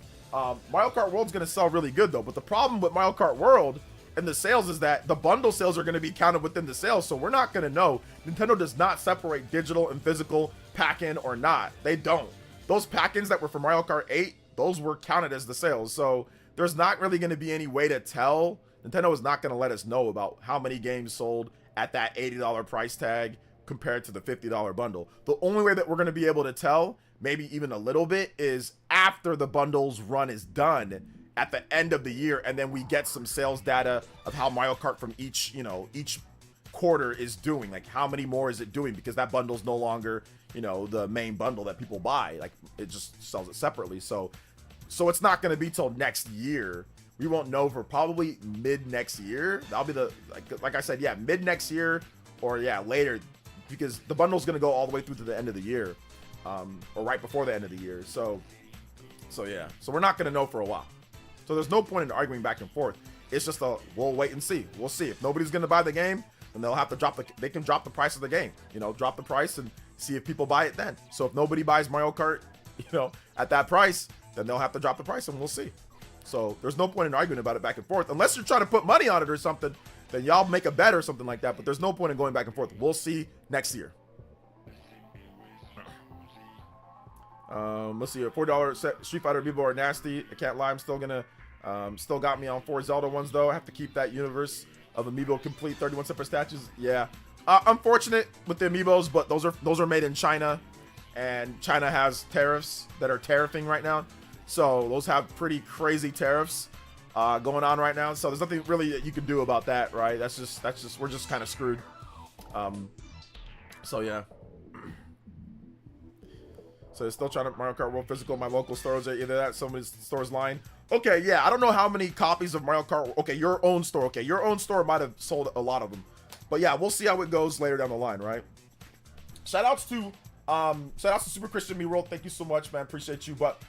Mario Kart World's going to sell really good though, but the problem with Mario Kart World and the sales is that the bundle sales are going to be counted within the sales, so we're not going to know. Nintendo does not separate digital and physical pack-in or not. They don't. Those pack-ins that were for Mario Kart 8, those were counted as the sales, so there's not really going to be any way to tell. Nintendo is not going to let us know about how many games sold at that $80 price tag compared to the $50 bundle. The only way that we're going to be able to tell, maybe even a little bit, is after the bundles run is done at the end of the year, and then we get some sales data of how Mario Kart from each quarter is doing. Like, how many more is it doing? Because that bundle's no longer, the main bundle that people buy. Like, it just sells it separately. So it's not going to be till next year. We won't know for probably mid next year. That'll be like I said, yeah, mid next year or yeah, later, because the bundle's going to go all the way through to the end of the year, or right before the end of the year. So yeah, so we're not going to know for a while. So there's no point in arguing back and forth. It's just we'll wait and see. We'll see. If nobody's going to buy the game, then they'll have to they can drop the price of the game, drop the price and see if people buy it then. So if nobody buys Mario Kart, at that price, then they'll have to drop the price and we'll see. So there's no point in arguing about it back and forth. Unless you're trying to put money on it or something, then y'all make a bet or something like that. But there's no point in going back and forth. We'll see next year. Let's see. A $4 Street Fighter Amiibo are nasty. I can't lie. I'm still gonna, still got me on 4 Zelda ones though. I have to keep that universe of Amiibo complete. 31 separate statues. Yeah. Unfortunate with the Amiibos, but those are made in China, and China has tariffs that are tariffing right now. So those have pretty crazy tariffs going on right now. So there's nothing really that you can do about that, right? That's just we're just kind of screwed. So yeah. So they're still trying to Mario Kart World physical. My local stores, either that somebody's store's line. Okay, yeah, I don't know how many copies of Mario Kart. Okay, your own store. Okay, your own store might have sold a lot of them, but yeah, we'll see how it goes later down the line, right? Shoutouts to Super Christian Me World. Thank you so much, man. Appreciate you, but.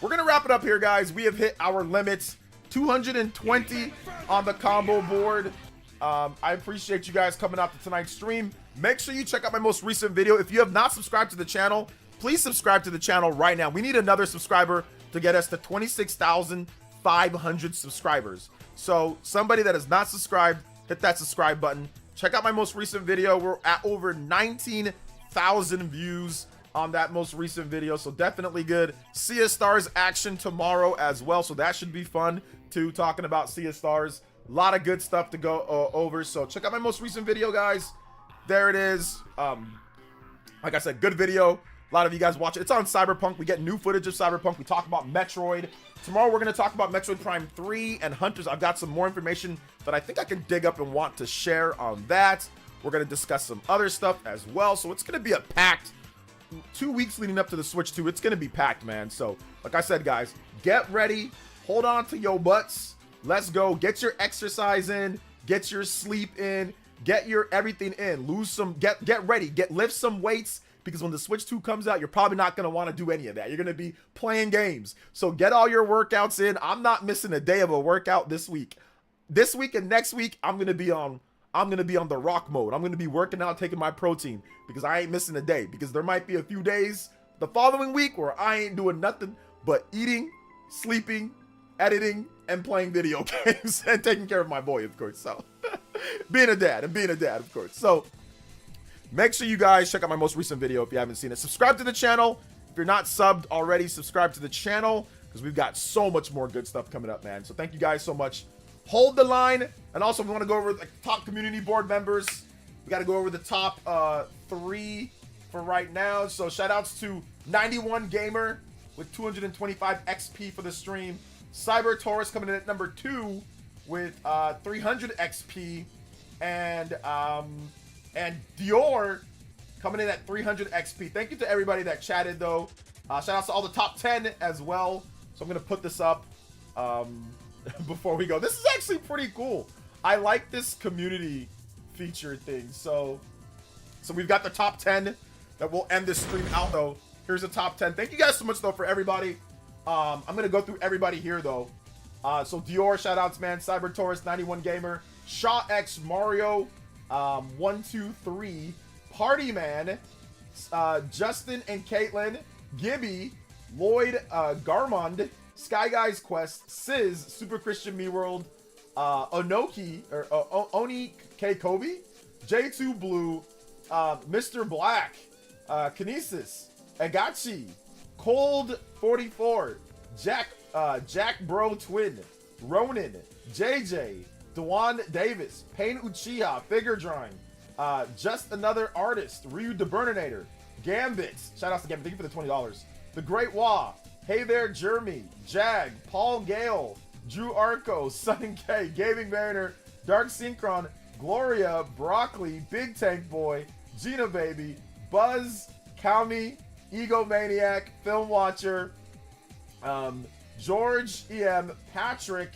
We're going to wrap it up here, guys. We have hit our limits. 220 on the combo board. I appreciate you guys coming out to tonight's stream. Make sure you check out my most recent video. If you have not subscribed to the channel, please subscribe to the channel right now. We need another subscriber to get us to 26,500 subscribers. So somebody that is not subscribed, hit that subscribe button. Check out my most recent video. We're at over 19,000 views on that most recent video, so definitely good. Sea of Stars action tomorrow as well, so that should be fun too, talking about Sea of Stars. A lot of good stuff to go over, so check out my most recent video, guys. There it is. Like I said, good video. A lot of you guys watch it. It's on Cyberpunk. We get new footage of Cyberpunk. We talk about Metroid. Tomorrow we're going to talk about Metroid Prime 3 and Hunters. I've got some more information that I think I can dig up and want to share on that. We're going to discuss some other stuff as well, so it's going to be a packed 2 weeks leading up to the Switch 2. It's going to be packed, man. So, like I said, guys, get ready hold on to your butts. Let's go. Get your exercise in. Get your sleep in. Get your everything in. Lose some. Get ready. Lift some weights, because when the Switch 2 comes out, you're probably not going to want to do any of that. You're going to be playing games. So get all your workouts in. I'm not missing a day of a workout this week. This week and next week, I'm going to be on the rock mode. I'm going to be working out, taking my protein, because I ain't missing a day, because there might be a few days the following week where I ain't doing nothing but eating, sleeping, editing, and playing video games and taking care of my boy, of course. So being a dad, of course. So make sure you guys check out my most recent video if you haven't seen it. Subscribe to the channel. If you're not subbed already, subscribe to the channel, because we've got so much more good stuff coming up, man. So thank you guys so much. Hold the line. And also, we want to go over the top community board members. We got to go over the top 3 for right now. So shout outs to 91 Gamer with 225 XP for the stream. Cyber Taurus coming in at number 2 with 300 XP. And Dior coming in at 300 XP. Thank you to everybody that chatted, though. Shout outs to all the top 10 as well. So I'm going to put this up before we go. This is actually pretty cool. I like this community feature thing. So we've got the top 10 that will end this stream out, though. Here's the top 10. Thank you guys so much, though, for everybody. I'm going to go through everybody here, though. So Dior, shout outs, man. Cyber Taurus, 91 Gamer. Shaw X Mario, 123. Party Man, Justin and Caitlin, Gibby, Lloyd Garmond, Sky Guys Quest, Sizz, Super Christian Me World, Onoki, or Oni K Kobe, J2 Blue, Mr. Black, Kinesis, Agachi, Cold 44, Jack Bro Twin, Ronin, JJ, Dewan Davis, Payne Uchiha, Figure Drawing, Just Another Artist, Ryu the Burninator, Gambit, shout out to Gambit, thank you for the $20, The Great Wah, Hey There Jeremy, Jag, Paul Gale, Drew Arco, Sun K, Gaming Mariner, Dark Synchron, Gloria, Broccoli, Big Tank Boy, Gina Baby, Buzz, Kami, Egomaniac, Film Watcher, George EM, Patrick,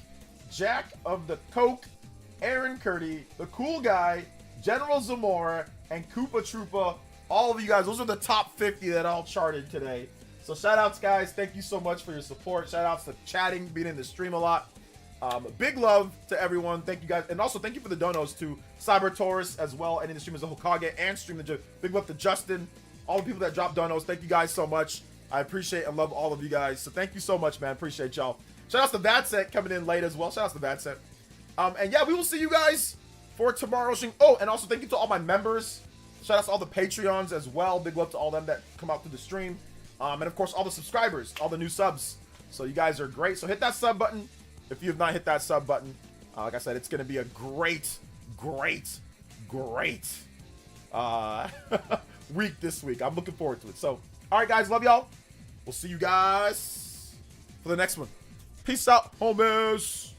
Jack of the Coke, Aaron Curdy, The Cool Guy, General Zamora, and Koopa Troopa. All of you guys, those are the top 50 that all charted today. So shout outs, guys. Thank you so much for your support. Shout outs to chatting, being in the stream a lot. Big love to everyone. Thank you guys. And also thank you for the donos to Cyber Taurus as well, and in the stream as a Hokage and Stream the Big love to Justin. All the people that dropped donos. Thank you guys so much. I appreciate and love all of you guys. So thank you so much, man. Appreciate y'all. Shout outs to Vadset coming in late as well. Shout outs to Vadset. And yeah, we will see you guys for tomorrow's stream. Oh, and also thank you to all my members. Shout outs to all the Patreons as well. Big love to all them that come out to the stream. And of course, all the subscribers, all the new subs. So you guys are great. So hit that sub button if you have not hit that sub button. Like I said, it's going to be a great week this week. I'm looking forward to it. So, all right, guys, love y'all. We'll see you guys for the next one. Peace out, homies.